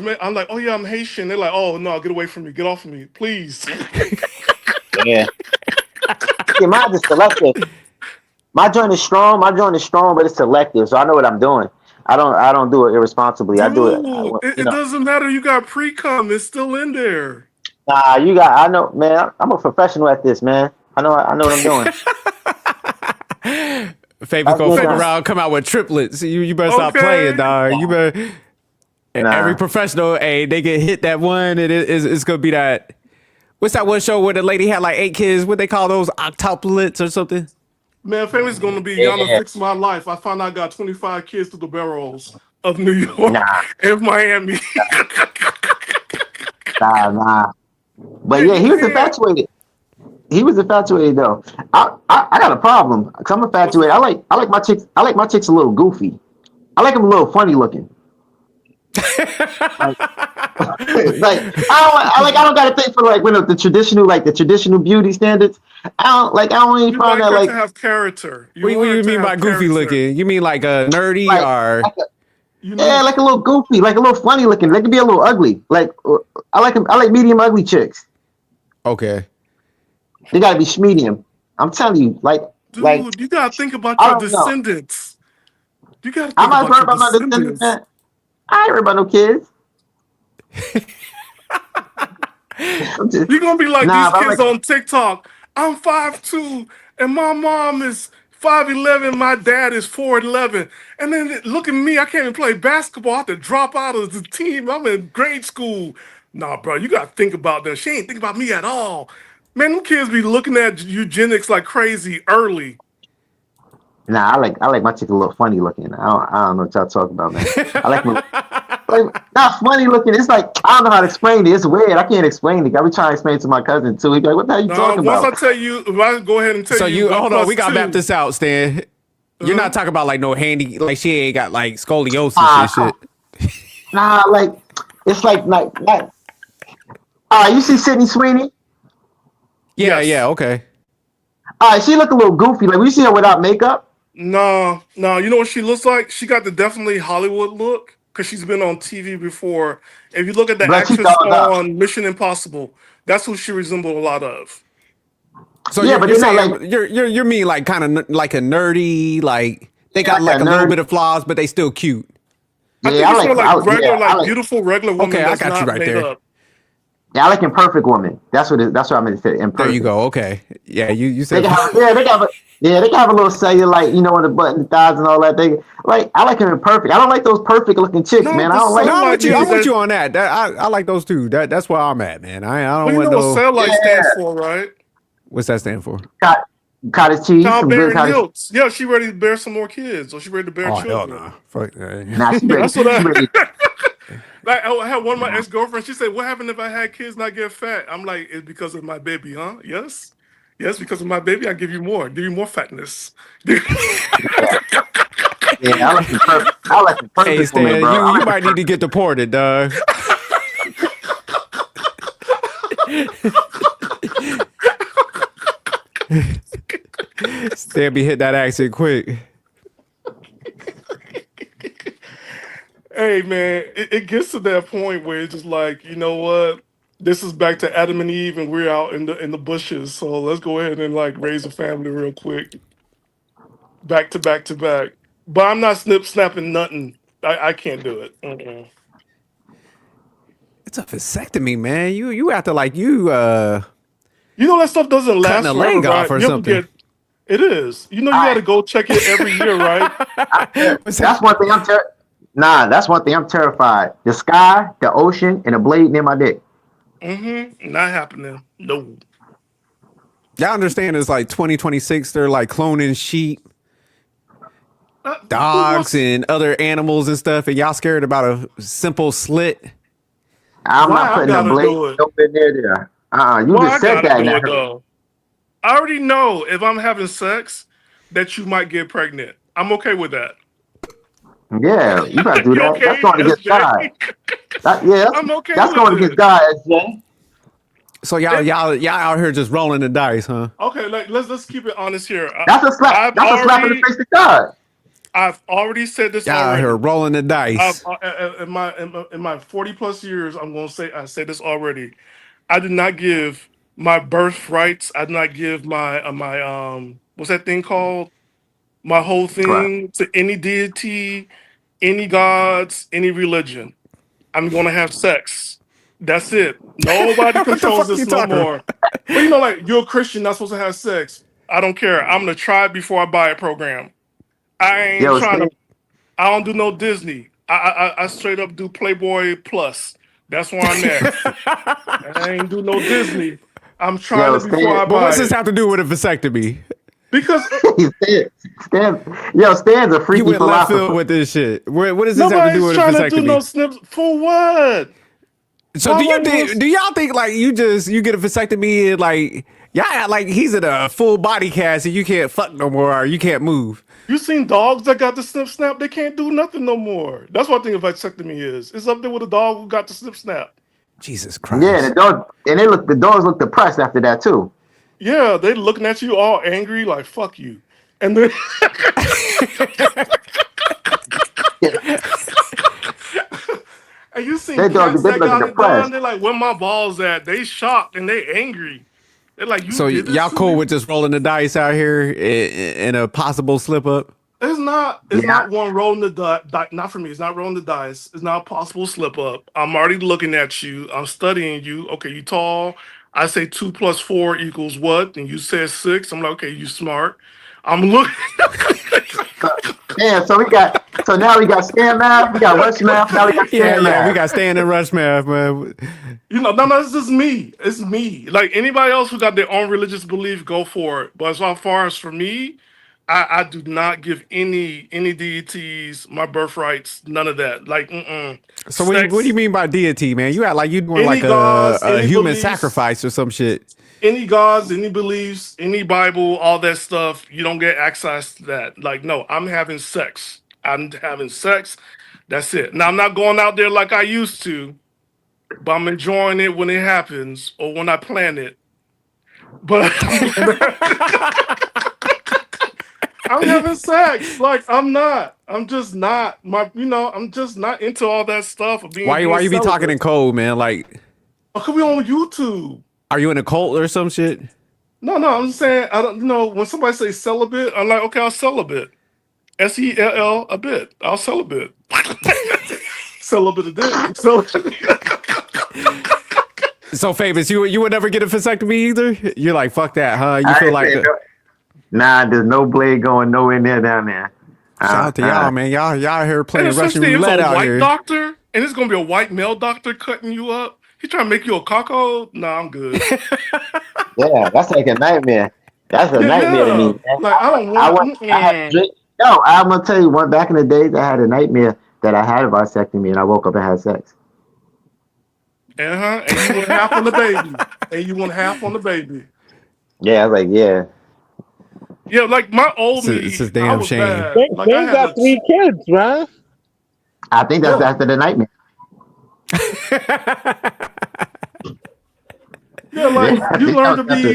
oh yeah, I'm Haitian. They're like, oh no, get away from me, get off of me, please. Yeah, yeah, mine is selective. My joint is strong. But it's selective, so I know what I'm doing. I don't do it irresponsibly. I do it. Dude, it doesn't matter. You got pre-cum. It's still in there. Nah, you got. I know, man. I'm a professional at this, man. I know what I'm doing. Favorite That's go what fuck I'm- around, come out with triplets. You better stop playing, dog. You better. Nah. Every professional, hey, they get hit that one, and it's gonna be that. What's that one show where the lady had like 8 kids? What they call those, octuplets or something? Man, family's gonna be Yeah. Yana Fix My Life. I found out I got 25 kids through the barrels of New York Nah. and Miami. Nah. But Yeah, yeah, you he was can't. infatuated. He was infatuated though. I got a problem. Cause I'm infatuated. I like my chicks. I like my chicks a little goofy. I like them a little funny looking. I don't gotta think for like the traditional beauty standards. I don't even You find like that her like to have character. You What want her you to mean have by goofy character. looking? You mean like nerdy like, or? like a, You yeah, need like a little goofy, like a little funny looking. They can be a little ugly. Like I like medium ugly chicks. Okay. They gotta be medium. I'm telling you, dude, you gotta think about I your don't know. descendants. You gotta I'm think not about worried your about my descendants, descendants. man. I ain't worried about no kids. I'm just, You're gonna be like nah, these but I'm kids like, on TikTok. I'm 5'2", and my mom is 5'11", my dad is 4'11". And then look at me, I can't even play basketball. I have to drop out of the team. I'm in grade school. Nah, bro, you gotta think about that. She ain't think about me at all. Man, them kids be looking at eugenics like crazy early. nah, I like my chick a little funny looking. I don't know what y'all talking about, man. I like my like not funny looking. It's like I don't know how to explain it. It's weird. I can't explain it. I be trying to explain it to my cousin too. He be like, "What the hell are you Now, talking once I about?" tell you, if I go ahead and tell So you you one hold on, plus we gotta map two, this out, Stan. You're not talking about like no handy, like she ain't got like scoliosis Nah, and shit. nah, like it's like not. All right, you see Sydney Sweeney? Yeah, yes. okay. All right, she look a little goofy. Like we see her without makeup. No, you know what she looks like? She got the definitely Hollywood look because she's been on TV before. If you look at the But she actress dolled up. on Mission Impossible, that's who she resembled a lot of. So Yeah, but you're they're not saying like you're mean like kind of like a nerdy, like they got like like a a little nerd. bit of flaws, but they still cute. I Yeah, think it's more like regular, I like like beautiful, regular woman Okay, I that's got you not right made there. up. yeah, I like imperfect woman. That's what I meant to say. There Imperfect. you go. Okay. Yeah, you They said can have they can have a little cellulite, on the butt and the thighs and all that. They like I like them imperfect. I don't like those perfect looking chicks, No, man. I the don't like. no, I'm cellulite with you. I'm means with that. you on that. I like those too. That's where I'm at, man. I Well, don't you want know what no. cellulite stands Yeah, for, right? What's that stand for? cottage cheese, some good Childbearing cottage. hilts. Yeah, she ready to bear some more kids, or she ready to bear Oh hell children. no. Fuck. Nah, she ready. That's what She ready. like I had one of my ex-girlfriends. She said, "What happened if I had kids and I get fat?" I'm like, "It's because of my baby, huh?" Yes, because of my baby. I give you more fatness. Yeah, I like imperfect. I like Hey imperfect woman, Stan, bro. I you like might need to get deported, dog. Stan be hit that accent quick. Hey man, it gets to that point where it's just like, you know what? This is back to Adam and Eve, and we're out in the bushes. So let's go ahead and like raise a family real quick, back to back to back. But I'm not snapping nothing. I can't do it. Mm-mm. It's a vasectomy, man. You have to like You know that stuff doesn't cutting last a forever, leg off right? or You have to something. get. It is. You know you got I, to go check it every year, right? What's that's that? one thing Nah, that's one thing I'm terrified. The sky, the ocean, and a blade near my dick. Not happening. No. Y'all understand it's like 2026. They're like cloning sheep, Who dogs, wants? and other animals and stuff, and y'all scared about a simple slit. I'm Why not I putting a gotta blade do it? nowhere near there. You Why I just said gotta that, and do I it heard. though? I already know if I'm having sex that you might get pregnant. I'm okay with that. Yeah, you gotta do You that. That's okay, going against God. SJ? Yeah, I'm okay that's with going against it. God, SJ. So y'all out here just rolling the dice, huh? Okay, let's keep it honest here. That's a slap. I've That's a slap in the already face to God. I've already said this Y'all out here already. rolling the dice. In my 40 plus years, I say this already. I did not give my birthrights. I did not give my what's that thing called? My whole Right. thing to any deity, any gods, any religion. I'm gonna have sex. That's it. Nobody What the controls fuck you this no talking about? more. But you know, like you're a Christian, not supposed to have sex. I don't care. I'm gonna try it before I buy a program. I ain't Yo, trying to. Stan, I don't do no Disney. I straight up do Playboy Plus. That's where I'm at. I ain't do no Disney. I'm trying yo, it before Stan, I But buy what's this it have to do with a vasectomy? because Stan's a You freaky went left field philosopher. with this shit. What does this have to do nobody's with a trying to do no vasectomy? snips for what? So Why do would I you want think? Do y'all think like you get a vasectomy and like y'all act like he's in a full body cast and you can't fuck no more or you can't move? You seen dogs that got the snip snap? They can't do nothing no more. That's what I think a vasectomy is. It's up there with a dog who got the snip snap. Jesus Yeah, and Christ! the dogs look depressed after that too. Yeah, they looking at you all angry, like fuck you. And then Yeah, and you seen they cats dogs they be that looking got it done, depressed. they're like, where my balls at? They shocked and they angry. They're like, you So did this y'all to cool me? with just rolling the dice out here in a possible slip up? It's Yeah, not one rolling the dice. Not for me. It's not rolling the dice. It's not a possible slip up. I'm already looking at you. I'm studying you. Okay, you tall. I say 2 + 4 = what? And you said 6. I'm like, okay, you smart. I'm looking. so, yeah. So now we got Stan math, we got Rush math, now we got Stan Yeah. We math. got stand and rush math, man. No, it's just me. It's me. Like anybody else who got their own religious belief, go for it. But as far as for me, I do not give any deities my birthrights. None of that. Like, So what do you sex, mean by deity, man? You act like you doing any like gods, a any human beliefs, sacrifice or some shit. any gods, any beliefs, any Bible, all that stuff. You don't get access to that. Like, no, I'm having sex. I'm having sex. That's it. Now I'm not going out there like I used to, but I'm enjoying it when it happens or when I plan it. But I'm having sex. Like I'm not. I'm just not. I'm just not into all that stuff of being Why you be talking celibate. in code, man? Like, Oh, could be on YouTube. are you in a cult or some shit? No, I'm just saying. I don't. When somebody say celibate, I'm like, okay, I'll celibate. SELL a bit. I'll celibate. Celibate a dick. So So famous, you would never get a vasectomy either. You're like, fuck that, huh? You I feel ain't like saying nah, there's no blade going nowhere near down there. shout out to y'all, man. Y'all here and playing Russian especially if it's roulette a out white here. doctor, and it's gonna be a white male doctor cutting you up. He trying to make you a caco? Nah, I'm good. Yeah, that's like a nightmare. That's a nightmare to me, Yeah. man. Like I don't I want. went, I had a dream. No, I'm gonna tell you one back in the days I had a nightmare that I had a vasectomy and I woke up and had sex. And you want half on the baby. And you want half on the baby. Yeah, I was like, yeah. Yeah, like my old It's a me, I damn was shame. bad. Like I They had got a 3 kids, right? I think that's yeah. after the nightmare. Yeah, like Yeah, I you think that learn was to after.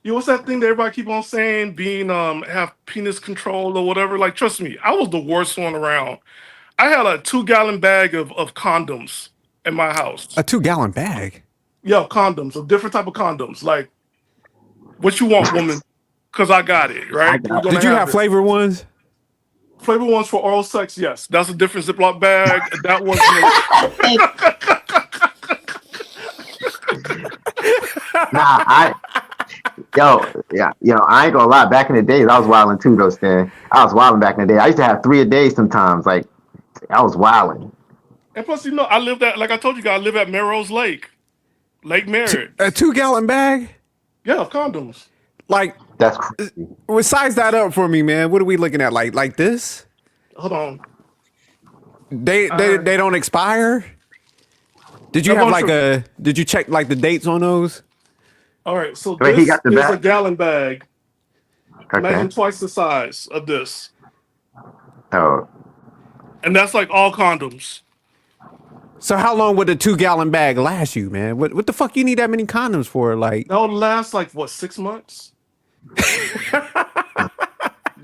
be what's that thing that everybody keep on saying, being have penis control or whatever. Like, trust me, I was the worst one around. I had a 2-gallon bag of condoms in my house. A 2-gallon bag. Yeah, condoms, of different type of condoms. Like, what you want, woman? Cause I got it, I right? We're got gonna Did you have have it. flavored ones? Flavor ones for oral sex, yes. That's a different Ziploc bag. That was no. it. Nah, I ain't gonna lie. Back in the days, I was wilding too, though, Stan. I was wilding back in the day. I used to have 3 a day sometimes. Like, I was wilding. And plus, I live at, like I told you guys, I live at Melrose Lake. Lake Merritt. A 2-gallon bag? Yeah, condoms. Like, That's crazy. size that up for me, man. What are we looking at? Like this? Hold on. They don't expire? Did you have like did you check like the dates on those? All right, so Wait, he this got the is bag? a gallon bag. Okay. Imagine twice the size of this. Oh, And that's like all condoms. So how long would a 2-gallon bag last you, man? What the fuck you need that many condoms for? Like, That would last like what, 6 months?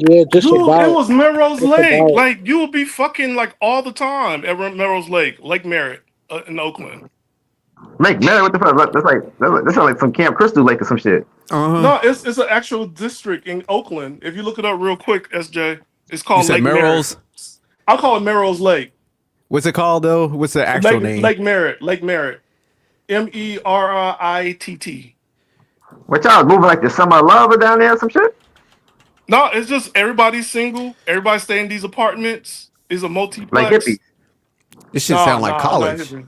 Yeah, just Dude, about. it was Melrose Just Lake. about. Like you would be fucking like all the time at Melrose Lake, Lake Merritt in Oakland. Lake Merritt, what the fuck? That's like some Camp Crystal Lake or some shit. No, it's an actual district in Oakland. If you look it up real quick, SJ, it's you called said Lake Merrill's? Merritt. I'll call it Melrose Lake. What's it called though? What's the actual name? Lake Merritt. Lake Merritt. Merritt. What y'all moving like the summer of love or down there or some shit? No, it's just everybody's single. Everybody stay in these apartments. It's a Like multiplex. hippies. This shit sound like not college. hippie.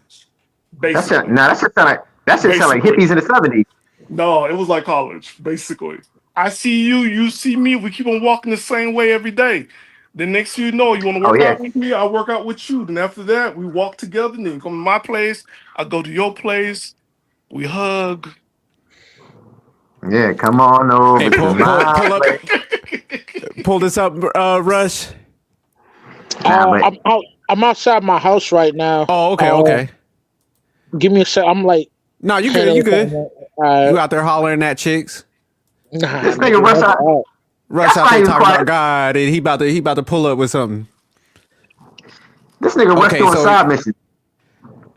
That Basically. shit sound like Basically. hippies in the 70s. No, it was like college, basically. I see you, you see me. We keep on walking the same way every day. The next thing you know, you want to work out with me, I'll work out with you. Then after that, we walk together. Then you come to my place. I go to your place. We hug. Yeah, come on over Hey, to my place. pull this up, Rush. I'm outside my house right now. Oh, okay. Give me a sec. I'm like, No, you good. You good. You You out there hollering at chicks? Nah, This nigga Rush out. Rush out why there he was talking quiet. about God, and he about to pull up with something. This nigga Rush Okay, doing so- side missions.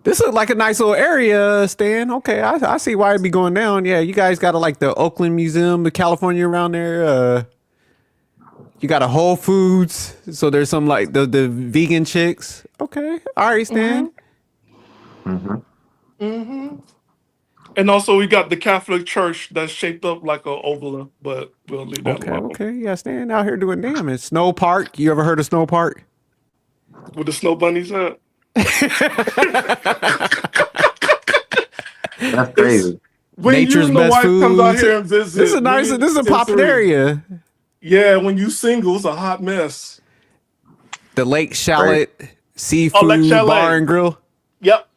This is like a nice little area, Stan. Okay, I see why it'd be going down. Yeah, you guys got like the Oakland Museum, the California around there. You got a Whole Foods, so there's some like the vegan chicks. Okay, all right, Stan. And also, we got the Catholic Church that's shaped up like an oval, but we'll leave that alone. Okay, yeah, Stan out here doing damage. Snow Park. You ever heard of Snow Park? With the snow bunnies at. That's crazy. When Nature's you and the best wife comes out foods. here and visit. This is a nice. This is a popular area. Yeah, when you single, it's a hot mess. The Lake Shallot Seafood Lake Chalet. Bar and Grill. Yep.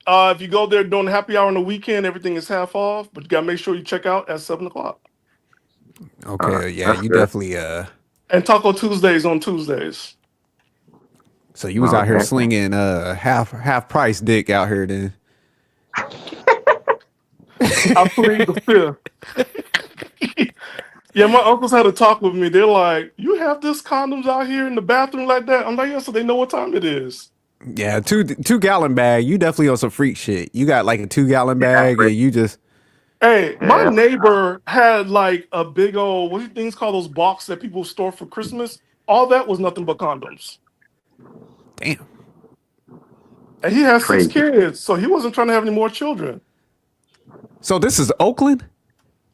If you go there during happy hour on the weekend, everything is half off. But you gotta make sure you check out at 7:00. Okay, yeah, that's you good. definitely. And Taco Tuesdays on Tuesdays. So you was out here Okay. slinging half price dick out here then. I plead the fifth. Yeah, my uncles had a talk with me. They're like, "You have this condoms out here in the bathroom like that?" I'm like, "Yeah, so they know what time it is." Yeah, 2-gallon bag. You definitely on some freak shit. You got like a 2-gallon bag, and you just Hey, my Yeah. neighbor had like a big old, what do you things call those boxes that people store for Christmas? All that was nothing but condoms. damn. And he has 6 Crazy. kids, so he wasn't trying to have any more children. So this is Oakland.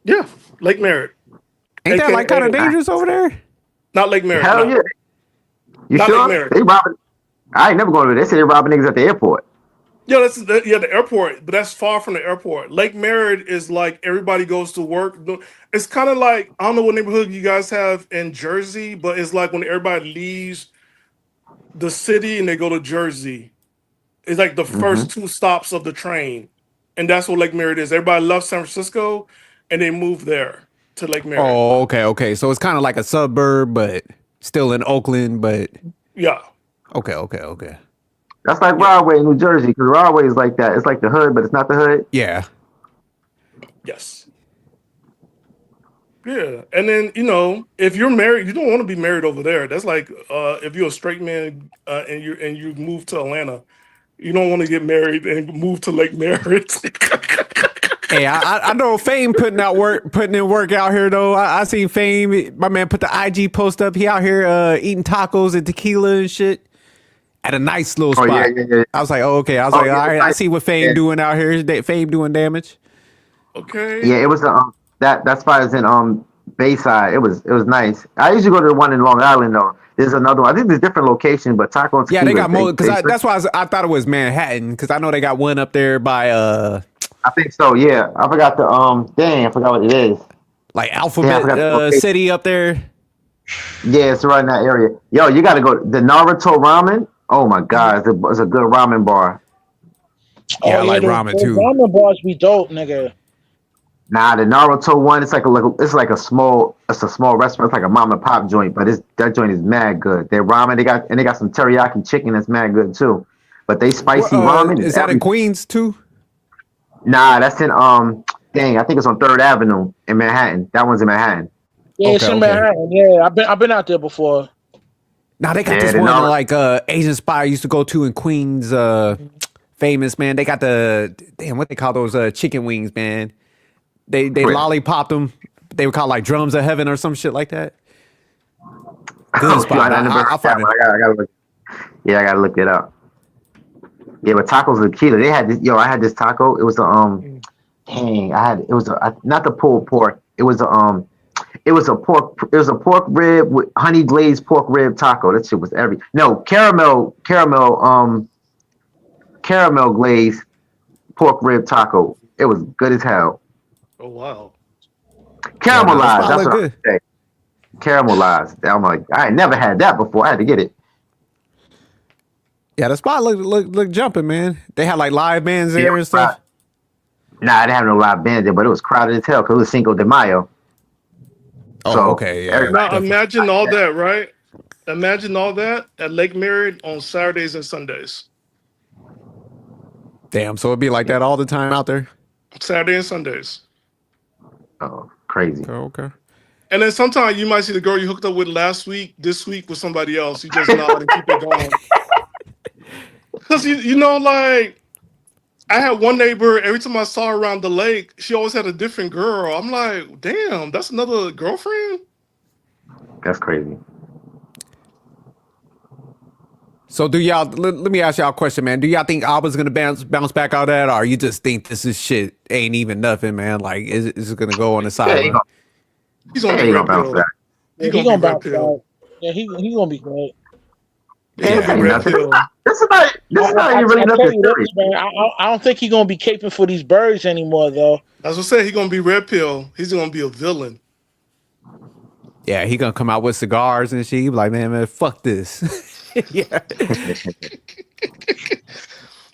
Yeah, Lake Merritt. Ain't that like kind of AKA dangerous over there? Not Lake Merritt. Hell no. yeah. You Not sure? Lake Merritt. They robbing. I ain't never going to. They say they robbing niggas at the airport. Yeah, the airport, but that's far from the airport. Lake Merritt is like everybody goes to work. It's kind of like, I don't know what neighborhood you guys have in Jersey, but it's like when everybody leaves the city and they go to Jersey. It's like the first 2 stops of the train. And that's what Lake Merritt is. Everybody left San Francisco and they moved there to Lake Merritt. Oh, okay. So it's kind of like a suburb, but still in Oakland. But Yeah. okay. That's like Broadway in New Jersey, because Broadway is like that. It's like the hood, but it's not the hood. Yeah. Yes. Yeah. And then, if you're married, you don't want to be married over there. That's like if you're a straight man and you move to Atlanta, you don't want to get married and move to Lake Merritt. Hey, I know Fame putting in work out here though. I seen Fame. My man put the IG post up. He out here eating tacos and tequila and shit at a nice little spot. Yeah. I was like, oh, okay. I was like, yeah, all right. I nice. see what Fame Yeah. doing out here. Fame doing damage. Okay. Yeah, it was that spot is in Bayside. It was nice. I usually go to the one in Long Island though. There's another one. I think there's different locations, but Taco and Yeah, Tequila, they got more because that's why I thought it was Manhattan because I know they got one up there by I think so. Yeah, I forgot the Dang, I forgot what it is. Like Damn, I Alphabet forgot the location. City up there. Yeah, it's right in that area. Yo, you gotta go the Naruto ramen. Oh my god, it's a good ramen bar. Yeah, Oh I yeah, like those ramen too. ramen bars be dope, nigga. Nah, the Naruto one, it's like a small restaurant. It's like a mom and pop joint, but that joint is mad good. Their ramen, they got some teriyaki chicken that's mad good too. But they spicy ramen is Is that in every. Queens too? Nah, that's in dang, I think it's on Third Avenue in Manhattan. That one's in Manhattan. Yeah, it's Okay, in okay. Manhattan. Yeah, I've been out there before. Now they got Yeah, this the one Naruto. like Asian spot I used to go to in Queens. Famous man. They got the damn what they call those chicken wings, man. They Where? lollipopped them. They were called like drums of heaven or some shit like that. Good Oh shoot, spot. I never I'll heard that find one. it. I gotta look. Yeah, I gotta look it up. Yeah, but tacos are killer. They had this. Yo, I had this taco. It was a dang. I had it was not the pulled pork. It was a pork. It was a pork rib with honey glazed pork rib taco. That shit was no caramel glazed pork rib taco. It was good as hell. Oh wow. Yeah, now the Caramelized. spot That's look what I good. would say. Caramelized. I'm like, I ain't never had that before. I had to get it. Yeah, the spot look jumping, man. They had like live bands Yeah, it there was and crowded. stuff. Nah, I didn't have no live band there, but it was crowded as hell because it was Cinco de Mayo. Oh, So okay, yeah, everybody. Now definitely. imagine all that, right? Imagine all that at Lake Merritt on Saturdays and Sundays. Damn, so it'd be like that all the time out there. Saturday and Sundays. Oh, crazy. Okay. And then sometimes you might see the girl you hooked up with last week, this week with somebody else. You just nod and keep it going. Because, you know, like, I had one neighbor, every time I saw her around the lake, she always had a different girl. I'm like, damn, that's another girlfriend? That's crazy. So do y'all? Let me ask y'all a question, man. Do y'all think Abba's gonna bounce back out of that, or you just think this is shit ain't even nothing, man? Like, is it gonna go on the Yeah, sideline? He's going to yeah, be he red gonna bounce pill. back. He's Yeah, he going to be gonna red bounce pill. back. Yeah, he gonna be great. He's going to Yeah, be Ain't red nothing. pill. This is not. This is not even really I tell nothing you serious. this, man. I don't think he gonna be caping for these birds anymore, though. As I said, he's going to be red pill. He's going to be a villain. Yeah, he gonna come out with cigars and shit. He be like, man, fuck this. Yeah.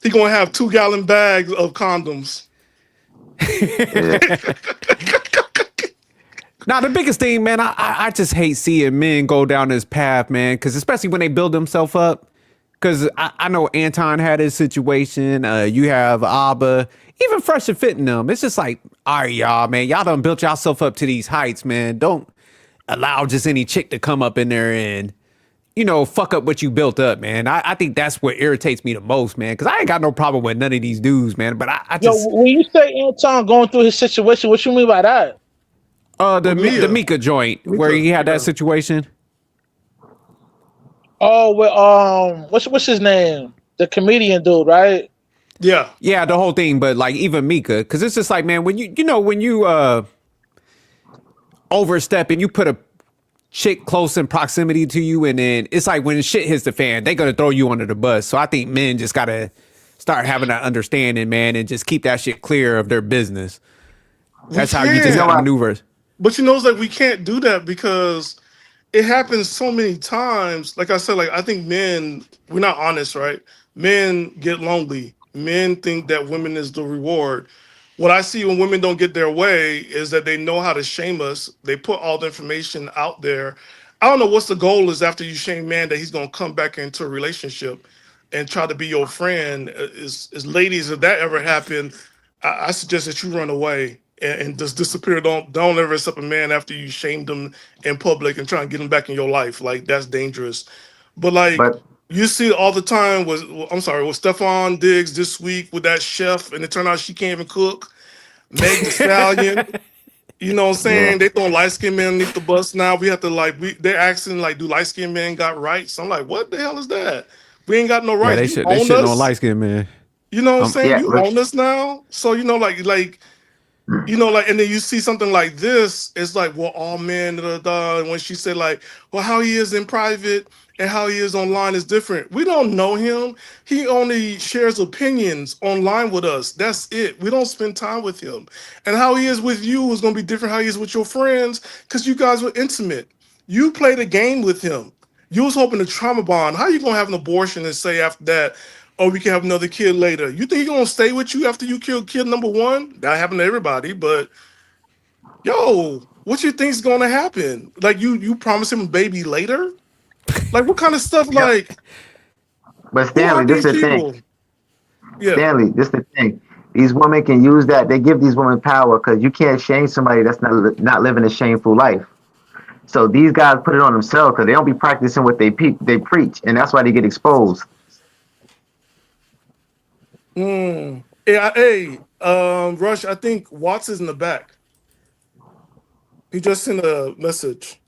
He's going to have 2-gallon bags of condoms. Yeah. Now the biggest thing, man, I just hate seeing men go down this path, man, because especially when they build themselves up. Because I know Anton had his situation. You have Abba, even Fresh and Fit in them. It's just like, all right, y'all, man, y'all done built yourself up to these heights, man. Don't allow just any chick to come up in there and, fuck up what you built up, man. I think that's what irritates me the most, man. Because I ain't got no problem with none of these dudes, man. But I Yo, just when you say Anton going through his situation, what you mean by that? the With the Mia. Mika joint where Mika, he had yeah. that situation. Oh, well, what's his name? The comedian dude, right? Yeah. Yeah, the whole thing, but like even Mika, because it's just like, man, when you overstep and you put a chick close in proximity to you, and then it's like when shit hits the fan, they're gonna throw you under the bus. So I think men just gotta start having that understanding, man, and just keep that shit clear of their business. That's how you just can't. gotta maneuver. But it's like we can't do that because it happens so many times. Like I said, like I think men, we're not honest, right? Men get lonely. Men think that women is the reward. What I see when women don't get their way is that they know how to shame us. They put all the information out there. I don't know what's the goal is after you shame man that he's gonna come back into a relationship and try to be your friend. Is ladies, if that ever happened, I suggest that you run away and just disappear. Don't ever accept a man after you shamed him in public and try and get him back in your life. Like that's dangerous. But like But you see all the time was I'm sorry, with Stefan Diggs this week with that chef, and it turned out she can't even cook. Meg the Stallion, you know what I'm yeah, saying? They throwing light skinned men underneath the bus now. We have to they're asking like, do light skinned men got rights? I'm like, what the hell is that? We ain't got no Yeah, rights. You they own shitting on us. light skin, man. You know what I'm saying? yeah. You own us now. So you know, and then you see something like this, it's like, well, all men, da, da, da. And when she said, like, well, how he is in private and how he is online is different. We don't know him. He only shares opinions online with us. That's it. We don't spend time with him. And how he is with you is going to be different how he is with your friends because you guys were intimate. You played a game with him. You was hoping to trauma bond. How you going to have an abortion and say after that, oh, we can have another kid later? You think he's going to stay with you after you kill kid number one? That happened to everybody, but yo, what you think's going to happen? Like you promise him a baby later? Like what kind of stuff? Yep. Like But who are Stanley, this these is the thing. people? Yeah. Stanley, this is the thing. These women can use that. They give these women power because you can't shame somebody that's not living a shameful life. So these guys put it on themselves because they don't be practicing what they preach, and that's why they get exposed. Yeah, hey, Rush, I think Watts is in the back. He just sent a message.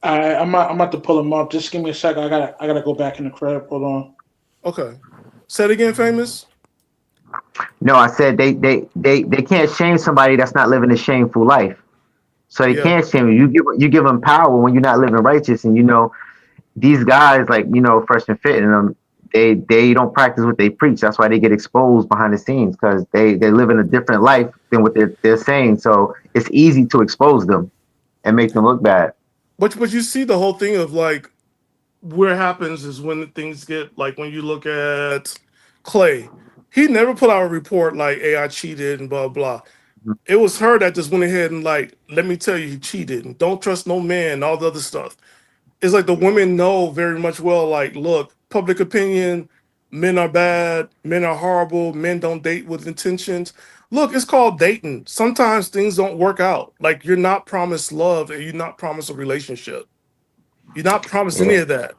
I'm about to pull him up. Just give me a second. I gotta go back in the crib. Hold on. Okay. Say it again, Famous. No, I said they can't shame somebody that's not living a shameful life. So they Yeah. can't shame you. You give them power when you're not living righteous, and these guys like fresh and fit, and they don't practice what they preach. That's why they get exposed behind the scenes because they live in a different life than what they're saying. So it's easy to expose them and make them look bad. But you see the whole thing of like where it happens is when things get like when you look at Clay, he never put out a report like, hey, I cheated and blah blah. It was her that just went ahead and like, let me tell you, he cheated and don't trust no man, all the other stuff. It's like the women know very much well, like, look, public opinion, men are bad, men are horrible, men don't date with intentions. Look, it's called dating. Sometimes things don't work out. Like you're not promised love and you're not promised a relationship. You're not promised any Yeah, of that.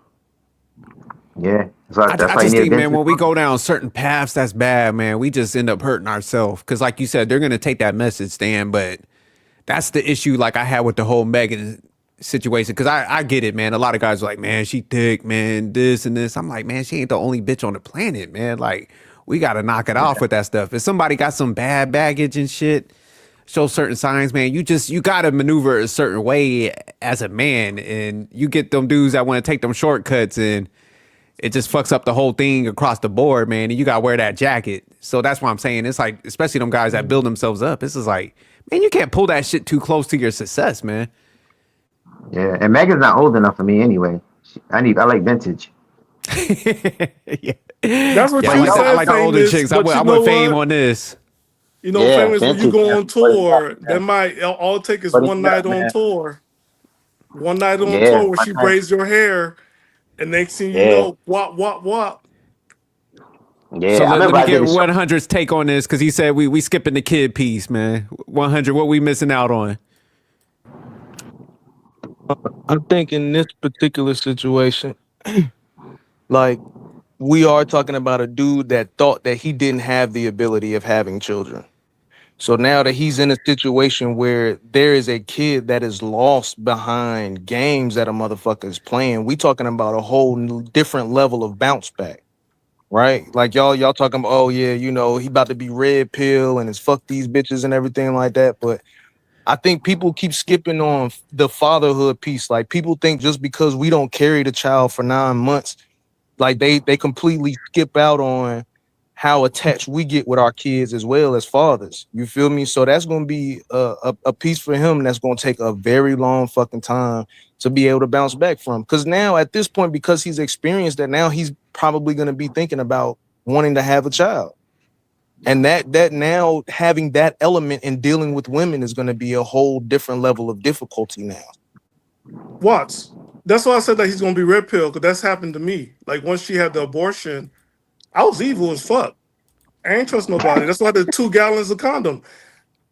yeah. So I, that's I why you just need a think, man, business. when we go down certain paths, that's bad, man. We just end up hurting ourselves. Because, like you said, they're going to take that message, Stan. But that's the issue, like I had with the whole Megan situation. Because I get it, man. A lot of guys are like, man, she thick, man, this and this. I'm like, man, she ain't the only bitch on the planet, man. Like, we got to knock it off with that stuff. If somebody got some bad baggage and shit, show certain signs, man, you got to maneuver a certain way as a man. And you get them dudes that want to take them shortcuts and it just fucks up the whole thing across the board, man. And you gotta wear that jacket. So that's what I'm saying. It's like, especially them guys that build themselves up. This is like, man, you can't pull that shit too close to your success, man. Yeah, and Megan's not old enough for me anyway. I like vintage. Yeah, That's what yeah. you know, I said, like the older Famous. chicks. I But want, you I know want fame what? on this. Yeah, Famous, when you vintage. go Man. on What it up, tour, that man? might all it take is What it one up, night on man? tour. One night on Yeah, tour where one she night. braids your hair, and next thing you Yeah, know, wop. So yeah. I let remember me I get did a show. 100's take on this because he said we skipping the kid piece, man. 100, what we missing out on? I think in this particular situation, like we are talking about a dude that thought that he didn't have the ability of having children. So now that he's in a situation where there is a kid that is lost behind games that a motherfucker is playing, we talking about a whole different level of bounce back, right? Like y'all talking about, oh yeah, he about to be red pill and it's fuck these bitches and everything like that. But I think people keep skipping on the fatherhood piece. Like people think just because we don't carry the child for 9 months, like they completely skip out on how attached we get with our kids as well as fathers. You feel me? So that's going to be a piece for him that's going to take a very long fucking time to be able to bounce back from. Because now at this point, because he's experienced that, now he's probably going to be thinking about wanting to have a child. And that now having that element in dealing with women is going to be a whole different level of difficulty now. Watts. That's why I said that he's gonna be red pill because that's happened to me. Like once she had the abortion, I was evil as fuck. I ain't trust nobody. That's why the 2 gallons of condom.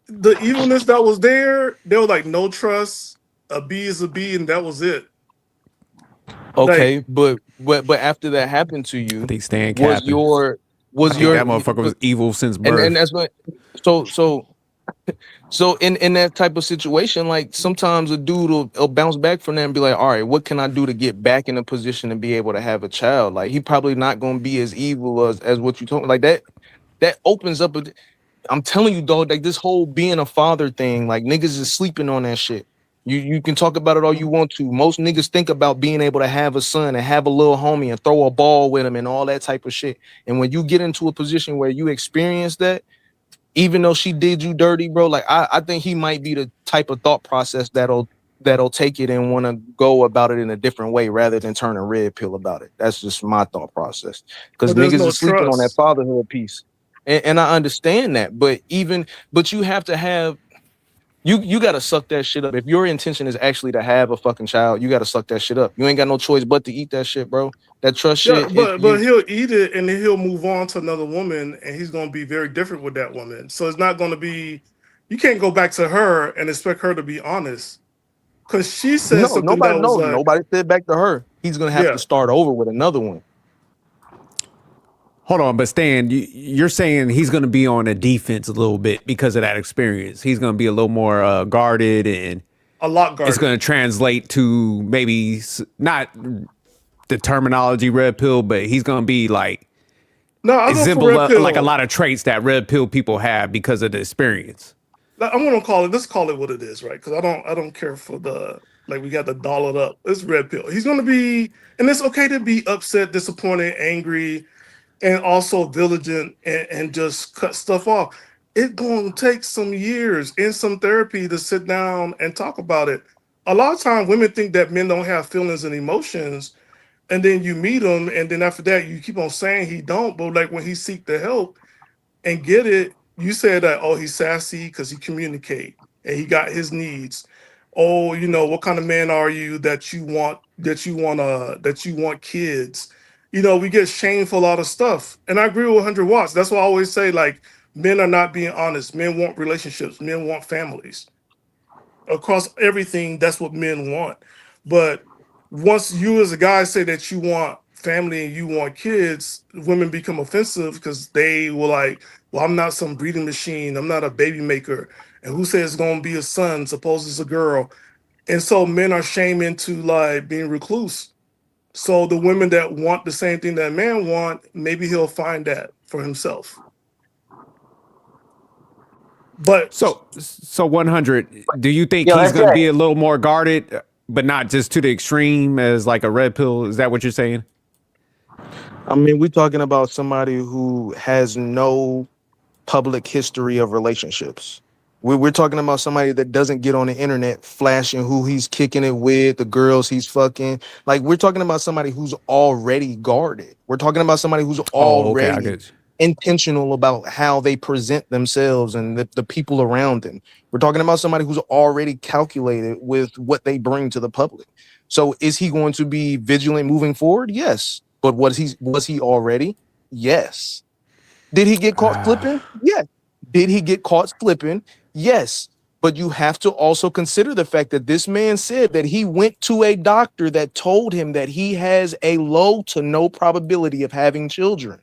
The evilness that was there, they were like no trust. A B is a B, and that was it. Like Okay, but after that happened to I you, think Stan was capping. your I was think your that motherfucker was evil since and birth. that's what so in that type of situation, like sometimes a dude will bounce back from that and be like, all right, what can I do to get back in a position to be able to have a child? Like he probably not gonna be as evil as what you told me. Like that opens up. I'm telling you, dog, like this whole being a father thing, like niggas is sleeping on that shit. You can talk about it all you want to. Most niggas think about being able to have a son and have a little homie and throw a ball with him and all that type of shit. And when you get into a position where you experience that, even though she did you dirty, bro, like I think he might be the type of thought process that'll take it and want to go about it in a different way rather than turn a red pill about it. That's just my thought process. Because But there's niggas no are sleeping on that trust. fatherhood piece. And I understand that, but you have to have you gotta suck that shit up. If your intention is actually to have a fucking child, you gotta suck that shit up. You ain't got no choice but to eat that shit, bro. That trust Yeah, shit, but he'll eat it and then he'll move on to another woman and he's gonna be very different with that woman. So it's not gonna be you can't go back to her and expect her to be honest. Cause she said no, something that was like, nobody said back to her. He's gonna have yeah, to start over with another one. Hold on, but Stan, you're saying he's going to be on the defense a little bit because of that experience. He's going to be a little more guarded, and a lot it's guarded. going to translate to maybe not the terminology red pill, but he's going to be like No, I go for example red pill. like a lot of traits that red pill people have because of the experience. I'm gonna call it. Let's call it what it is, right? Because I don't care for the like we got to doll it up. It's red pill. He's gonna be, and it's okay to be upset, disappointed, angry, and also diligent and just cut stuff off. It's gonna take some years and some therapy to sit down and talk about it. A lot of times, women think that men don't have feelings and emotions, and then you meet him, and then after that, you keep on saying he don't. But like when he seek the help and get it, you said that, oh, he's sassy because he communicate and he got his needs. Oh, you know, what kind of man are you that you want kids? You know, we get shamed for a lot of stuff. And I agree with 100 watts. That's why I always say, like, men are not being honest. Men want relationships. Men want families. Across everything, that's what men want. But once you as a guy say that you want family and you want kids, women become offensive because they will like, well, I'm not some breeding machine. I'm not a baby maker. And who says it's gonna be a son? Suppose it's a girl. And so men are shamed into like being recluse. So the women that want the same thing that man want, maybe he'll find that for himself. But So 100, do you think Yo, he's going to be SJ. a little more guarded, but not just to the extreme as like a red pill? Is that what you're saying? I mean, we're talking about somebody who has no public history of relationships. We're talking about somebody that doesn't get on the internet flashing who he's kicking it with, the girls he's fucking. Like, we're talking about somebody who's already guarded. We're talking about somebody who's Oh, okay, I already get you. intentional about how they present themselves and the people around them. We're talking about somebody who's already calculated with what they bring to the public. So is he going to be vigilant moving forward? Yes. But was he already? Yes. Did he get caught slipping? Yeah. Did he get caught slipping? Yes. But you have to also consider the fact that this man said that he went to a doctor that told him that he has a low to no probability of having children.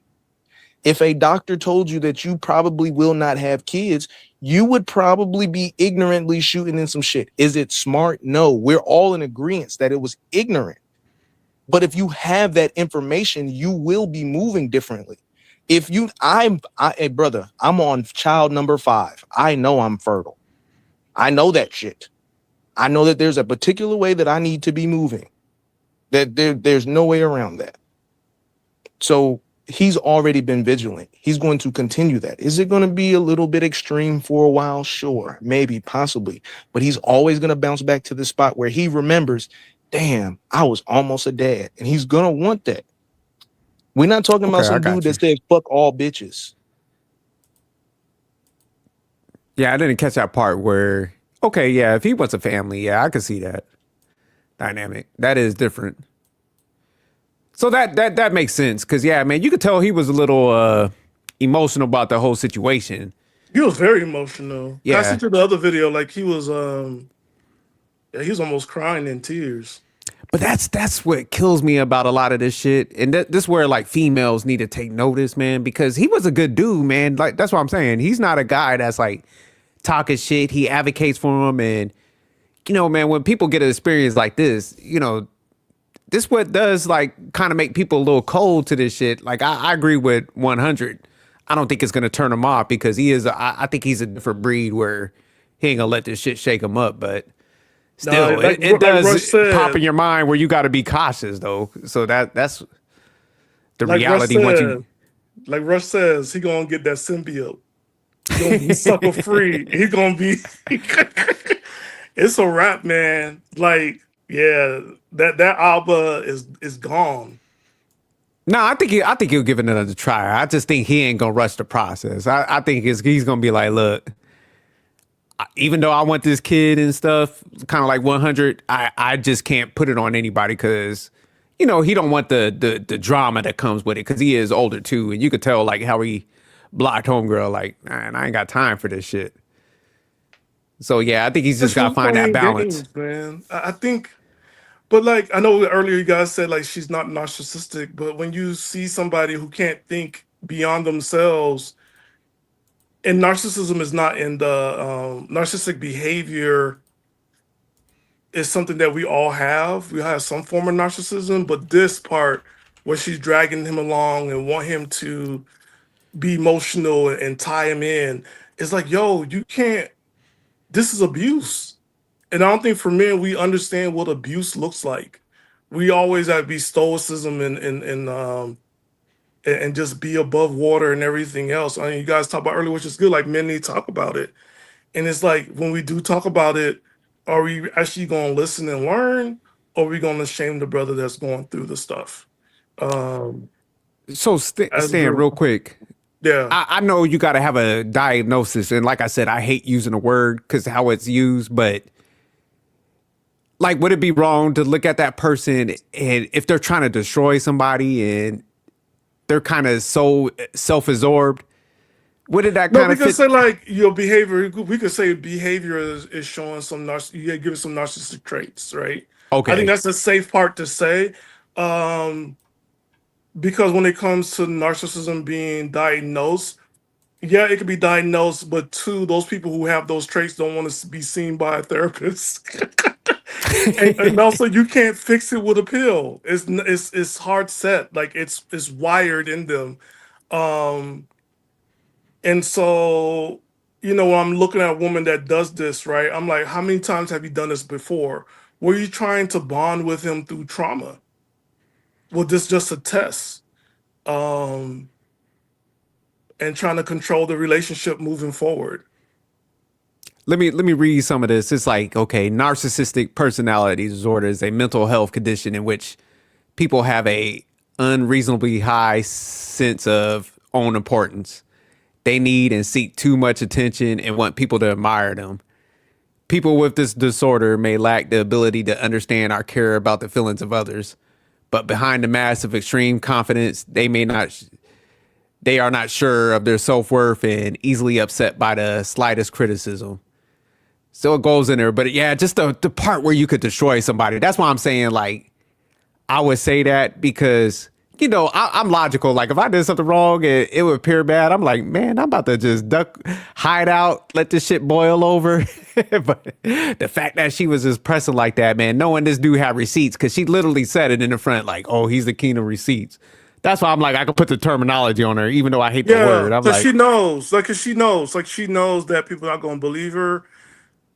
If a doctor told you that you probably will not have kids, you would probably be ignorantly shooting in some shit. Is it smart? No. We're all in agreement that it was ignorant. But if you have that information, you will be moving differently. If you, hey brother, I'm on child number 5. I know I'm fertile. I know that shit. I know that there's a particular way that I need to be moving. There's no way around that. So he's already been vigilant. He's going to continue that. Is it going to be a little bit extreme for a while? Sure, maybe, possibly. But he's always going to bounce back to the spot where he remembers, damn, I was almost a dad. And he's going to want that. We're not talking about Okay, I some dude got you. that says fuck all bitches. Yeah, I didn't catch that part where, okay, yeah, if he wants a family, yeah, I could see that dynamic. That is different. So that makes sense because, yeah, man, you could tell he was a little emotional about the whole situation. he was very emotional. Pass Yeah. it to the other video, like he was yeah, he was almost crying in tears. But that's what kills me about a lot of this shit. And this is where like females need to take notice, man, because he was a good dude, man. Like, that's what I'm saying. He's not a guy that's like talking shit. He advocates for him. And, you know, man, when people get an experience like this, you know, this what does like kind of make people a little cold to this shit. Like, I agree with 100. I don't think it's going to turn him off because I think he's a different breed where he ain't gonna let this shit shake him up. But Nah, Still, like it like Rush does pop in said, your mind where you got to be cautious though. So that's the like Rush reality once said, you. like Rush says, he gonna get that symbiote. He gonna be sucker free. He gonna be. It's a wrap, man. Like, yeah, that Abba is gone. No, I think he'll give it another try. I just think he ain't gonna rush the process. I think he's gonna be like, look, even though I want this kid and stuff, kind of like 100, I just can't put it on anybody because, you know, he don't want the drama that comes with it because he is older too, and you could tell like how he blocked homegirl, like, man, I ain't got time for this shit. So yeah, I think he's But just she gotta was find that playing balance. games, man. I think, but like I know earlier you guys said like she's not narcissistic, but when you see somebody who can't think beyond themselves, and narcissism is not in the narcissistic behavior is something that we all have. We have some form of narcissism, but this part where she's dragging him along and want him to be emotional and tie him in, it's like, yo, you can't. This is abuse, and I don't think for men we understand what abuse looks like. We always have to be stoicism and just be above water and everything else. I mean, you guys talk about earlier, which is good. Like men need to talk about it, and it's like when we do talk about it, are we actually going to listen and learn, or are we going to shame the brother that's going through the stuff? Um, So as Stan, we're, real quick, yeah, I know you got to have a diagnosis, and like I said, I hate using the word because how it's used, but like, would it be wrong to look at that person and if they're trying to destroy somebody and they're kind of so self-absorbed, wouldn't that no, kind we of could fit? say like your behavior. We could say behavior is showing some you're giving some narcissistic traits, right? I think Okay, that's a safe part to say. Um, because when it comes to narcissism being diagnosed, yeah, it could be diagnosed, but two, those people who have those traits don't want to be seen by a therapist. And also you can't fix it with a pill. It's hard set, like it's wired in them. Um, and so when I'm looking at a woman that does this, right? I'm like, how many times have you done this before? Were you trying to bond with him through trauma? Well, this just a test. Um, and trying to control the relationship moving forward. let me read some of this. It's like, okay, narcissistic personality disorder is a mental health condition in which people have a unreasonably high sense of own importance. They need and seek too much attention and want people to admire them. People with this disorder may lack the ability to understand or care about the feelings of others, but behind the mask of extreme confidence, they are not sure of their self-worth and easily upset by the slightest criticism. So it goes in there, but yeah, just the part where you could destroy somebody. That's why I'm saying, like, I would say that because, I'm logical. Like, if I did something wrong and it would appear bad, I'm like, man, I'm about to just hide out, let this shit boil over. But the fact that she was just pressing like that, man, knowing this dude had receipts, because she literally said it in the front, like, oh, he's the king of receipts. That's why I'm like, I could put the terminology on her, even though I hate the Yeah, word. I'm so like, she knows, like, 'cause she knows that people are not going to believe her,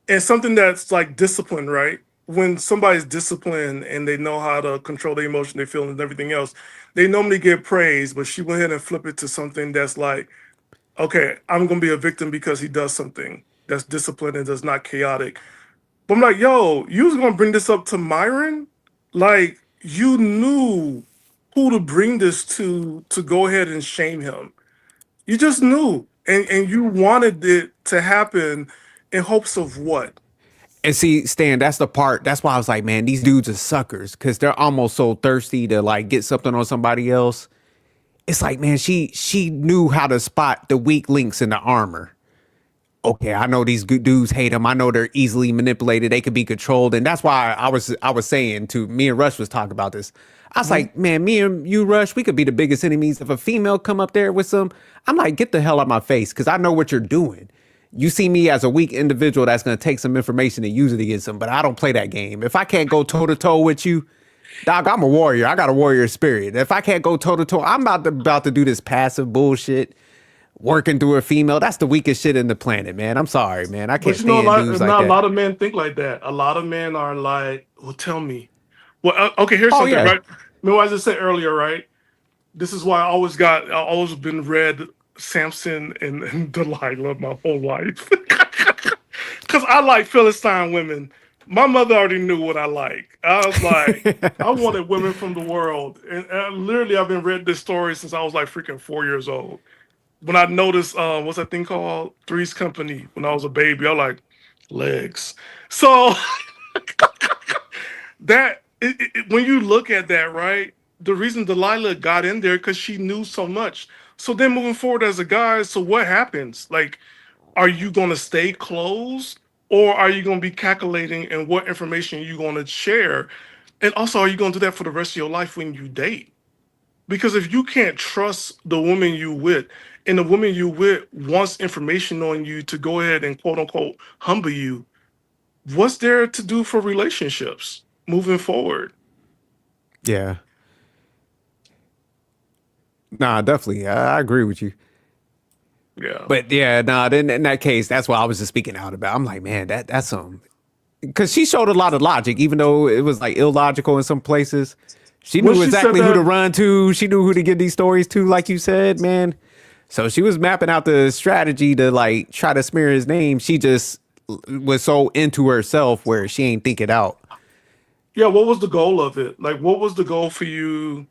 and something that's like discipline, right? When somebody's disciplined and they know how to control their emotion, their feelings, and everything else, they normally get praise. But she went ahead and flipped it to something that's like, okay, I'm going to be a victim because he does something that's disciplined and that's not chaotic. But I'm like, yo, you was going to bring this up to Myron? Like, you knew who to bring this to go ahead and shame him. You just knew, and you wanted it to happen in hopes of what? and see, Stan, that's the part. That's why I was like, man, these dudes are suckers because they're almost so thirsty to like get something on somebody else. It's like, man, she knew how to spot the weak links in the armor. Okay, I know these good dudes hate them. I know they're easily manipulated. They could be controlled, and that's why I was saying to me and Rush was talking about this. I was Mhm. like, man, me and you, Rush, we could be the biggest enemies. If a female come up there with some, I'm like, get the hell out of my face because I know what you're doing. You see me as a weak individual that's gonna take some information and use it against them, but I don't play that game. If I can't go toe to toe with you, dog, I'm a warrior. I got a warrior spirit. If I can't go toe to toe, I'm about to do this passive bullshit working through a female. That's the weakest shit in the planet, man. I'm sorry, man. I can't But you know, stand dudes like not a that. lot of men think like that. A lot of men are like, "Well, tell me." Well, okay, here's Oh something, yeah. right? Remember, as I said earlier, right? This is why I always been read Samson and Delilah my whole life. Because I like Philistine women. My mother already knew what I like. I was like, I wanted women from the world. And literally, I've been read this story since I was like freaking 4 years old. When I noticed, what's that thing called? Three's Company. When I was a baby, I was like, legs. So when you look at that, right? The reason Delilah got in there because she knew so much. So then moving forward as a guy, so what happens? Like, are you gonna stay closed, or are you gonna be calculating and what information you gonna share? And also, are you gonna do that for the rest of your life when you date? Because if you can't trust the woman you with, and the woman you with wants information on you to go ahead and quote unquote humble you, what's there to do for relationships moving forward? Yeah. Nah, definitely. I agree with you. Yeah. But yeah, nah, then in that case, that's what I was just speaking out about. I'm like, man, that's because she showed a lot of logic, even though it was like illogical in some places. She When knew she said exactly who to that, run to. She knew who to give these stories to, like you said, man. So she was mapping out the strategy to like try to smear his name. She just was so into herself where she ain't think it out. yeah, what was the goal of it? Like, what was the goal for you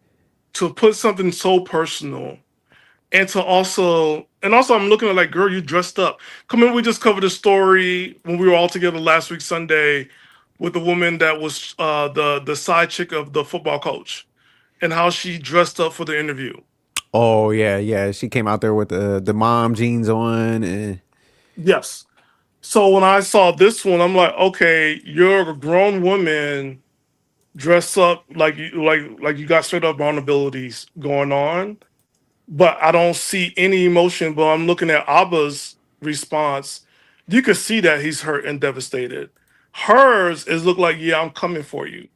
to put something so personal and to also, and also, I'm looking at like, girl, you dressed up. Come in, we just covered a story when we were all together last week Sunday with the woman that was the side chick of the football coach and how she dressed up for the interview. Oh yeah, yeah. She came out there with the mom jeans on, and Yes. So when I saw this one, I'm like, okay, you're a grown woman dressed up like you got straight up vulnerabilities going on, but I don't see any emotion. But I'm looking at Abba's response. You could see that he's hurt and devastated. Hers is look like, yeah, I'm coming for you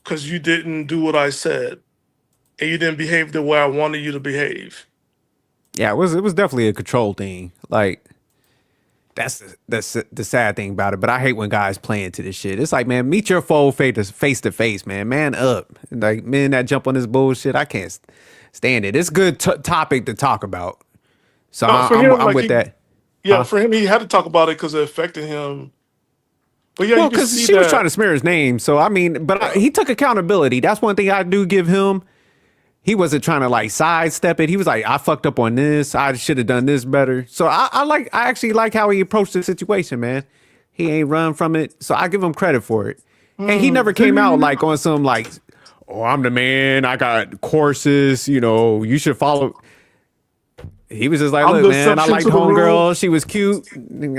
because you didn't do what I said and you didn't behave the way I wanted you to behave. yeah, it was definitely a control thing. Like that's the sad thing about it. But I hate when guys play into this shit. It's like, man, meet your foe face to face, man. Man up. Like men that jump on this bullshit, I can't stand it. It's a good topic to talk about. So No, for him, I'm like with that. yeah, Huh? for him, he had to talk about it because it affected him. But yeah, you Well, can because see she was trying that. to smear his name. So I mean, but Yeah. he took accountability. That's one thing I do give him. He wasn't trying to like sidestep it. He was like, I fucked up on this. I should have done this better. So I actually like how he approached the situation, man. He ain't run from it. So I give him credit for it. And he never Did came out he? like on some like, oh, I'm the man. I got courses. You should follow. He was just like, I'm look, the man, I exception liked to the rule. homegirl. She was cute.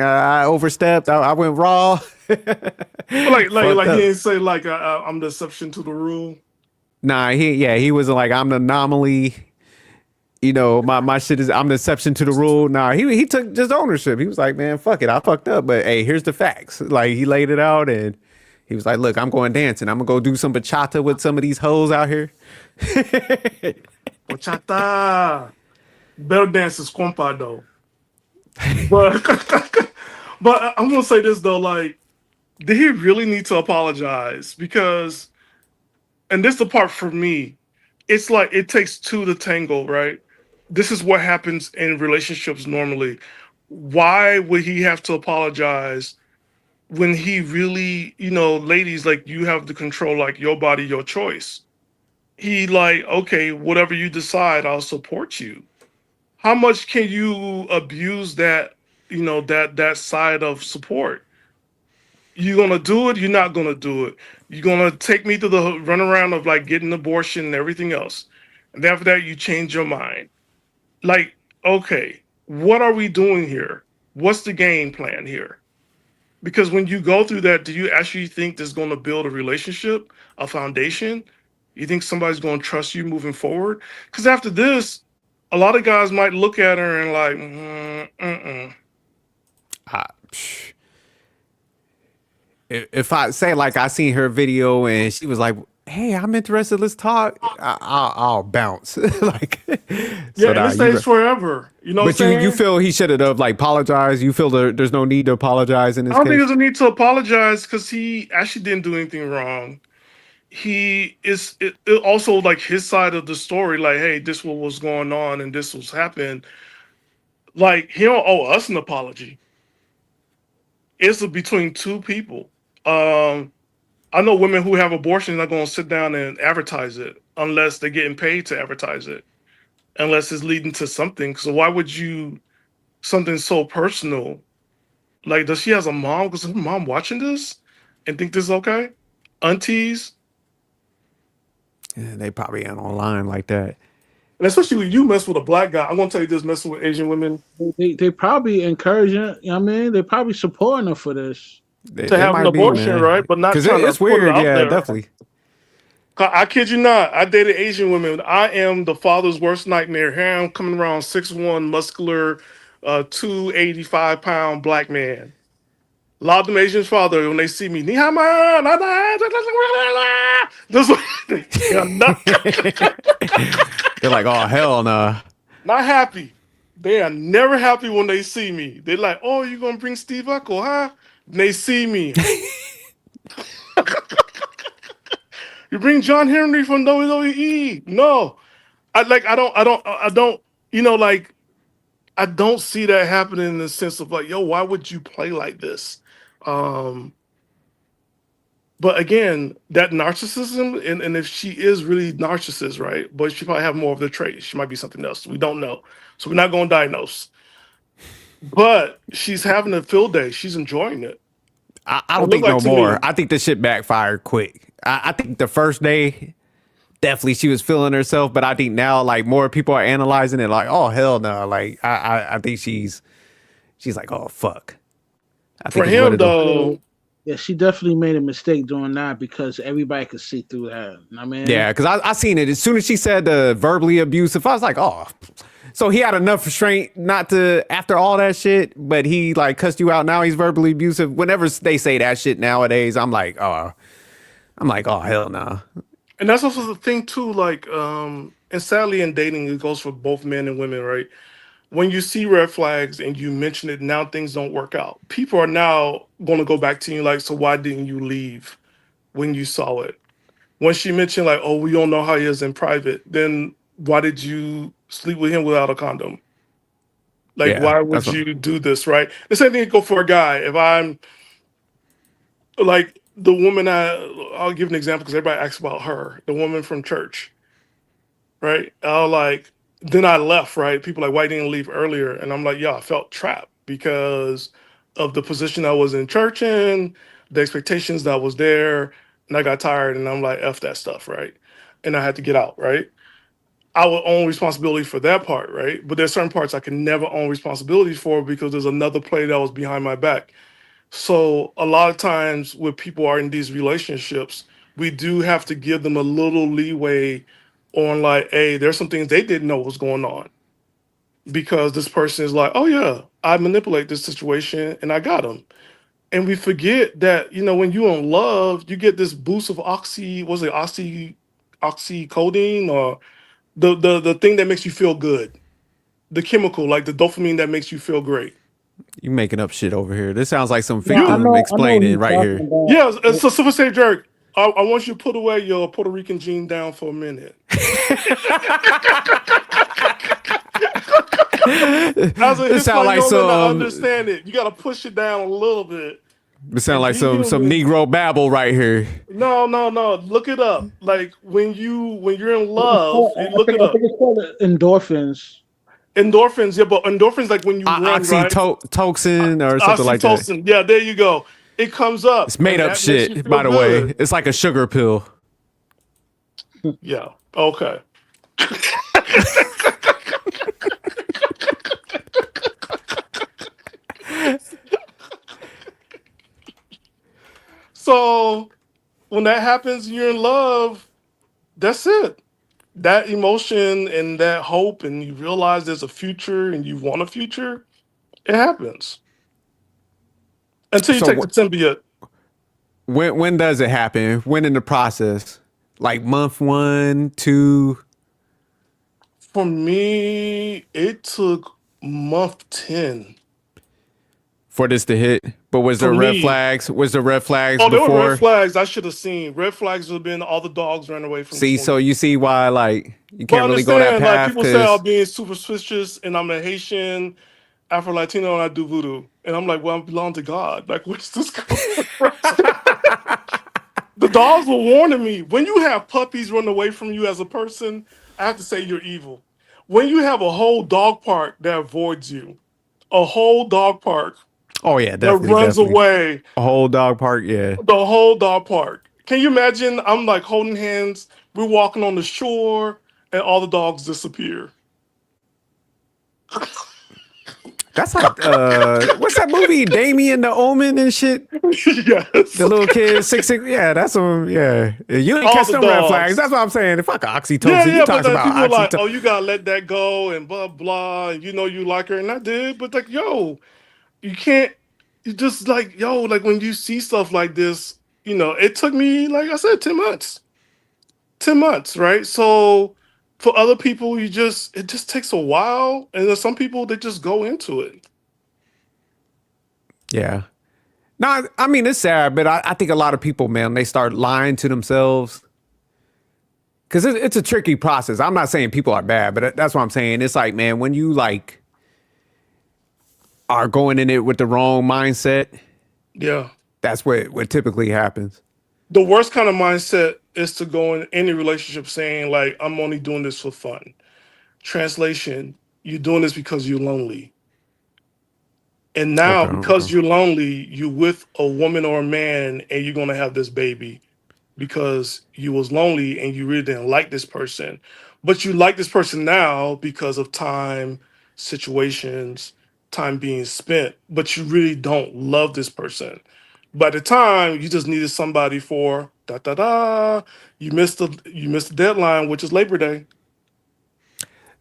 I overstepped. I went raw. But Fucked he up. didn't say like I'm the exception to the rule. Nah, he wasn't like I'm the anomaly. My shit is I'm the exception to the rule. Nah, he took just ownership. He was like, man, fuck it, I fucked up, but hey, here's the facts. Like he laid it out, and he was like, look, I'm going dancing. I'm gonna go do some bachata with some of these hoes out here. Bachata. Better dance is compa though. But but I'm gonna say this though, like, did he really need to apologize? Because and this is the part for me, it's like it takes two to tango, right? This is what happens in relationships normally. Why would he have to apologize when he really, ladies, like you have the control, like your body, your choice. He like, okay, whatever you decide, I'll support you. How much can you abuse that, that side of support? You gonna do it, you're not gonna do it. You're gonna take me to the runaround of like getting an abortion and everything else. And after that, you change your mind. Like, okay, what are we doing here? What's the game plan here? Because when you go through that, do you actually think there's going to build a relationship, a foundation? You think somebody's going to trust you moving forward? Because after this, a lot of guys might look at her and like, Ah, psh. If I say like I seen her video and she was like, hey, I'm interested. Let's talk. I'll bounce. Like, Yeah, so and nah, it stays forever. You know what but I'm you saying? feel he should have like apologized. You feel there's no need to apologize in I this don't think case. there's a need to apologize because he actually didn't do anything wrong. It also like his side of the story, like, hey, this what was going on and this was happening. Like, he don't owe us an apology. It's between two people. Um, I know women who have abortions not going to sit down and advertise it unless they're getting paid to advertise it, unless it's leading to something. So why would you something so personal? Like, does she has a mom? Because her mom watching this and think this is okay? Aunties, Yeah, they probably ain't online like that. and especially when you mess with a black guy. I'm gonna tell you this: messing with Asian women They probably encouraging. You know what I mean, they probably supporting her for this. to They have an might be, abortion, man. right? But not Because trying to it's put it weird. out Yeah, there. definitely. I kid you not. I dated Asian women. I am the father's worst nightmare. Here I'm coming around 6'1", muscular, 285-pound black man. A lot of them Asian father when they see me, "Ni hao ma, na na, this they are They're like, oh hell no. not happy. They are never happy when they see me. They're like, "Oh, you gonna bring Steve Urkel, huh?" And they see me. You bring John Henry from WWE. No, I don't. You know, like I don't see that happening in the sense of like, yo, why would you play like this? Um, but again, that narcissism, and if she is really narcissist, right? But she probably have more of the traits. She might be something else. We don't know, so we're not going to diagnose. But she's having a field day. She's enjoying it. I It don't looked think like no to more. me. I think this shit backfired quick. I think the first day, definitely she was feeling herself, but I think now like more people are analyzing it like, oh hell no. Like I think she's like, oh fuck. I For think it's what him it'll though, Yeah, she definitely made a mistake doing that because everybody could see through that. I mean, yeah, because I seen it as soon as she said the verbally abusive. I was like, oh, so he had enough restraint not to after all that shit, but he like cussed you out. Now he's verbally abusive. Whenever they say that shit nowadays, I'm like, oh hell no. and that's also the thing too. Like, and sadly in dating, it goes for both men and women, right? When you see red flags and you mention it, now things don't work out. People are now going to go back to you like, so why didn't you leave when you saw it? When she mentioned like, oh, we don't know how he is in private, then why did you sleep with him without a condom? Like, Yeah, why that's would what. you do this, right? The same thing could go for a guy. If I'm like the woman, I'll give an example because everybody asks about her, the woman from church, right? I'll like, then I left, right? People like, why didn't you leave earlier? And I'm like, yeah, I felt trapped because of the position I was in church in, the expectations that was there, and I got tired and I'm like, F that stuff, right? And I had to get out, right? I would own responsibility for that part, right? But there's certain parts I can never own responsibility for because there's another play that was behind my back. So a lot of times when people are in these relationships, we do have to give them a little leeway on like, hey, there's some things they didn't know was going on because this person is like, oh yeah, I manipulate this situation and I got them. And we forget that, you know, when you're in love, you get this boost of oxycodone or the thing that makes you feel good, the chemical like the dopamine that makes you feel great. You making up shit over here. This sounds like some no, You fictum I know what explaining he's right talking here. about. Yeah, so Super Say Jerk, I want you to put away your Puerto Rican gene down for a minute. As a It sound like Hispaniola, I some. understand it. You got to push it down a little bit It sound and like be some human. Negro babble right here. No, no, no. Look it up. Like when you're in It's love, called, you look it I up. think it's called endorphins. Endorphins, yeah, but endorphins like when you run, right? Oxytocin or something like that. Oxytocin, yeah, there you go. It comes up, It's made and up that makes you shit, feel by the way. good. It's like a sugar pill. Yeah. Okay. So when that happens, you're in love. That's it. That emotion and that hope, and you realize there's a future, and you want a future. It happens until you So take the symbiote. when does it happen? When in the process? Like month 1, 2. For me, it took month 10. For this to hit. But was For there red me, flags? Was there red flags oh, there were red before? flags I should have seen. Red flags would have been all the dogs ran away from the See, so swingers. you see why like you But can't really go that understand, like path people say I'm because being superstitious and I'm a Haitian, Afro Latino, and I do voodoo. And I'm like, well, I belong to God. Like, where's this coming from? The dogs were warning me. When you have puppies run away from you as a person, I have to say you're evil. When you have a whole dog park that avoids you, a whole dog park oh yeah, that definitely, runs definitely. away, A whole dog park, yeah. the whole dog park. Can you imagine? I'm like holding hands, we're walking on the shore, and all the dogs disappear. That's like what's that movie? Damien the Omen and shit. Yes. The little kid, 6'6". Yeah, that's them. Yeah, you ain't All catch the them red flags. dogs. That's what I'm saying. Fuck Yeah, oxytocin. You yeah, but talking then about people are like, oxytocin? oh, you gotta let that go and blah blah, and you know you like her, and I did, but like, yo, you can't. You just like, yo, like when you see stuff like this, you know, it took me, like I said, 10 months, 10 months, right? So for other people, it just takes a while, and there's some people that just go into it. Yeah. No, I mean it's sad, but I think a lot of people, man, they start lying to themselves because it's a tricky process. I'm not saying people are bad, but that's what I'm saying. It's like, man, when you like are going in it with the wrong mindset, Yeah. that's what typically happens. The worst kind of mindset is to go in any relationship saying like, I'm only doing this for fun. Translation, you're doing this because you're lonely. And now, Okay, because okay. you're lonely, you with a woman or a man, and you're gonna have this baby because you was lonely and you really didn't like this person, but you like this person now because of time, situations, time being spent. But you really don't love this person. By the time you just needed somebody for da da da, you missed the deadline, which is Labor Day.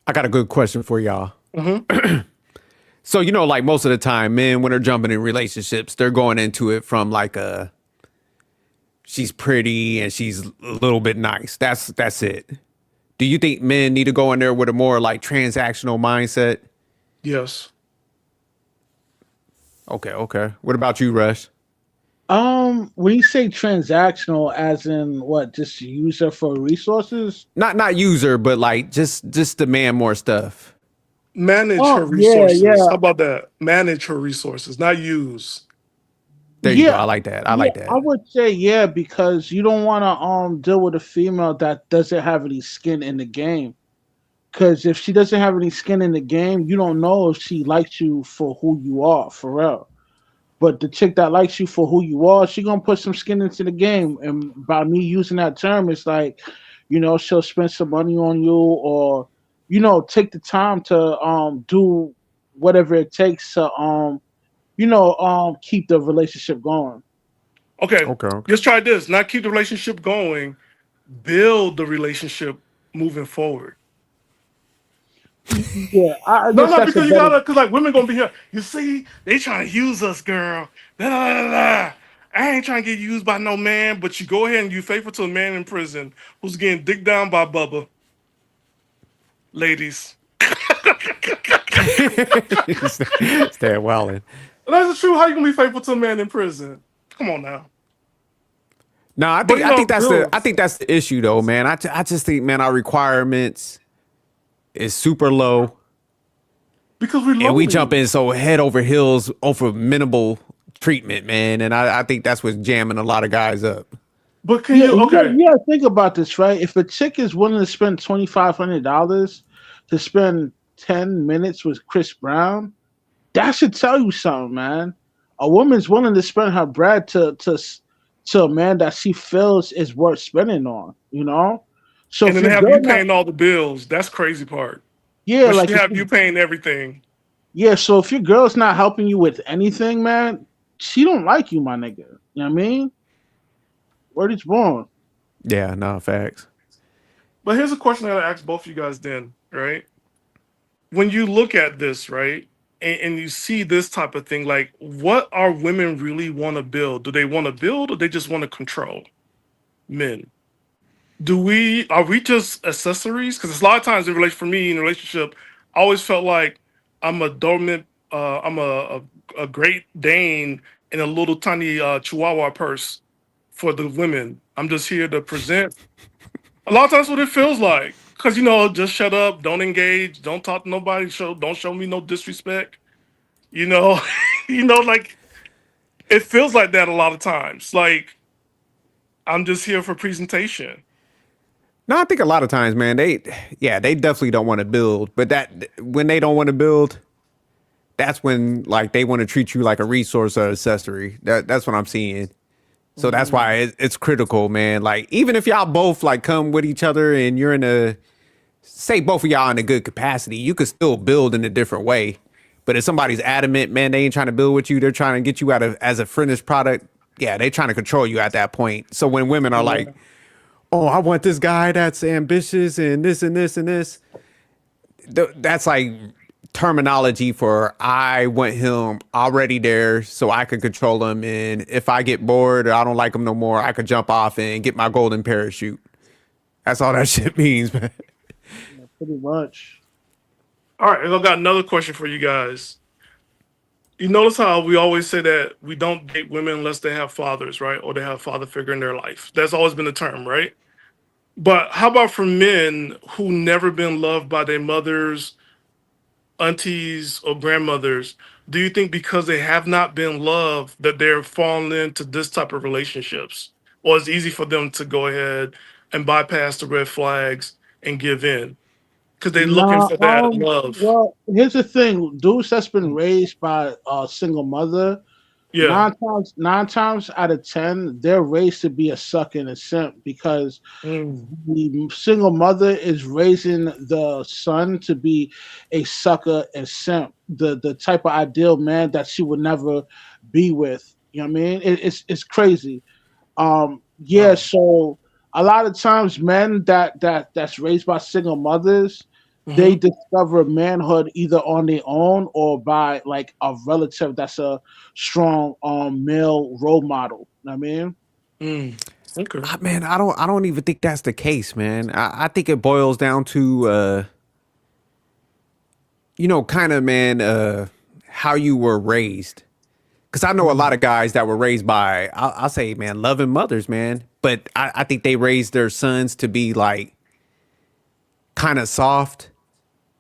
I got a good question for y'all. Hmm. So, you know, like most of the time, men, when they're jumping in relationships, they're going into it from like she's pretty and she's a little bit nice. That's it. Do you think men need to go in there with a more like transactional mindset? Yes. Okay, okay. What about you, Rush? When you say transactional, as in what, just use her for resources? Not user, but like just demand more stuff. Manage Oh her yeah, resources. yeah, How about that? Manage her resources, not use. There you go. yeah, I like that. I yeah. like I that. would say yeah because you don't want to deal with a female that doesn't have any skin in the game. Because if she doesn't have any skin in the game, you don't know if she likes you for who you are, for real. But the chick that likes you for who you are, she gonna put some skin into the game. And by me using that term, it's like, she'll spend some money on you, or take the time to do whatever it takes to keep the relationship going. Okay, Okay, okay. just try this. Not keep the relationship going, build the relationship moving forward. Yeah, I No, guess no, that's a because you better. gotta, because like women gonna be here. You see, they trying to use us, girl. Da, da, da, da. I ain't trying to get used by no man, but you go ahead and you faithful to a man in prison who's getting dicked down by Bubba. Ladies, Stay wilding. that's true. How you gonna be faithful to a man in prison? Come on now. No, But I think that's build the issue though, man. I just think, man, our requirements is super low, because we're and we jump lonely. in so head over heels over minimal treatment, man. And I think that's what's jamming a lot of guys up. But can Yeah, you? Okay, you gotta think about this, right? If a chick is willing to spend $2,500 to spend 10 minutes with Chris Brown, that should tell you something, man. A woman's willing to spend her bread to a man that she feels is worth spending on. So and if then your have girl you not, paying all the bills. That's crazy part. yeah, But she like if have you you, paying everything. yeah, so if your girl's not helping you with anything, man, she don't like you, my nigga. You know what I mean? Word is born. Yeah, no facts. But here's a question that I ask both of you guys then, right? When you look at this, right, and you see this type of thing, like what are women really want to build? Do they want to build or they just want to control men? Are we just accessories? Because a lot of times for me in a relationship, I always felt like I'm a dominant, I'm a Great Dane in a little tiny Chihuahua purse for the women. I'm just here to present. A lot of times, what it feels like, because just shut up, don't engage, don't talk to nobody, don't show me no disrespect. You know, like it feels like that a lot of times. Like I'm just here for presentation. No, I think a lot of times, man, they definitely don't want to build, but that when they don't want to build, that's when like they want to treat you like a resource or accessory. That's what I'm seeing. So that's why it's critical, man. Like even if y'all both like come with each other and you're in a say both of y'all in a good capacity, you could still build in a different way. But if somebody's adamant, man, they ain't trying to build with you, they're trying to get you out of as a finished product. Yeah, they trying to control you at that point. So when women are like, "Oh, I want this guy that's ambitious and this and this and this," that's like terminology for I want him already there so I can control him. And if I get bored or I don't like him no more, I could jump off and get my golden parachute. That's all that shit means, man. Yeah, pretty much. All right, and I've got another question for you guys. You notice how we always say that we don't date women unless they have fathers, right? Or they have a father figure in their life. That's always been the term, right? But how about for men who never been loved by their mothers, aunties, or grandmothers? Do you think because they have not been loved that they're falling into this type of relationships? Or it's easy for them to go ahead and bypass the red flags and give in? Because they're looking Nah, for that love. well, here's the thing: dudes that's been raised by a single mother, Yeah. 9 times out of 10, they're raised to be a suck and a simp because Mm. the single mother is raising the son to be a sucker and simp, the type of ideal man that she would never be with. You know what I mean? It's crazy. Yeah, Wow. so a lot of times men that's raised by single mothers, they Hmm. discover manhood either on their own or by like a relative that's a strong male role model. You know what I mean? Mm. Okay. Man, I don't even think that's the case, man. I think it boils down to kind of man, how you were raised. Because I know a lot of guys that were raised by, I'll say, man, loving mothers, man. But I think they raised their sons to be like kind of soft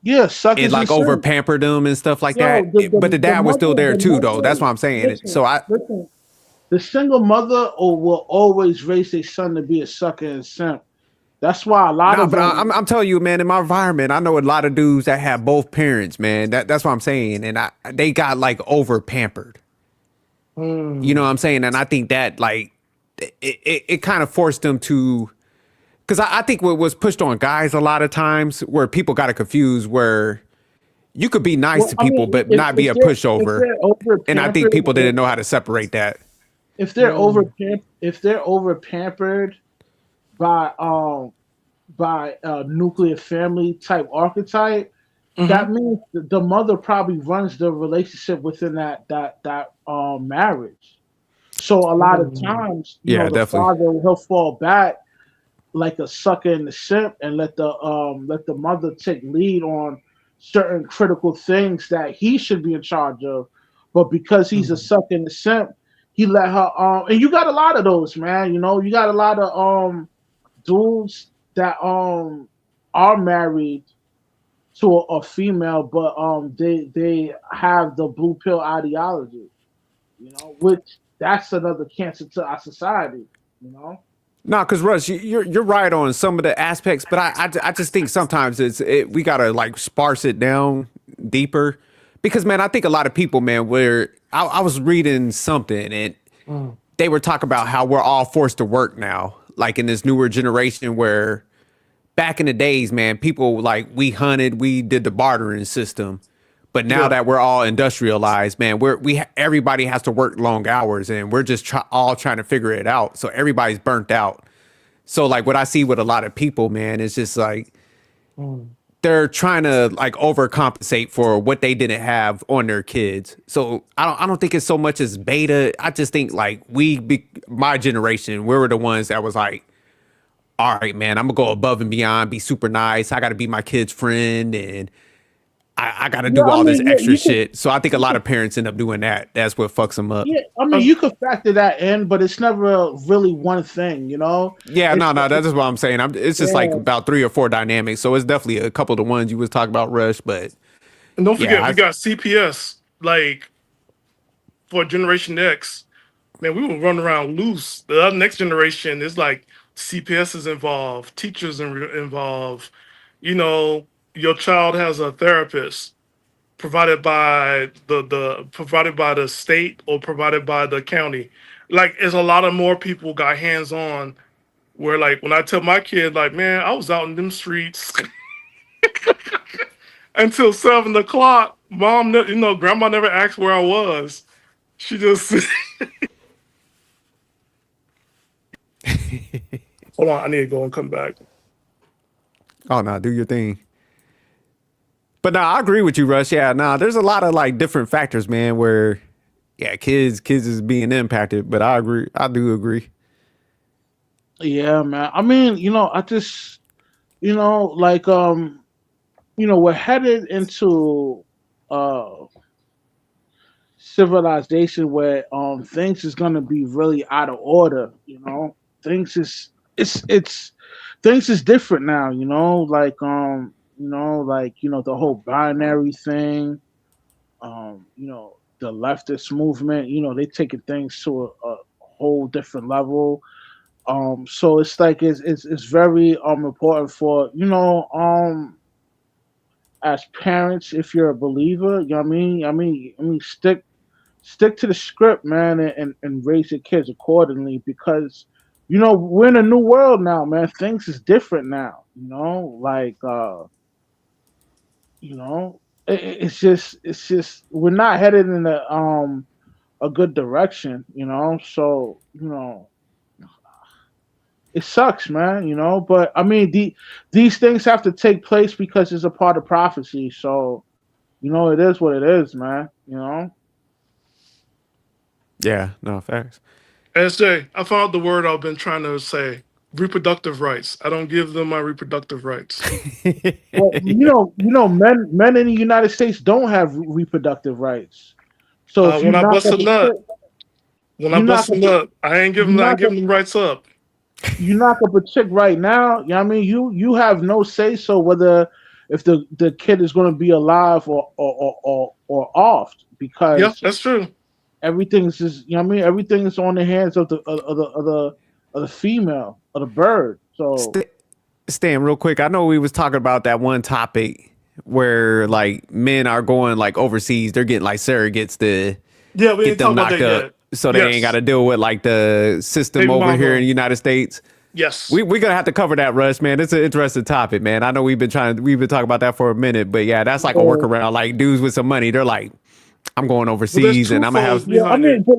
Yeah, and suckers and like over simps. pampered them and stuff like Yo, that. But the dad was still there the too, though. That's mother, what I'm saying. listen, So I, listen. The single mother will always raise their son to be a sucker and simp. That's why a lot nah, of but them. I'm telling you, man, in my environment, I know a lot of dudes that have both parents, man. That's what I'm saying. And they got like over pampered. You know what Mm. I'm saying? And I think that like it kind of forced them to because I think what was pushed on guys a lot of times where people got it confused where you could be nice Well, to I people mean, but not be a if pushover. they're over And I think pampered, people didn't know how to separate that. Mm. if they're over pampered by nuclear family type archetype, Hmm. that means the mother probably runs the relationship within that marriage. So a lot of Mm. times, Yeah, the definitely. father he'll fall back like a sucker in the simp and let the mother take lead on certain critical things that he should be in charge of. But because he's a Mm. sucker in the simp, he let her and you got a lot of those, man. You got a lot of dudes that are married to a female, but they have the blue pill ideology, which that's another cancer to our society, you know. No, because Russ, you're right on some of the aspects, but I just think sometimes we gotta like sparse it down deeper, because man, I think a lot of people, man, where I was reading something and Mm. they were talking about how we're all forced to work now, like in this newer generation where back in the days, man, people like we hunted, we did the bartering system. But now Yeah. that we're all industrialized, man, everybody has to work long hours, and we're just all trying to figure it out. So everybody's burnt out. So like what I see with a lot of people, man, is just like Mm. they're trying to like overcompensate for what they didn't have on their kids. So I don't think it's so much as beta. I just think like my generation, we were the ones that was like, all right, man, I'm gonna go above and beyond, be super nice. I gotta be my kid's friend, and I gotta Yeah, do I all this mean, yeah, extra shit. So I think a lot of parents end up doing that. That's what fucks them up. yeah, I mean, Um, you could factor that in, but it's never really one thing, you know. Yeah, It's, no, that's just what I'm saying. It's just like yeah, about 3 or 4 dynamics. So it's definitely a couple of the ones you was talking about, Rush. But and don't yeah, forget, we got CPS. Like for Generation X, man, we were running around loose. The other next generation is like CPS is involved, teachers involved. You know, your child has a therapist provided by the provided by the state or provided by the county. Like, there's a lot of more people got hands on. Where like when I tell my kid, like, man, I was out in them streets until 7 o'clock. Mom, grandma never asked where I was. She just hold on. I need to go and come back. oh no, do your thing. But no, I agree with you, Rush. Yeah, no, there's a lot of like different factors, man. Where yeah, kids is being impacted. But I agree. I do agree. yeah, man. I mean, I just, like, we're headed into uh civilization where things is gonna be really out of order. Things is it's things is different now. Like the whole binary thing. The leftist movement. They taking things to a whole different level. So it's like it's very important for as parents, if you're a believer, what I mean? Stick to the script, man, and raise your kids accordingly because we're in a new world now, man. Things is different now, like it's just we're not headed in a good direction, so it sucks, man, but I mean these things have to take place because it's a part of prophecy, so it is what it is, man. Yeah, no facts. SJ, I found the word I've been trying to say. Reproductive rights. I don't give them my reproductive rights. Well, men in the United States don't have reproductive rights. So if When I bust a nut, when I you knock bust a up, nut, you I ain't knock up, giving them rights up. you knock up a chick right now. I mean, you have no say so whether if the kid is going to be alive or off Yeah, because that's true. everything's just I mean everything is on the hands of the female of the bird. So St- Stan, real quick. I know we was talking about that one topic where like men are going like overseas. They're getting like surrogates to Yeah, we get ain't talked them about knocked that up yet. so they ain't got Yes. to deal with like the system Baby over here in mama. the United States. Yes. We're gonna have to cover that, Rush, man. It's an interesting topic, man. I know we've been talking about that for a minute, but yeah, that's like a yeah, workaround. Like dudes with some money, they're like, I'm going But there's overseas and two I'm gonna folds have yeah. I behind mean, it. but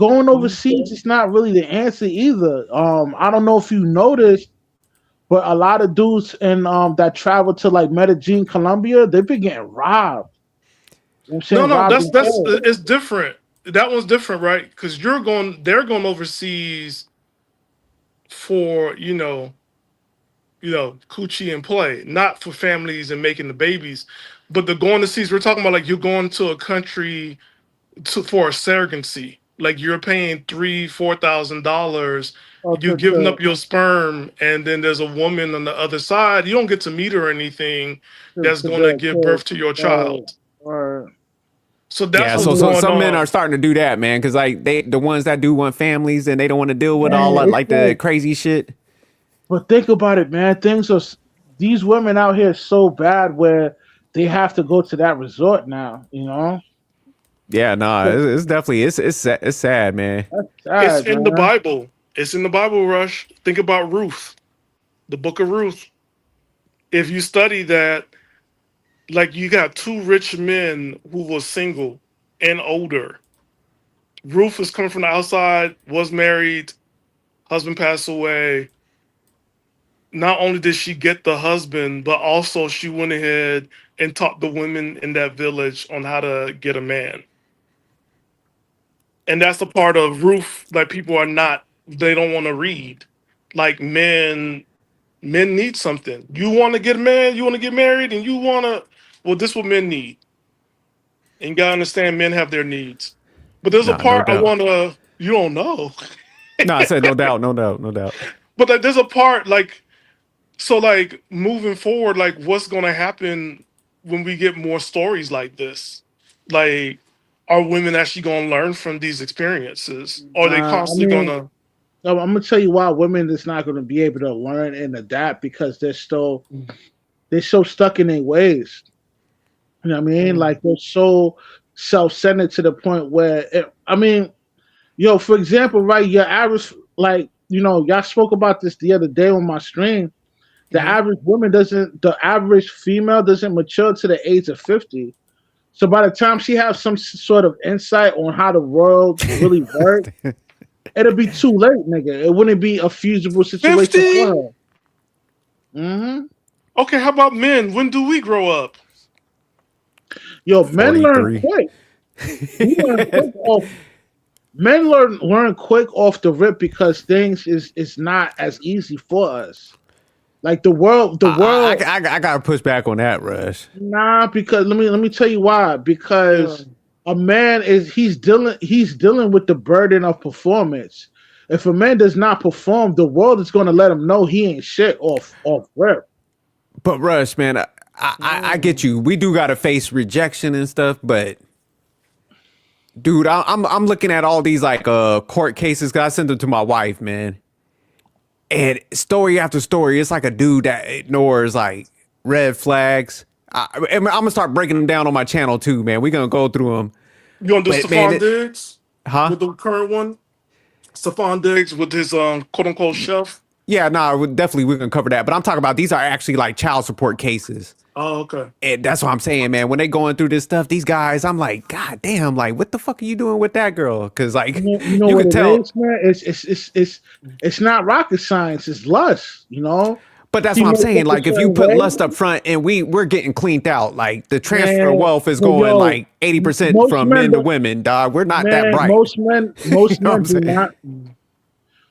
going overseas is not really the answer either. I don't know if you noticed, but a lot of dudes in that travel to like Medellin, Colombia, they've been getting robbed. You know what I'm No, saying no, robbed and that's killed. it's different. That one's different, right? Because they're going overseas for coochie and play, not for families and making the babies. But the going to seas, we're talking about like you're going to a country for a surrogacy. Like you're paying $3,000-$4,000. Oh, You giving up your sperm, and then there's a woman on the other side. You don't get to meet her or anything. That's to going to their give kids. birth to your Or, child. or So that's yeah. I what's So mean, going some men are on. starting to do that, man, because like the ones that do want families and they don't want to deal with all man, that, it's like the like, crazy shit. but think about it, man. These women out here so bad where they have to go to that resort now. Yeah, no, it's definitely it's sad, man. That's It's sad, in the man. Bible. It's in the Bible, Rush. Think about Ruth, the book of Ruth. If you study that, like you got two rich men who were single and older. Ruth was coming from the outside, was married, husband passed away. Not only did she get the husband, but also she went ahead and taught the women in that village on how to get a man. And that's the part of Ruth that people are not, they don't want to read. like men need something. You want to get married, you want to get married, and you want to. Well, this is what men need, and you gotta understand men have their needs. But there's a Nah, no part I doubt. want to. You don't know, No, I said no doubt, no doubt, no doubt. but like, there's a part like so like moving forward, like what's gonna happen when we get more stories like this? Like, are women actually gonna learn from these experiences? Or are they I constantly mean, gonna? I'm gonna tell you why women is not gonna be able to learn and adapt because they're so stuck in their ways. You know what I mean? Like they're so self-centered to the point where I mean, yo, for example, right, your average like y'all spoke about this the other day on my stream. The average female doesn't mature to the age of 50. So by the time she has some sort of insight on how the world really works, it'll be too late, nigga. It wouldn't be a feasible situation for 50? her. Mm-hmm. Okay, how about men? When do we grow up? Yo, men learn 43. quick. We learn quick off. Men learn quick off the rip because things is not as easy for us. Like I gotta push back on that, Rush. nah. Because let me tell you why. Yeah. Because a man he's dealing with the burden of performance. If a man does not perform, the world is going to let him know he ain't shit off rip. But Rush, man, I get you. We do gotta face rejection and stuff, but dude, I'm looking at all these like court cases. Cause I sent them to my wife, man. And story after story, it's like a dude that ignores like red flags. I'm gonna start breaking them down on my channel too, man. We're gonna go through them. You gonna do But man, Stephon Diggs huh? with the current one? Stephon Diggs with his quote unquote chef. Yeah, no, we're gonna cover that. But I'm talking about these are actually like child support cases. Oh, okay. And that's what I'm saying, man. When they going through this stuff, these guys, I'm like, God damn, like, what the fuck are you doing with that girl? Because like, You know you what could it tell. is, man. It's not rocket science. It's lust. But that's She what I'm makes saying. up a Like, if you certain put way. lust up front and we're getting cleaned out, like the transfer of Man, wealth is but going yo, like 80% most from men men to don't. women, dog. We're not that Man, bright. most men, You most know what men I'm do saying?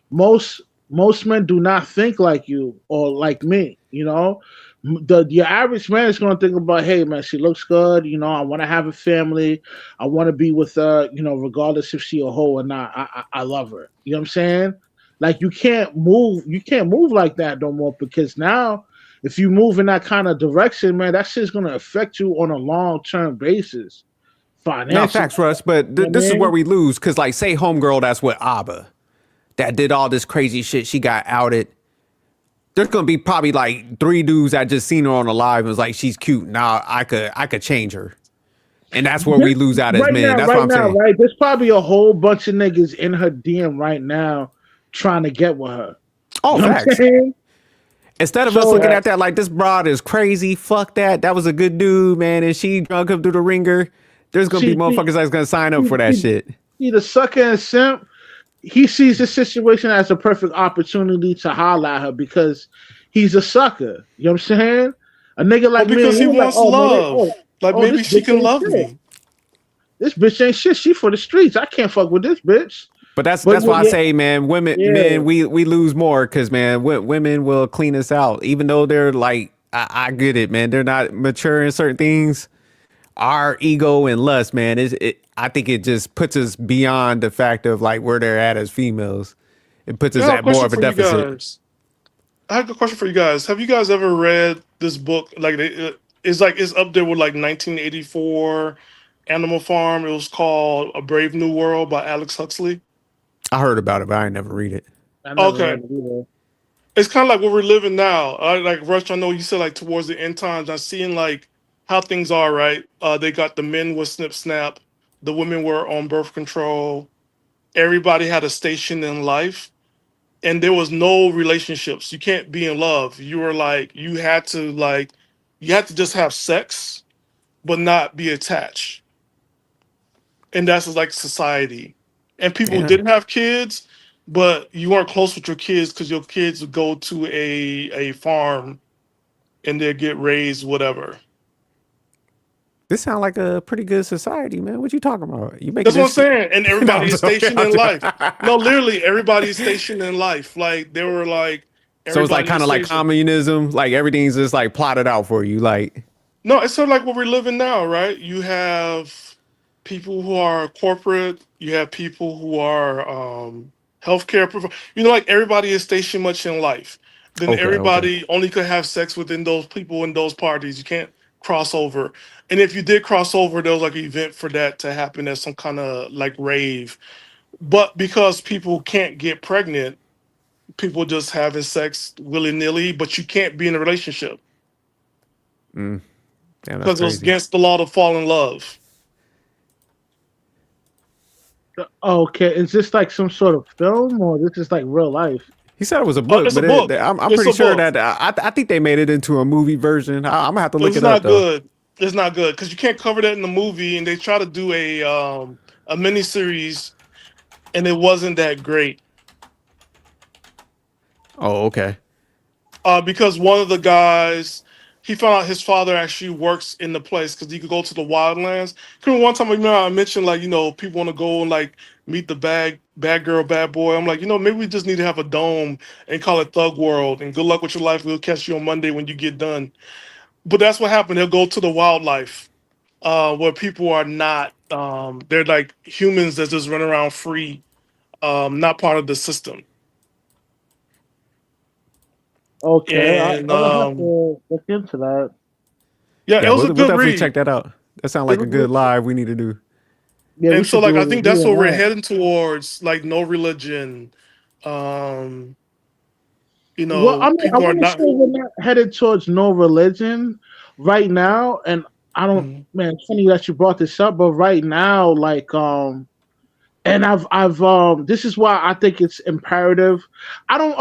not. Most men do not think like you or like me. Your average man is going to think about, hey man, she looks good. I want to have a family. I want to be with her. Regardless if she a hoe or not. I love her. You know what I'm saying? Like you can't move. You can't move like that no more because now, if you move in that kind of direction, man, that shit's going to affect you on a long-term basis, No, financially. facts, Russ. But You know what this I is where mean? we lose. Because, like, say, homegirl, that's with Abba, that did all this crazy shit. She got outed. There's gonna be probably like 3 dudes that just seen her on the live and was like, she's cute. Now I could change her. And that's where we lose out as men. That's what I'm saying. Right? There's probably a whole bunch of niggas in her DM right now trying to get with her. Oh, You know what I'm facts. saying? Instead of us So looking at that like this broad is crazy, fuck that. That was a good dude, man. And she drunk him through the ringer. There's gonna be she, motherfuckers that's gonna sign up for that he, shit. he the sucker and simp. He sees the situation as a perfect opportunity to holler at her because he's a sucker. You know what I'm saying? A nigga Well, like me and because he you like, wants oh man, love. Like this maybe she bitch can ain't love shit. me. This bitch ain't shit. She for the streets. I can't fuck with this bitch. But that's But why I yeah, say, man, men, yeah. we lose more because man, women will clean us out, even though they're like, I get it, man. They're not mature in certain things. Our ego and lust, man, I think it just puts us beyond the fact of like where they're at as females. It puts I us have a at more question of a for you deficit. guys. I have a question for you guys. Have you guys ever read this book? Like, it's up there with like 1984 Animal Farm. It was called A Brave New World by Alex Huxley. I heard about it, but I ain't never read it. I never read Okay, it either. it's kind of like what we're living now. Like Rush, I know you said like towards the end times. I'm seeing like how things are. Right, they got the men with snip snap, the women were on birth control. Everybody had a station in life, and there was no relationships. You can't be in love. You were like you had to just have sex, but not be attached. And that's like society. And people Yeah. didn't have kids, but you weren't close with your kids because your kids would go to a farm and they'd get raised, whatever. This sounds like a pretty good society, man. What you talking about? You making That's what I'm this? saying. And No, everybody I'm is joking. stationed in life. No, literally, everybody is stationed in life. Like they were like, So it's like everybody kind is of like stationed. communism. Like everything's just like plotted out for you. Like, No, it's sort of like what we're living now, right? You have people who are corporate. You have people who are healthcare. Like everybody is stationed much in life. Then okay. everybody only could have sex within those people in those parties. You can't cross over. And if you did cross over, there was like an event for that to happen as some kind of like rave. But because people can't get pregnant, people just having sex willy nilly. But you can't be in a relationship Damn, that's because it was crazy. against the law to fall in love. Okay, is this like some sort of film or this is like real life? He said it was a Oh, book, it's a but book. I'm It's pretty a sure book. that I think they made it into a movie version. I'm gonna have to look It's it up not though. good. It's not good because you can't cover that in the movie, and they try to do a mini series, and it wasn't that great. Oh, okay. Because one of the guys, he found out his father actually works in the place because he could go to the wildlands. Cause one time, I mentioned like people want to go and like meet the bad girl, bad boy. I'm like, maybe we just need to have a dome and call it Thug World. And good luck with your life. We'll catch you on Monday when you get done. But that's what happened. They'll go to the wildlife, where people are not. They're like humans that just run around free, not part of the system. Okay, I And will have to look into that. yeah, it Yeah, was a we'll good definitely read. check that out. That sounds It like a was, good live we need to do. Yeah, we and so should like do a I think review that's on what we're that. heading towards, like no religion. Um, Well, I mean, I people are want to say not. we're not headed towards no religion right now, and I don't. Mhm. Man, it's funny that you brought this up, but right now, like, and I've this is why I think it's imperative. I don't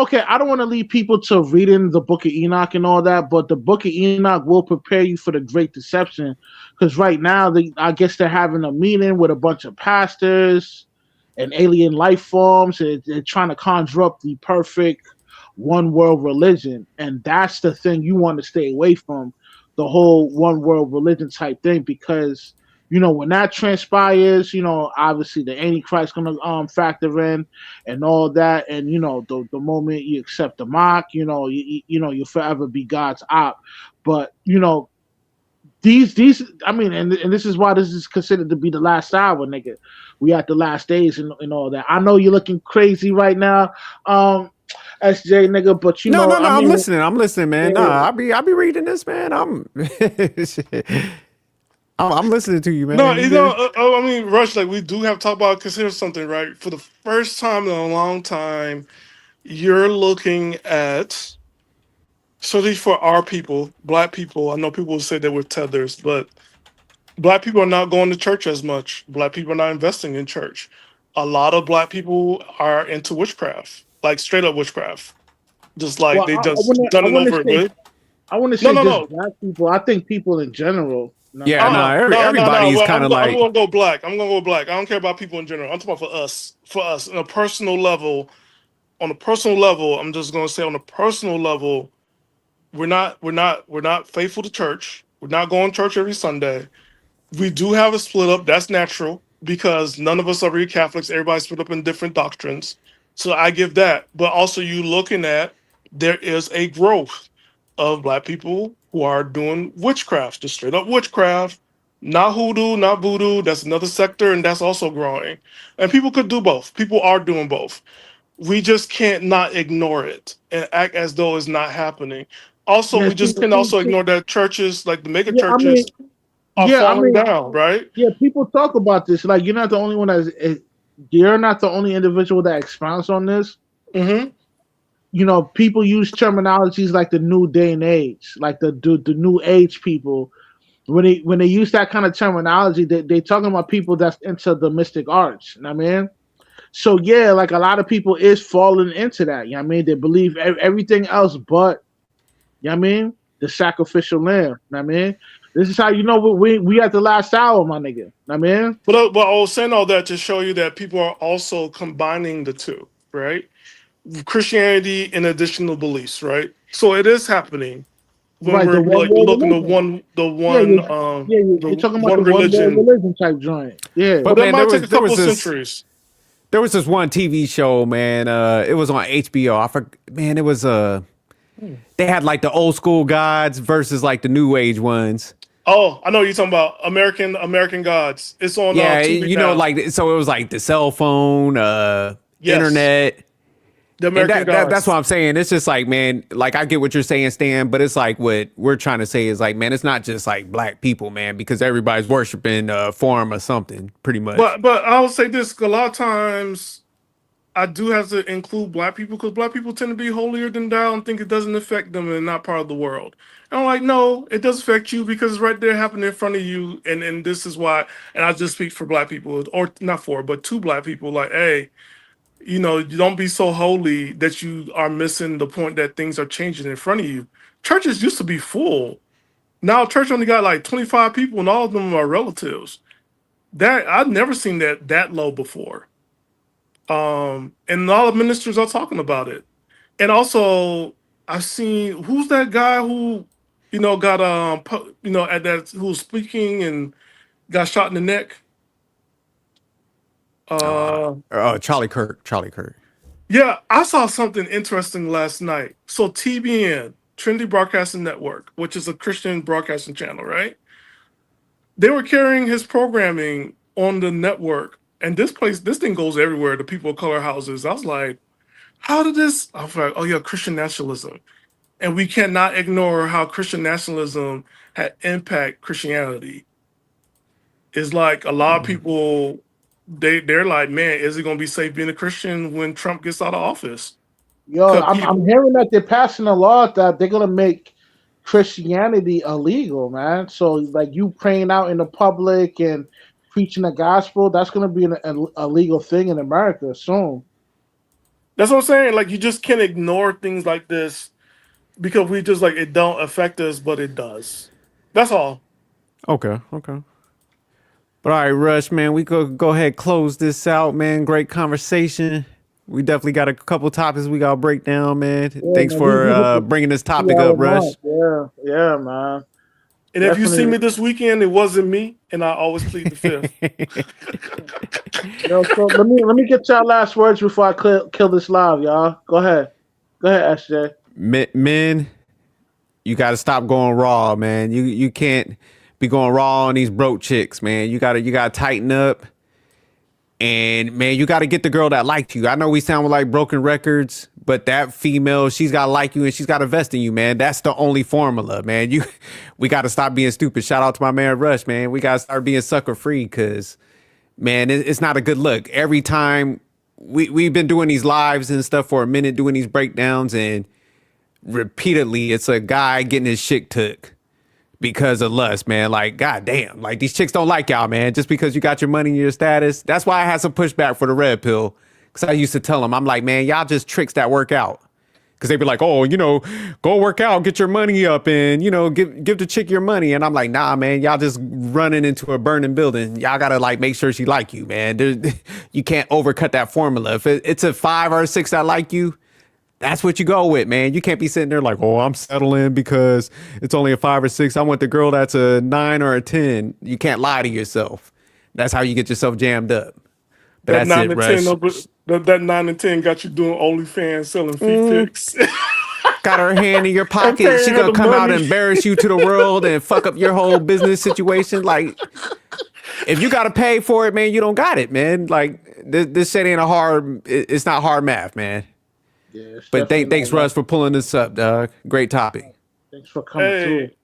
want to lead people to reading the Book of Enoch and all that, but the Book of Enoch will prepare you for the great deception, because right now I guess they're having a meeting with a bunch of pastors and alien life forms, and they're trying to conjure up the perfect one world religion, and that's the thing you want to stay away from, the whole one world religion type thing, because when that transpires, obviously the Antichrist gonna factor in and all that, and the moment you accept the mark, you'll forever be God's op. But these I mean, and this is why this is considered to be the last hour, nigga. We at the last days and all that. I know you're looking crazy right now, SJ nigga, but No, I I'm mean, listening. I'm listening, man. yeah, Nah, I be reading this, man. I'm listening to you, No, man. You good? I mean, Rush, like we do have to talk about, consider something, right? For the first time in a long time, you're looking at, certainly for our people, black people. I know people will say that we're tethers, but black people are not going to church as much. Black people are not investing in church. A lot of black people are into witchcraft, like straight up witchcraft. Just like well, they I just want to done I it want to over say with. I want to No, say no, just no. black people. I think people in general. You know what I Yeah, mean? no, No. everybody's Well, kind of I'm like, gonna go black. I'm gonna go black. I don't care about people in general. I'm talking about for us. For us, on a personal level. On a personal level, I'm just gonna say on a personal level, we're not faithful to church. We're not going to church every Sunday. We do have a split up. That's natural because none of us are really Catholics. Everybody's split up in different doctrines. So I give that. But also, you looking at, there is a growth of black people who are doing witchcraft, just straight up witchcraft, not hoodoo, not voodoo. That's another sector, and that's also growing. And people could do both. People are doing both. We just can't not ignore it and act as though it's not happening. Also, Yeah, we just can also ignore that churches, like the mega yeah. I mean, churches, are yeah. I falling mean, down, right? yeah. People talk about this. Like, you're not the only one you're not the only individual that expounds on this. Mm-hmm. People use terminologies like the new day and age, like the new age people. When they use that kind of terminology, they talking about people that's into the mystic arts. You know what I mean? So yeah, like a lot of people is falling into that. You know what I mean? They believe everything else but, you know what I mean, the sacrificial lamb. You know what I mean? This is how you know we at the last hour, my nigga. You know what I mean? But I was saying all that to show you that people are also combining the two, right? Christianity and additional beliefs, right? So it is happening. when Right, we're the one like world looking to religion. Yeah, you're the talking about one the one world religion. religion type joint. Yeah. But But that man, might take a couple centuries. there was this one TV show, man. It was on HBO. Man, it was they had like the old school gods versus like the new age ones. Oh, I know what you're talking about American Gods. It's on Yeah, Tubi you know, now. like so it was like the cell phone, Yes, internet. the And American that's what Gods. I'm saying. It's just like, man, like I get what you're saying, Stan, but it's like what we're trying to say is like, man, it's not just like black people, man, because everybody's worshiping a form or something, pretty much. But I will say this: a lot of times I do have to include black people because black people tend to be holier than thou and think it doesn't affect them and not part of the world. And I'm like, no, it does affect you because it's right there happening in front of you. And this is why, and I just speak for black people, or not for, but to black people, like, hey, you don't be so holy that you are missing the point that things are changing in front of you. Churches used to be full. Now church only got like 25 people and all of them are relatives. That I've never seen that low before. And a lot of ministers are talking about it. And also, I've seen who's that guy who, got at that who was speaking and got shot in the neck. Charlie Kirk, Charlie Kirk. Yeah, I saw something interesting last night. So TBN, Trinity Broadcasting Network, which is a Christian broadcasting channel, right? They were carrying his programming on the network, and this thing goes everywhere. The people of color houses. I was like, how did this? I was like, oh yeah, Christian nationalism, and we cannot ignore how Christian nationalism had impact Christianity. It's like a lot of people, they're like, man, is it gonna be safe being a Christian when Trump gets out of office? Yo, Because I'm hearing that they're passing a law that they're gonna make Christianity illegal, man. So like you praying out in the public and preaching the gospel, that's gonna be a legal thing in America soon. that's what I'm saying. Like you just can't ignore things like this because we just like it don't affect us, but it does. That's all. Okay, okay. But all right, Rush, man, we could go ahead and close this out, man. Great conversation. We definitely got a couple topics we got to break down, man. Yeah, Thanks man, we hit for the bringing this topic 2 hour up, Rush. mark. Yeah, man. And if you see Definitely. me this weekend, it wasn't me, and I always plead the fifth. Yo, so let me get y'all last words before I kill this live, y'all. Go ahead, SJ. Men, you got to stop going raw, man. You can't be going raw on these broke chicks, man. You gotta tighten up. And man, you got to get the girl that liked you. I know we sound like broken records, but that female, she's got to like you and she's got to invest in you, man. That's the only formula, man. We got to stop being stupid. Shout out to my man Rush, man. We got to start being sucker free because, man, it's not a good look. Every time we've been doing these lives and stuff for a minute, doing these breakdowns, and repeatedly it's a guy getting his shit took because of lust, man. Like, goddamn, like these chicks don't like y'all, man. Just because you got your money and your status. That's why I had some pushback for the red pill. Cause I used to tell them, I'm like, man, y'all just tricks that work out. Cause they'd be like, oh, go work out, get your money up, and give the chick your money. And I'm like, nah, man, y'all just running into a burning building. Y'all gotta like make sure she like you, man. You can't overcut that formula. If it's a 5 or a 6 that like you, that's what you go with, man. You can't be sitting there like, oh, I'm settling because it's only a 5 or 6. I want the girl that's a 9 or a 10. You can't lie to yourself. That's how you get yourself jammed up. But That that's nine it, and Rush. ten, that 9 and 10 got you doing OnlyFans selling feet pics. Got her hand in your And pocket. paying She her gonna the come out money. and embarrass you to the world and fuck up your whole business situation. Like, if you gotta pay for it, man, you don't got it, man. Like, this shit ain't it's not hard math, man. Yeah, it's But definitely thanks, not Russ, for pulling this up, dog. Great topic. Thanks for coming through. Hey,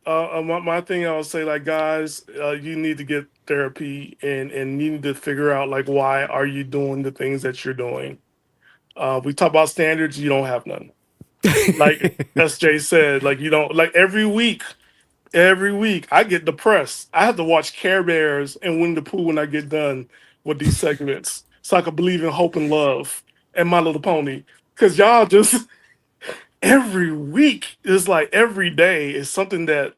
my thing I would say, like, guys, you need to get therapy and you need to figure out like why are you doing the things that you're doing. We talk about standards, you don't have none. Like SJ said, like you don't like every week I get depressed. I have to watch Care Bears and Winnie the Pooh when I get done with these segments, so I can believe in hope and love and My Little Pony. Cause y'all just every week is like every day is something that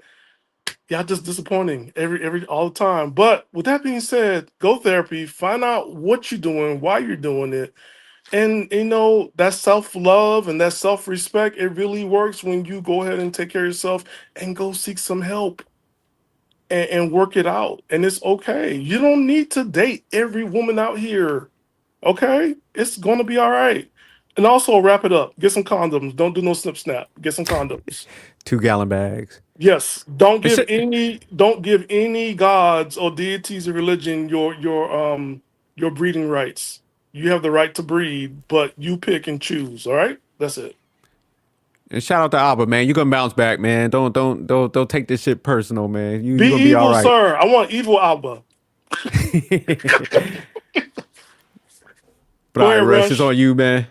y'all just disappointing every all the time. But with that being said, go therapy, find out what you're doing, why you're doing it, And you know, that self-love and that self-respect, it really works when you go ahead and take care of yourself and go seek some help and work it out. And it's okay. You don't need to date every woman out here. Okay? It's gonna be all right. And also wrap it up. Get some condoms. Don't do no snip snap. Get some condoms. 2-gallon bags. Yes. Don't It's give a- any gods or deities of religion your breeding rights. You have the right to breed, but you pick and choose. All right? That's it. And shout out to Abba, man. You're gonna bounce back, man. Don't take this shit personal, man. Be You gonna be all evil, right. sir. I want evil Alba. But Go all right, ahead, Rush, it's Rush. on you, man.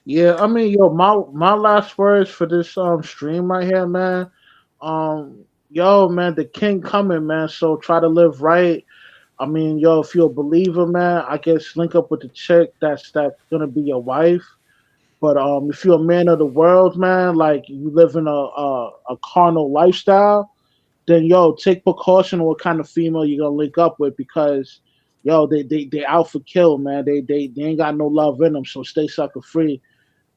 Yeah, I mean, yo, my last words for this stream right here, man. Yo, man, the king coming, man. So try to live right. I mean, yo, if you're a believer, man, I guess link up with the chick that's gonna be your wife. But if you're a man of the world, man, like you live in a carnal lifestyle, then yo, take precaution on what kind of female you're gonna link up with because yo, they out for kill, man. They ain't got no love in them, so stay sucker free.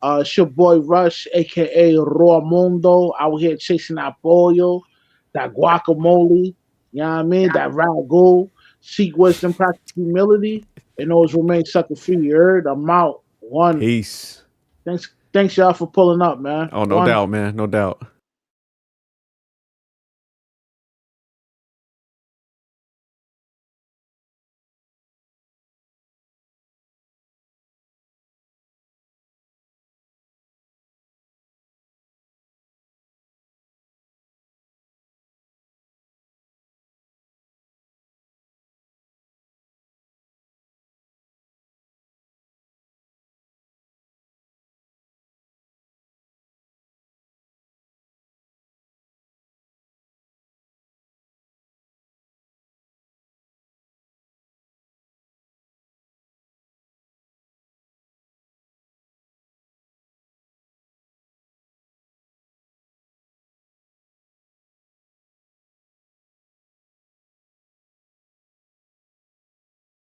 It's your boy Rush, aka Mundo, out here chasing that pollo, that guacamole, you know what I mean? That ragu, seek wisdom, practice humility, and always remain sucker free. You heard? I'm out. One. Peace. Thanks y'all for pulling up, man. Oh, no One. doubt, man. No doubt.